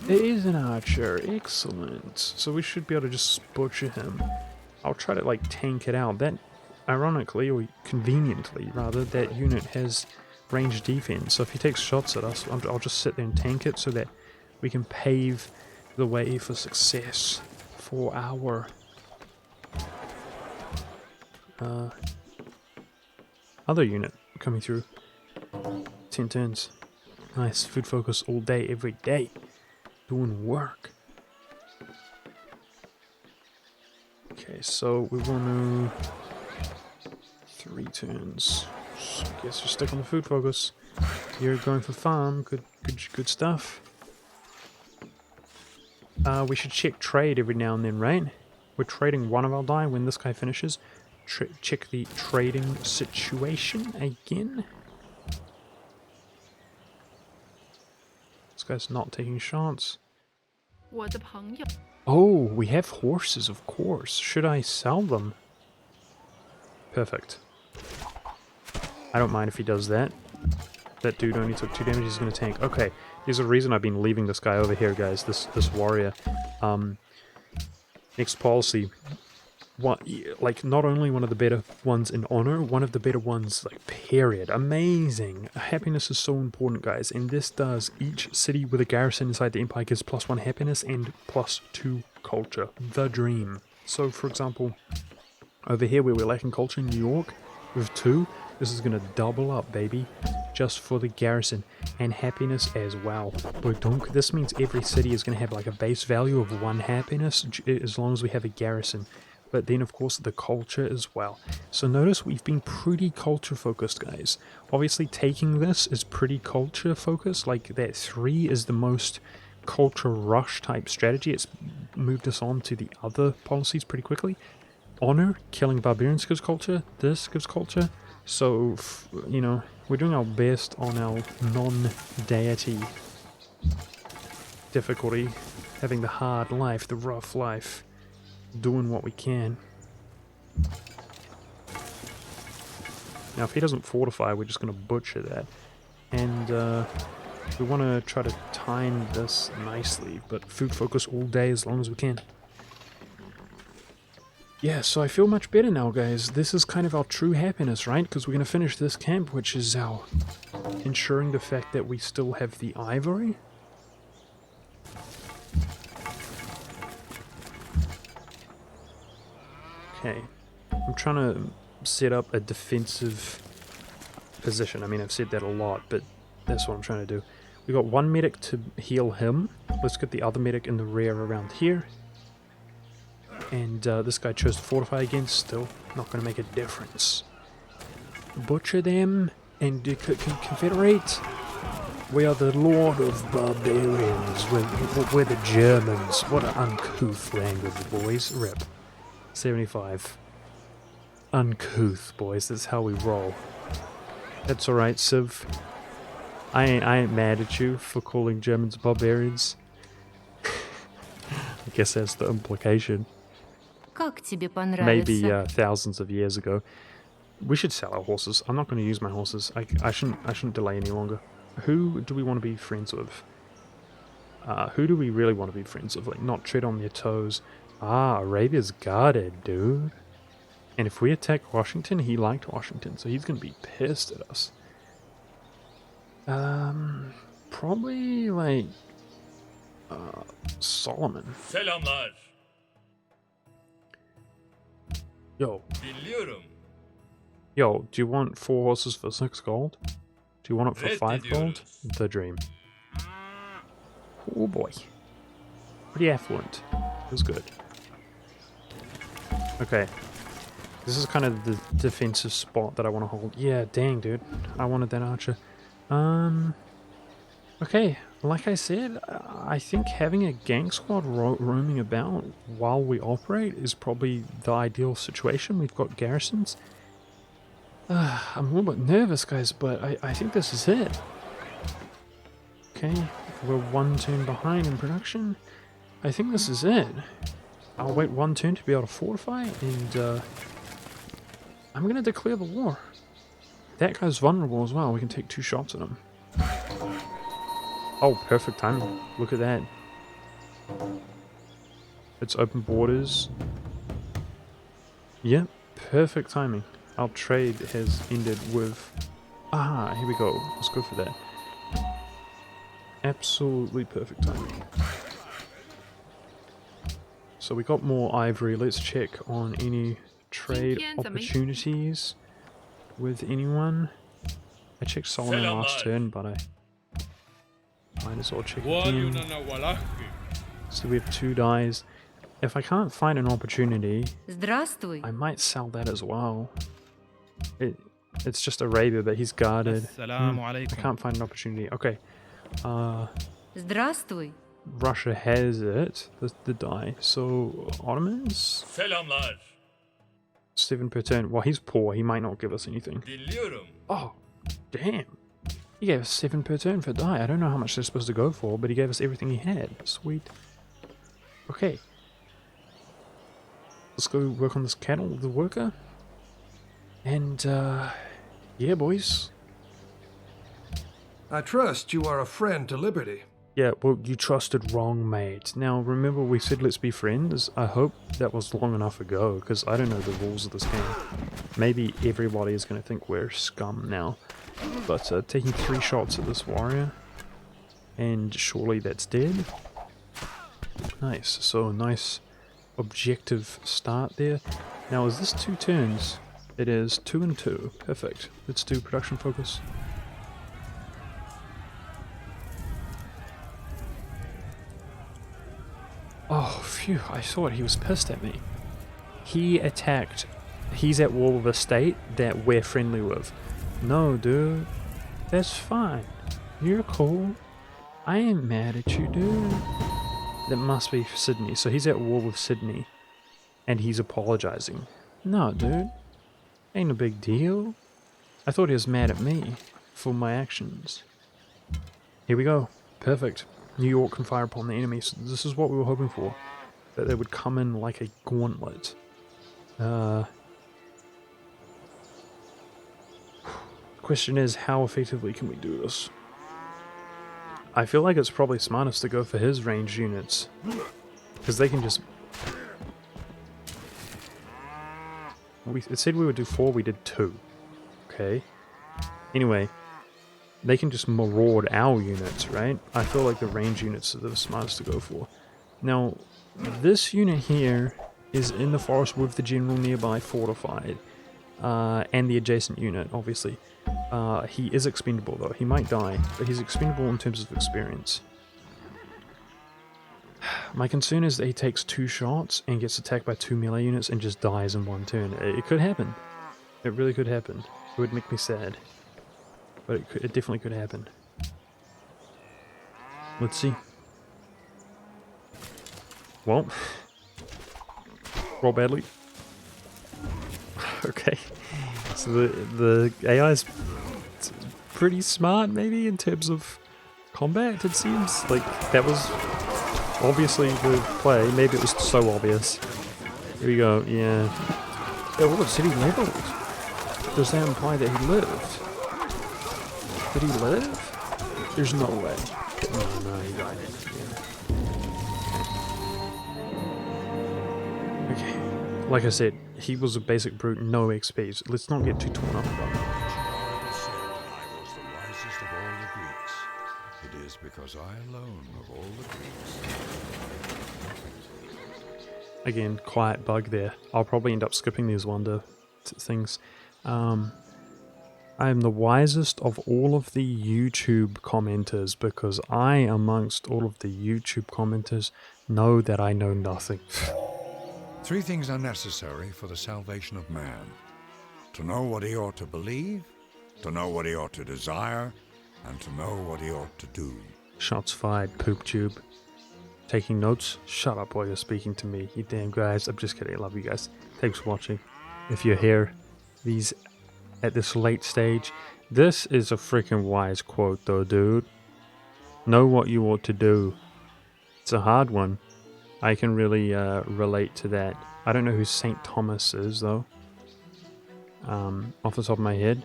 Speaker 1: There is an archer, excellent. So we should be able to just butcher him. I'll try to, like, tank it out. That ironically, or conveniently rather, that unit has range defense. So if he takes shots at us, I'll just sit there and tank it so that we can pave the way for success for our other unit coming through. 10 turns. Nice. Food focus all day, every day. Doing work. Okay, so we want to... 3 turns. So I guess we stick on the food focus. You're going for farm. Good stuff. We should check trade every now and then, right? We're trading one of our die when this guy finishes. Check the trading situation again. This guy's not taking shots.
Speaker 4: 我的朋友
Speaker 1: Oh, we have horses, of course. Should I sell them? Perfect. I don't mind if he does that. That dude only took 2 damage, he's going to tank. Okay, there's a reason I've been leaving this guy over here, guys. This warrior. Next policy. Like, not only one of the better ones in honor, one of the better ones, like, period. Amazing. Happiness is so important, guys, and this does each city with a garrison inside the empire gives +1 happiness and +2 culture. The dream. So, for example, over here where we're lacking culture in New York, with 2, this is going to double up, baby, just for the garrison, and happiness as well. Budgetmonk, this means every city is going to have, like, a base value of 1 happiness, as long as we have a garrison. But then, of course, the culture as well. So notice we've been pretty culture focused, guys. Obviously, taking this is pretty culture focused. Like, that 3 is the most culture rush type strategy. It's moved us on to the other policies pretty quickly. Honor, killing barbarians gives culture. This gives culture. So, you know, we're doing our best on our non-deity difficulty. Having the hard life, the rough life. Doing what we can. Now if he doesn't fortify, we're just going to butcher that. And we want to try to time this nicely, but food focus all day as long as we can. Yeah, so I feel much better now, guys. This is kind of our true happiness, right? Because we're going to finish this camp, which is our ensuring the fact that we still have the ivory. Okay, I'm trying to set up a defensive position. I mean, I've said that a lot, but that's what I'm trying to do. We got 1 medic to heal him. Let's get the other medic in the rear around here. And this guy chose to fortify again. Still not going to make a difference. Butcher them and confederate. We are the lord of barbarians. We're the Germans. What an uncouth language, boys. Rip. 75. Uncouth, boys. That's how we roll. That's alright, Civ. I ain't mad at you for calling Germans barbarians. I guess that's the implication.
Speaker 4: Как тебе понравится?
Speaker 1: Maybe thousands of years ago. We should sell our horses. I'm not going to use my horses. I shouldn't delay any longer. Who do we want to be friends with? Who do we really want to be friends with? Like, not tread on their toes. Ah, Arabia's guarded, dude. And if we attack Washington, he liked Washington, so he's going to be pissed at us. Probably, like, Solomon.
Speaker 5: Selamlar.
Speaker 1: Yo.
Speaker 5: Dinliyorum.
Speaker 1: Yo, do you want 4 horses for 6 gold? Do you want it for 5 gold?
Speaker 5: Reddediyoruz.
Speaker 1: The dream. Oh boy. Pretty affluent. Feels good. Okay. This is kind of the defensive spot that I want to hold. Yeah, dang, dude. I wanted that archer. Okay. Like I said, I think having a gang squad roaming about while we operate is probably the ideal situation. We've got garrisons. I'm a little bit nervous, guys, but I think this is it. Okay. We're 1 turn behind in production. I think this is it. I'll wait 1 turn to be able to fortify, and I'm going to declare the war. That guy's vulnerable as well. We can take 2 shots at him. Oh, perfect timing. Look at that. It's open borders. Yep, perfect timing. our trade has ended with... Ah, here we go. Let's go for that. Absolutely perfect timing. So we got more ivory. Let's check on any trade opportunities with anyone. I checked Solomon last turn, but I might as well check again. So we have 2 dies. If I can't find an opportunity,
Speaker 4: Здравствуй.
Speaker 1: I might sell that as well. It's just Arabia, but he's guarded. I can't find an opportunity. Okay.
Speaker 4: Здравствуй.
Speaker 1: Russia has it, the die. So Ottomans,
Speaker 5: Selamlar.
Speaker 1: 7 per turn. Well, he's poor. He might not give us anything.
Speaker 5: Dinliyorum.
Speaker 1: Oh, damn. He gave us 7 per turn for die. I don't know how much they're supposed to go for, but he gave us everything he had. Sweet. Okay. Let's go work on this cattle, the worker. And, yeah, boys.
Speaker 3: I trust you are a friend to liberty.
Speaker 1: Yeah, well, you trusted wrong, mate. Now, remember we said let's be friends? I hope that was long enough ago, because I don't know the rules of this game. Maybe everybody is going to think we're scum now. But taking 3 shots at this warrior, and surely that's dead. Nice, so nice objective start there. Now, is this 2 turns? It is 2 and 2. Perfect. Let's do production focus. Oh, phew, I thought he was pissed at me. He attacked. He's at war with a state that we're friendly with. No, dude. That's fine. You're cool. I ain't mad at you, dude. That must be Sydney. So he's at war with Sydney. And he's apologizing. No, dude. Ain't a big deal. I thought he was mad at me for my actions. Here we go. Perfect. New York can fire upon the enemy, so this is what we were hoping for. That they would come in like a gauntlet. Question is, how effectively can we do this? I feel like it's probably smartest to go for his range units. Because they can just... It said we would do 4, we did 2. Okay. Anyway. They can just maraud our units, right? I feel like the range units are the smartest to go for. Now, this unit here is in the forest with the general nearby fortified. And the adjacent unit, obviously. He is expendable though. He might die, but he's expendable in terms of experience. My concern is that he takes 2 shots and gets attacked by 2 melee units and just dies in 1 turn. It could happen. It really could happen. It would make me sad. But it definitely could happen. Let's see. Well, roll badly. Okay. So the AI is pretty smart, maybe, in terms of combat, it seems. Like, that was obviously the play. Maybe it was so obvious. Here we go, yeah. Oh, what said he leveled? Does that imply that he lived? Did he live? There's no way. No, he died. Yeah. Okay. Like I said, he was a basic brute, no XP. Let's not get too torn up about it.
Speaker 2: Charles said I was the wisest of all the Greeks. It is because I alone of all the Greeks.
Speaker 1: Again, quiet bug there. I'll probably end up skipping these wonder things. I am the wisest of all of the YouTube commenters because I, amongst all of the YouTube commenters, know that I know nothing.
Speaker 2: 3 things are necessary for the salvation of man. To know what he ought to believe, to know what he ought to desire, and to know what he ought to do.
Speaker 1: Shots fired, poop tube. Taking notes? Shut up while you're speaking to me, you damn guys. I'm just kidding, I love you guys. Thanks for watching. If you're here, these... at this late stage. This is a freaking wise quote though, dude. Know what you ought to do. It's a hard one. I can really relate to that. I don't know who St. Thomas is though. Off the top of my head.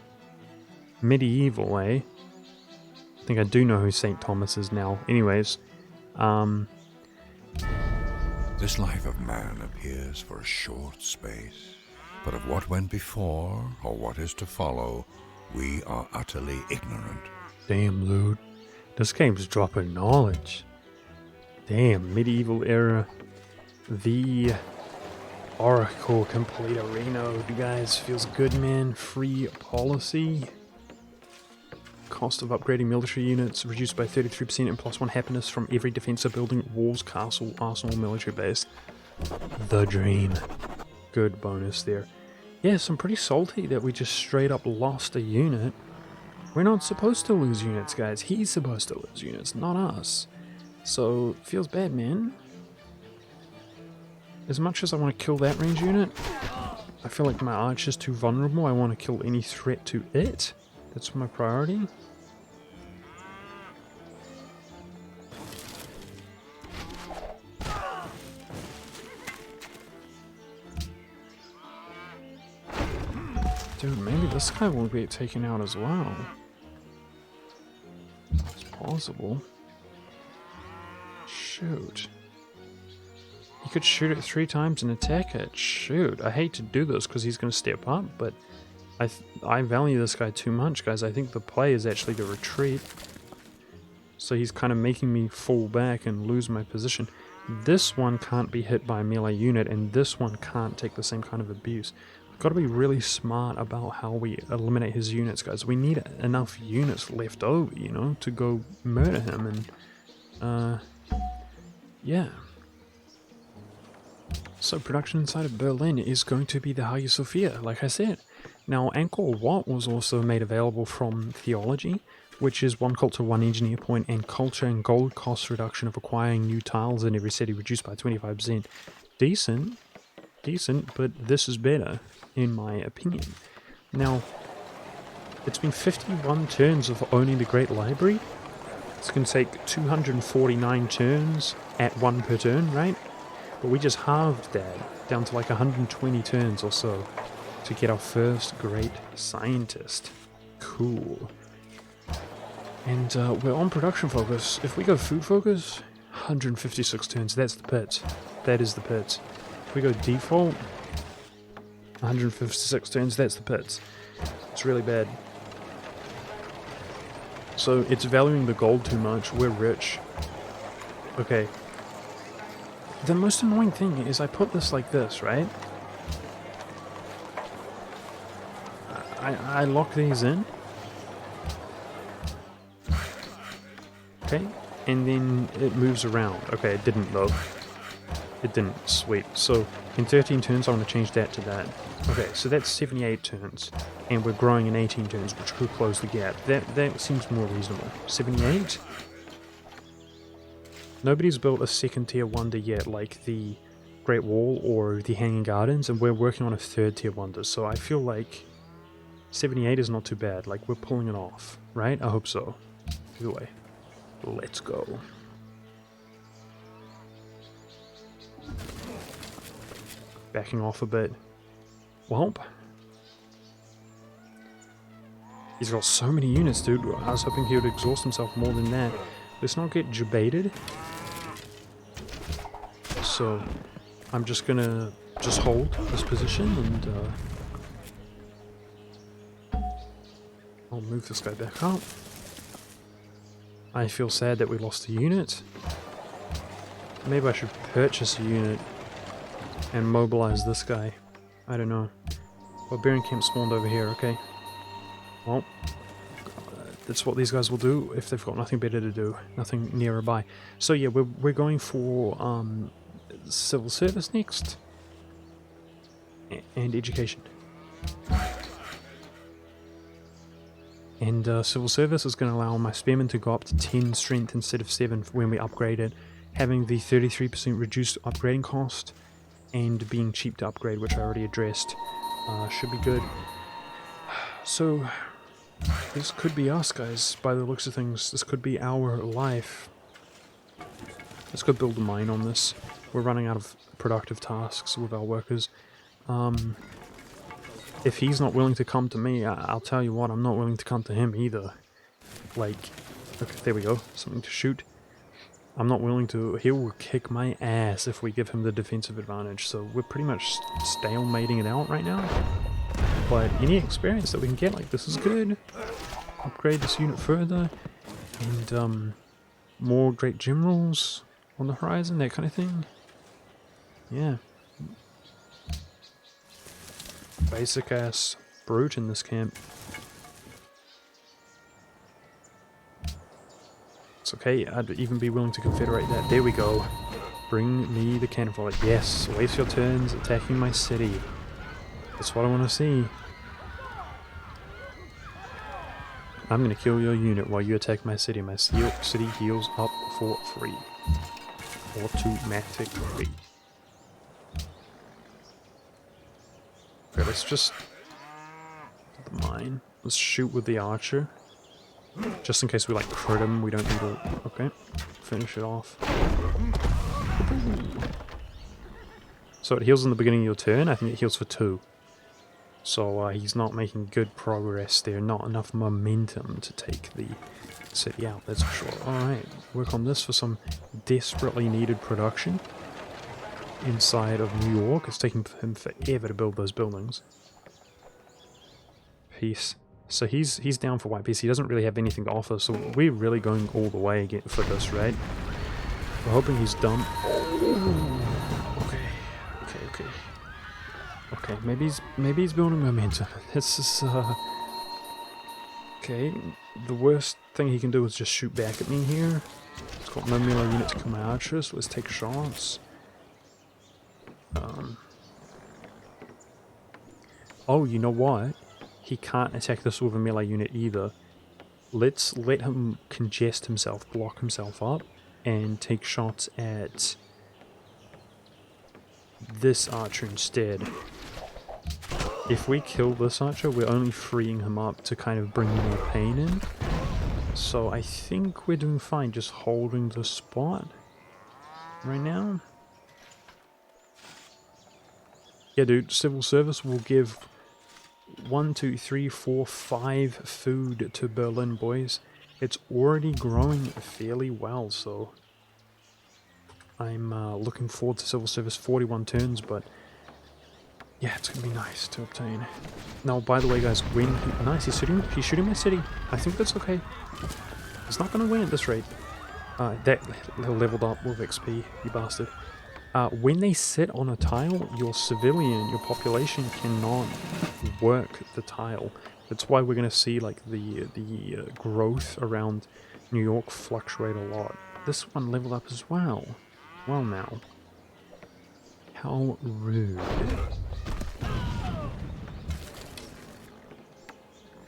Speaker 1: Medieval, eh? I think I do know who St. Thomas is now. Anyways.
Speaker 2: This life of man appears for a short space. but of what went before or what is to follow, we are utterly ignorant.
Speaker 1: Damn, dude. This game's dropping knowledge. Damn, medieval era. The Oracle complete arena, guys. Feels good, man. Free policy. Cost of upgrading military units reduced by 33% and +1 happiness from every defensive building, walls, castle, arsenal, military base. The dream. Good bonus there. Yes, I'm pretty salty that we just straight up lost a unit. We're not supposed to lose units, guys. He's supposed to lose units, not us. So, feels bad, man. As much as I want to kill that range unit, I feel like my arch is too vulnerable. I want to kill any threat to it. That's my priority. Dude, maybe this guy will get taken out as well. It's possible. Shoot. He could shoot it 3 times and attack it. Shoot. I hate to do this because he's going to step up, but I value this guy too much, guys. I think the play is actually to retreat. So he's kind of making me fall back and lose my position. This one can't be hit by a melee unit, and this one can't take the same kind of abuse. We've got to be really smart about how we eliminate his units, guys. We need enough units left over, you know, to go murder him, and, yeah. So production inside of Berlin is going to be the Hagia Sophia, like I said. Now, Angkor Wat was also made available from Theology, which is 1 culture, 1 engineer point, and culture and gold cost reduction of acquiring new tiles in every city reduced by 25%. Decent, but this is better, in my opinion. Now, it's been 51 turns of owning the Great Library. It's going to take 249 turns at 1 per turn, right? But we just halved that down to like 120 turns or so to get our first great scientist. Cool. And we're on production focus. If we go food focus, 156 turns. That's the pits. That is the pits. If we go default, 156 turns. That's the pits. It's really bad. So it's valuing the gold too much. We're rich. Okay. The most annoying thing is I put this like this, right? I lock these in. Okay, and then it moves around. Okay, it didn't though. It didn't. Sweet. So in 13 turns I want to change that to that. Okay, so that's 78 turns. And we're growing in 18 turns, which could close the gap. That seems more reasonable. 78? Nobody's built a second tier wonder yet, like the Great Wall or the Hanging Gardens, and we're working on a 3rd tier wonder, so I feel like 78 is not too bad. Like, we're pulling it off, right? I hope so. Either way, let's go. Backing off a bit. Well, he's got so many units, dude. I was hoping he would exhaust himself more than that. Let's not get jebaited. So I'm just gonna hold this position and I'll move this guy back up. I feel sad that we lost a unit. Maybe I should purchase a unit and mobilize this guy. I don't know. Barbarian camp spawned over here, okay. Well, that's what these guys will do if they've got nothing better to do, nothing nearby. So yeah, we're going for civil service next, and education. And civil service is going to allow my spearmen to go up to 10 strength instead of 7 when we upgrade it, having the 33% reduced upgrading cost, and being cheap to upgrade, which I already addressed. Should be good. So this could be us, guys, by the looks of things. This could be our life. Let's go build a mine on this. We're running out of productive tasks with our workers. If he's not willing to come to me, I'll tell you what, I'm not willing to come to him either. Like, okay, there we go. Something to shoot. I'm not willing to... He will kick my ass if we give him the defensive advantage, so we're pretty much stalemating it out right now. But any experience that we can get, like, this is good. Upgrade this unit further, and more great generals on the horizon, that kind of thing. Yeah. Basic ass brute in this camp. It's okay, I'd even be willing to confederate that. There we go. Bring me the cannon fodder. Yes, waste your turns attacking my city. That's what I want to see. I'm gonna kill your unit while you attack my city. My city heals up for free. Automatically. Okay, let's just... the mine. Let's shoot with the archer. Just in case we like crit him, we don't need to... Okay, finish it off. So it heals in the beginning of your turn. I think it heals for 2. So he's not making good progress there, not enough momentum to take the city out, that's for sure. Alright, work on this for some desperately needed production inside of New York. It's taking him forever to build those buildings. Peace. So he's down for white peace. He doesn't really have anything to offer, so we're really going all the way for this, right? We're hoping he's done. Okay. Okay, maybe he's building momentum. This is okay. The worst thing he can do is just shoot back at me here. He's got no melee unit to come out, so let's take shots. Oh, you know what? He can't attack this with a melee unit either. Let's let him congest himself, block himself up, and take shots at this archer instead. If we kill this archer, we're only freeing him up to kind of bring more pain in. So I think we're doing fine just holding the spot right now. Yeah, dude, civil service will give 1, 2, 3, 4, 5 food to Berlin, boys. It's already growing fairly well, so I'm looking forward to civil service 41 turns, but yeah, it's gonna be nice to obtain. Now, by the way, guys, when nice, he's shooting my city. I think that's okay. He's not gonna win at this rate. That leveled up with XP, you bastard. When they sit on a tile, your civilian, your population cannot work the tile. That's why we're gonna see like the growth around New York fluctuate a lot. This one leveled up as well. Well now. How rude.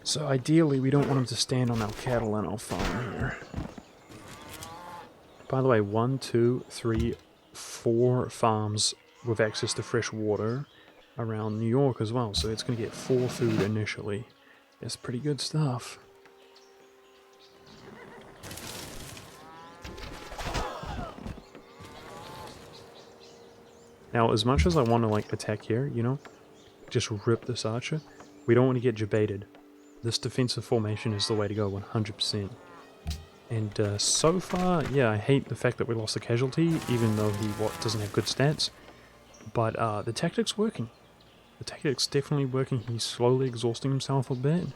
Speaker 1: So ideally, we don't want him to stand on our cattle and our farm here. By the way, 1, 2, 3, 4 farms with access to fresh water around New York as well, so it's going to get 4 food initially. That's pretty good stuff. Now, as much as I want to like attack here, you know, just rip this archer, we don't want to get jebaited. This defensive formation is the way to go, 100%. And so far, yeah, I hate the fact that we lost a casualty, even though he doesn't have good stats. But the tactic's working. The tactic's definitely working. He's slowly exhausting himself a bit.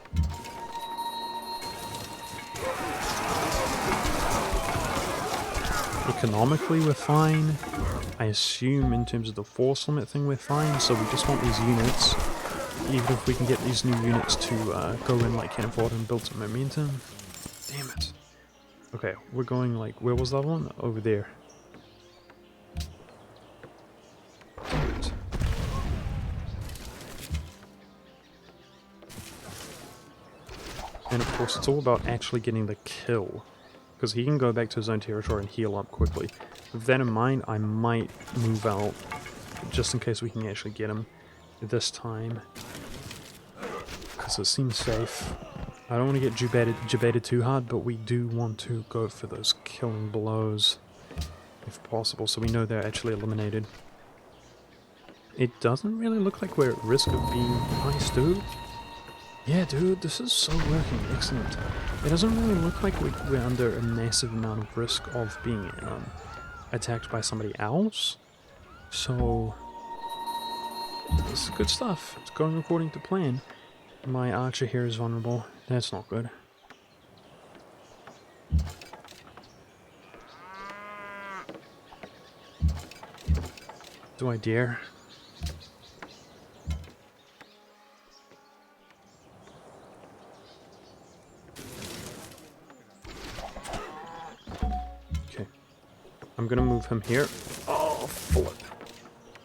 Speaker 1: Economically, we're fine. I assume in terms of the force limit thing, we're fine. So we just want these units. Even if we can get these new units to go in like cannon fodder and build some momentum. Damn it. Okay, we're going like, where was that one? Over there. Damn it. And of course, it's all about actually getting the kill. Because he can go back to his own territory and heal up quickly. With that in mind, I might move out just in case we can actually get him this time. Because it seems safe. I don't want to get jebaited too hard, but we do want to go for those killing blows if possible, so we know they're actually eliminated. It doesn't really look like we're at risk of being nice, dude. Yeah, dude, this is so working. Excellent. It doesn't really look like we're under a massive amount of risk of being attacked by somebody else. So, this is good stuff. It's going according to plan. My archer here is vulnerable. That's not good. Do I dare? Okay. I'm gonna move him here. Oh, flip.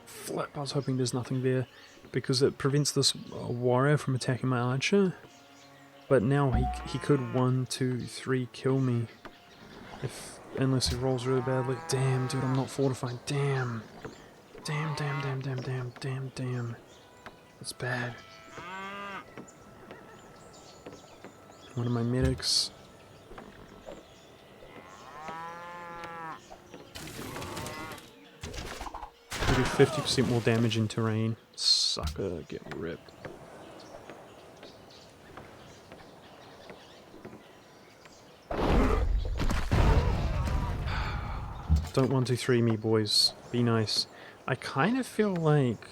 Speaker 1: Flip. I was hoping there's nothing there because it prevents this warrior from attacking my archer. But now he could 1, 2, 3 kill me. Unless he rolls really badly. Damn, dude, I'm not fortified. Damn. Damn, damn, damn, damn, damn, damn, damn. That's bad. One of my medics. We do 50% more damage in terrain. Sucker, get ripped. Don't 1, 2, 3 me, boys. Be nice. I kind of feel like,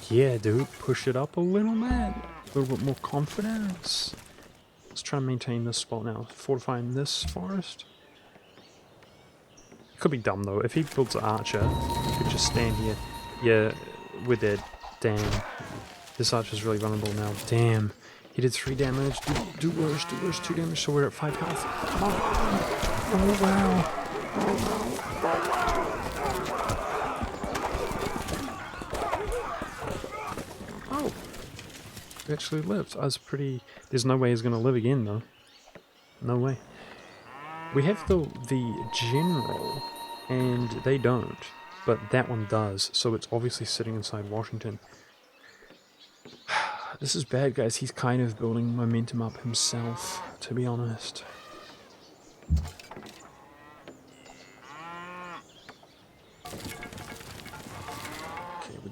Speaker 1: yeah, dude, push it up a little bit. A little bit more confidence. Let's try and maintain this spot now. Fortifying this forest. Could be dumb though. If he builds an archer, he could just stand here. Yeah, we're dead. Damn. This archer's really vulnerable now. Damn. He did 3 damage. Do worse, 2 damage, so we're at 5 health. Come on. Oh wow. Oh, he actually lived. I was pretty. There's no way he's gonna live again, though. No way. We have the general, and they don't, but that one does. So it's obviously sitting inside Washington. This is bad, guys. He's kind of building momentum up himself, to be honest.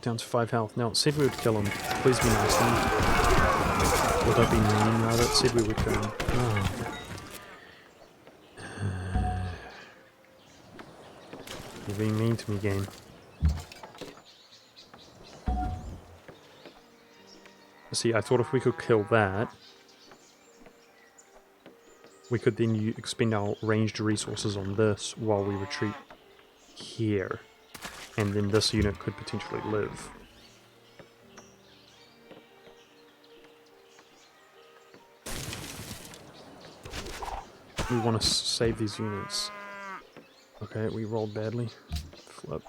Speaker 1: Down to 5 health. Now, it said we would kill him. Please be nice to me. Would that be mean? No, that said we would kill him. Oh. You're being mean to me, game. See, I thought if we could kill that, we could then expend our ranged resources on this while we retreat here. And then this unit could potentially live. We want to save these units. Okay, we rolled badly. Flip.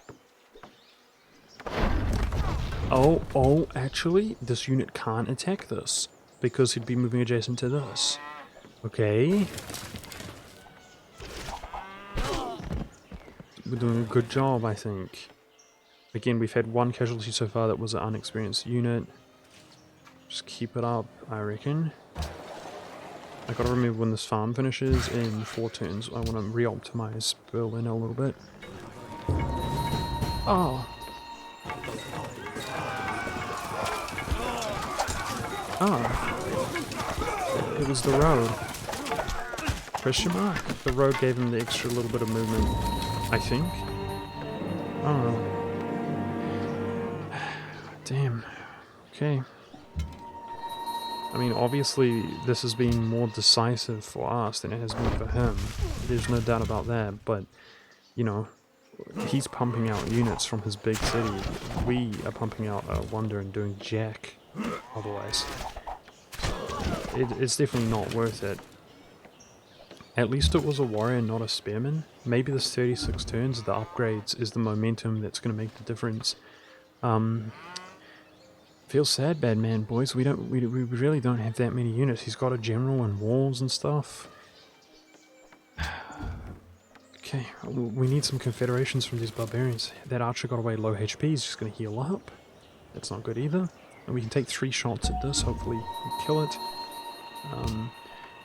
Speaker 1: Oh, actually, this unit can't attack this. Because he'd be moving adjacent to this. Okay. We're doing a good job, I think. Again, we've had 1 casualty so far that was an unexperienced unit. Just keep it up, I reckon. I gotta remember when this farm finishes in 4 turns. I want to re-optimize Berlin a little bit. Oh. Oh. It was the road. Question mark. The road gave him the extra little bit of movement, I think. Oh. Damn. Okay. I mean, obviously, this has been more decisive for us than it has been for him. There's no doubt about that, but, you know, he's pumping out units from his big city. We are pumping out Wonder and doing jack otherwise. It's definitely not worth it. At least it was a warrior, not a spearman. Maybe this 36 turns, the upgrades, is the momentum that's going to make the difference. Feels sad, bad man, boys. We really don't have that many units. He's got a general and walls and stuff. Okay, we need some confederations from these barbarians. That archer got away low HP. He's just going to heal up. That's not good either. And we can take 3 shots at this. Hopefully we kill it.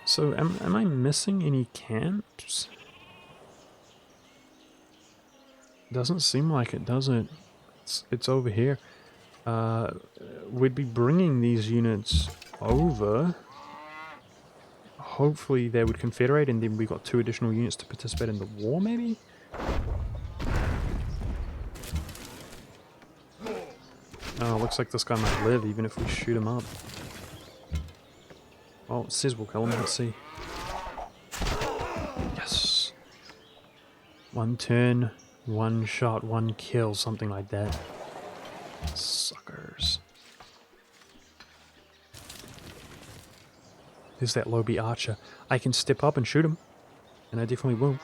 Speaker 1: So am I missing any camps? Doesn't seem like it, does it? It's over here. We'd be bringing these units over. Hopefully they would confederate, and then we got 2 additional units to participate in the war, maybe? Oh, looks like this guy might live even if we shoot him up. Oh, it says we'll kill him, let's see. Yes! 1 turn, 1 shot, 1 kill, something like that. Suckers. There's that Lobby archer. I can step up and shoot him. And I definitely will.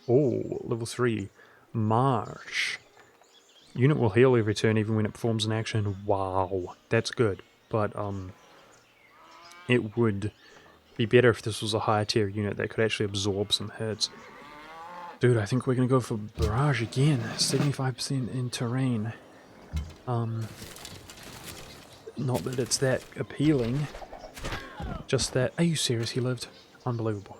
Speaker 1: Oh, level 3. March. Unit will heal every turn even when it performs an action. Wow, that's good. But it would be better if this was a higher tier unit that could actually absorb some hits. Dude, I think we're gonna go for barrage again. 75% in terrain. Not that it's that appealing. Just that... Are you serious? He lived? Unbelievable.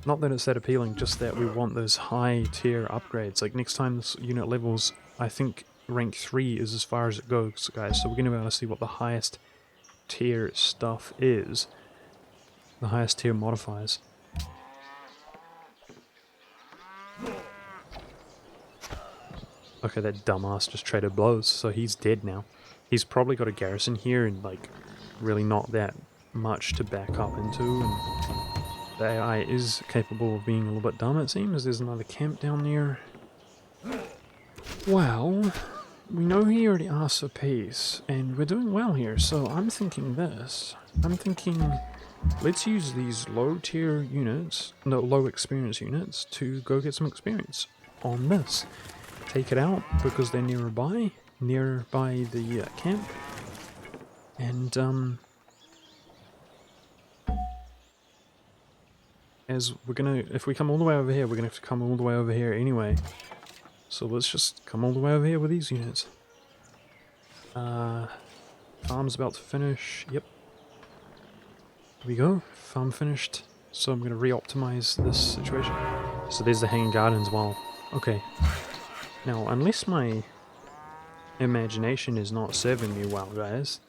Speaker 1: Not that it's that appealing, just that we want those high tier upgrades. Like next time this unit levels, I think rank 3 is as far as it goes, guys. So we're going to be able to see what the highest tier stuff is. The highest tier modifiers. Okay, that dumbass just traded blows, so he's dead now. He's probably got a garrison here and like really not that much to back up into, and the AI is capable of being a little bit dumb, it seems. There's another camp down there. Well, we know he already asked for peace, and we're doing well here, so I'm thinking this. I'm thinking, let's use these low tier units, no, low experience units, to go get some experience on this. Take it out because they're nearby the camp, and as we're gonna, if we come all the way over here, we're gonna have to come all the way over here anyway. So let's just come all the way over here with these units. Farm's about to finish. Yep. Here we go. Farm finished. So I'm gonna re-optimize this situation. So there's the hanging gardens. Well, okay. Now, unless my imagination is not serving me well, guys,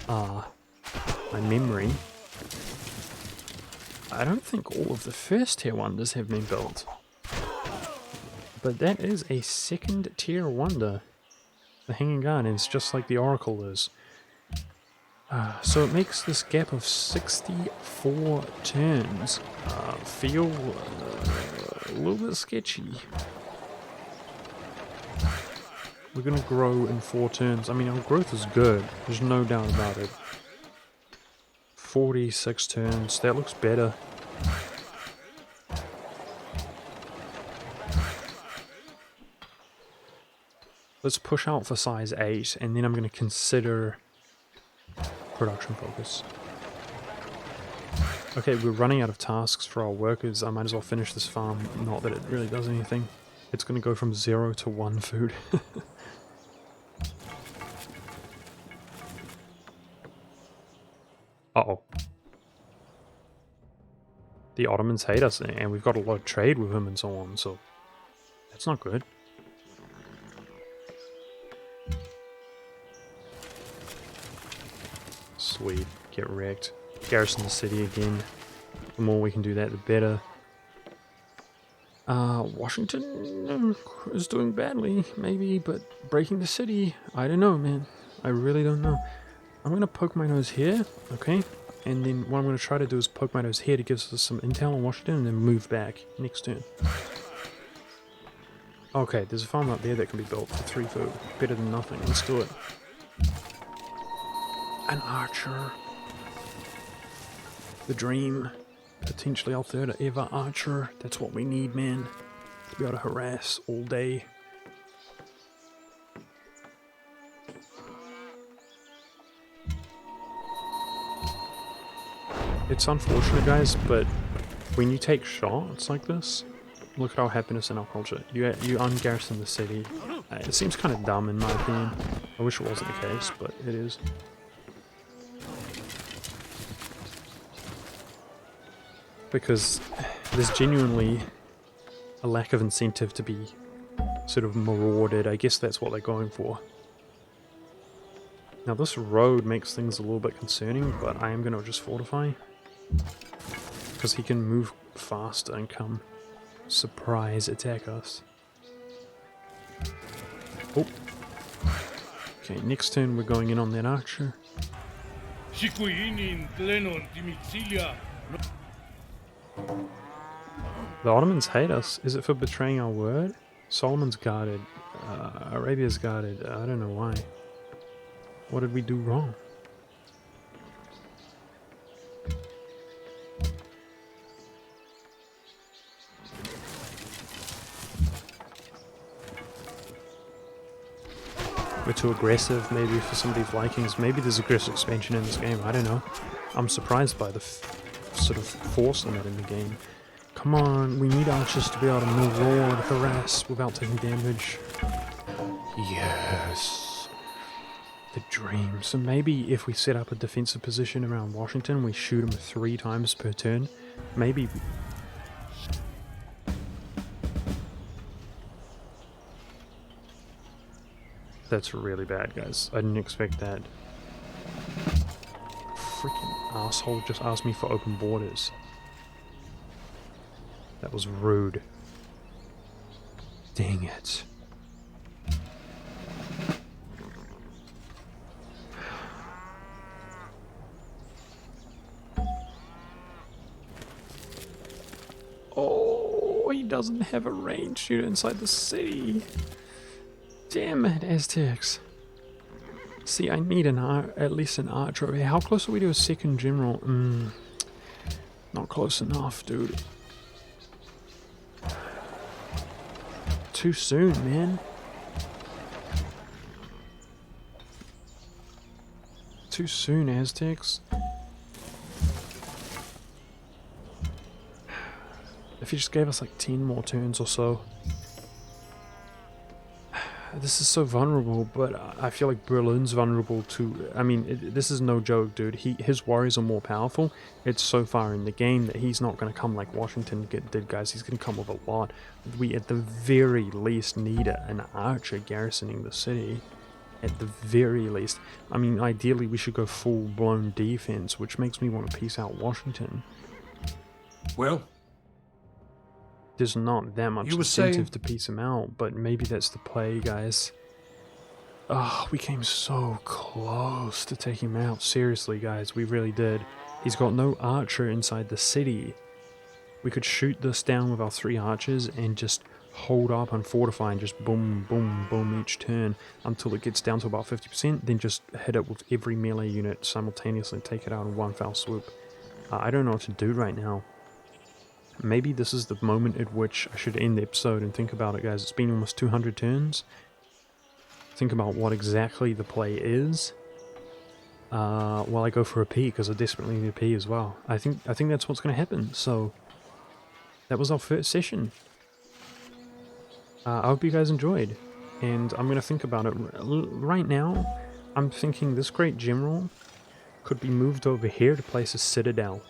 Speaker 1: my memory, I don't think all of the first tier wonders have been built. But that is a second tier wonder. The Hanging Gardens, just like the Oracle is. So it makes this gap of 64 turns feel a little bit sketchy. We're going to grow in 4 turns. I mean, our growth is good. There's no doubt about it. 46 turns. That looks better. Let's push out for size 8, and then I'm going to consider production focus. Okay, we're running out of tasks for our workers. I might as well finish this farm. Not that it really does anything. It's going to go from 0 to 1 food. Uh-oh. The Ottomans hate us, and we've got a lot of trade with them and so on, so that's not good. Sweet. Get wrecked. Garrison the city again. The more we can do that, the better. Washington is doing badly, maybe, but breaking the city, I don't know, man. I really don't know. I'm going to poke my nose here, okay? And then what I'm going to try to do is poke my nose here to give us some intel on Washington and then move back next turn. Okay, there's a farm up there that can be built for 3 food. Better than nothing. Let's do it. An archer. The dream. Potentially our 3rd ever archer. That's what we need, man. To be able to harass all day. It's unfortunate, guys, but when you take shots like this, look at our happiness in our culture. You ungarrison the city. It seems kind of dumb in my opinion. I wish it wasn't the case, but it is. Because there's genuinely a lack of incentive to be sort of marauded. I guess that's what they're going for. Now this road makes things a little bit concerning, but I am going to just fortify. Because he can move faster and come surprise attack us. Oh. Okay, next turn we're going in on that archer. The Ottomans hate us. Is it for betraying our word? Solomon's guarded. Arabia's guarded. I don't know why. What did we do wrong? We're too aggressive, maybe, for some of these Vikings. Maybe there's aggressive expansion in this game. I don't know. I'm surprised by the sort of force limit in the game. Come on, we need archers to be able to maraud, harass without taking damage. Yes. The dream. So maybe if we set up a defensive position around Washington, we shoot them 3 times per turn. Maybe... That's really bad, guys. I didn't expect that. Freaking asshole just asked me for open borders. That was rude. Dang it. Oh, he doesn't have a range shooter inside the city. Damn it, Aztecs. See, I need at least an archer over here. How close are we to a second general? Not close enough, dude. Too soon, man. Too soon, Aztecs. If you just gave us like 10 more turns or so. This is so vulnerable, but I feel like Berlin's vulnerable too. I mean, this is no joke, dude. His warriors are more powerful. It's so far in the game that he's not going to come like Washington did, guys. He's going to come with a lot. We, at the very least, need an archer garrisoning the city. At the very least. I mean, ideally, we should go full-blown defense, which makes me want to peace out Washington.
Speaker 3: Well?
Speaker 1: There's not that much incentive to piece him out, but maybe that's the play, guys. Oh, we came so close to taking him out. Seriously, guys, we really did. He's got no archer inside the city. We could shoot this down with our 3 archers and just hold up and fortify and just boom, boom, boom each turn until it gets down to about 50%, then just hit it with every melee unit simultaneously and take it out in one foul swoop. I don't know what to do right now. Maybe this is the moment at which I should end the episode and think about it, guys. It's been almost 200 turns. Think about what exactly the play is. While I go for a P, because I desperately need a P as well. I think that's what's going to happen. So that was our first session. I hope you guys enjoyed, and I'm going to think about it. Right now, I'm thinking this great general could be moved over here to place a citadel.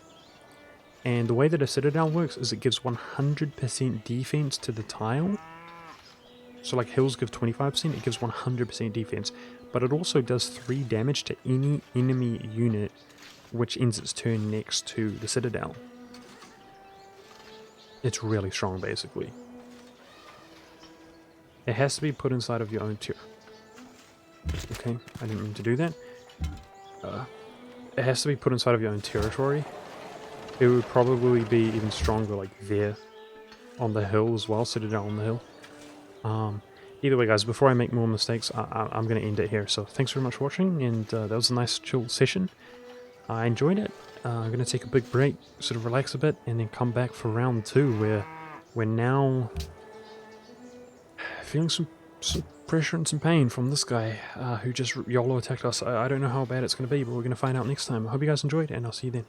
Speaker 1: And the way that a citadel works is it gives 100% defense to the tile. So like hills give 25%, it gives 100% defense. But it also does 3 damage to any enemy unit which ends its turn next to the citadel. It's really strong, basically. It has to be put inside of your own tier. Okay, I didn't mean to do that. It has to be put inside of your own territory. It would probably be even stronger like there on the hill as well, citadel on the hill. Either way, guys, before I make more mistakes, I'm going to end it here. So thanks very much for watching, and that was a nice chill session. I enjoyed it. I'm going to take a big break, sort of relax a bit, and then come back for round 2, where we're now feeling some pressure and some pain from this guy who just YOLO attacked us. I don't know how bad it's going to be, but we're going to find out next time. I hope you guys enjoyed, and I'll see you then.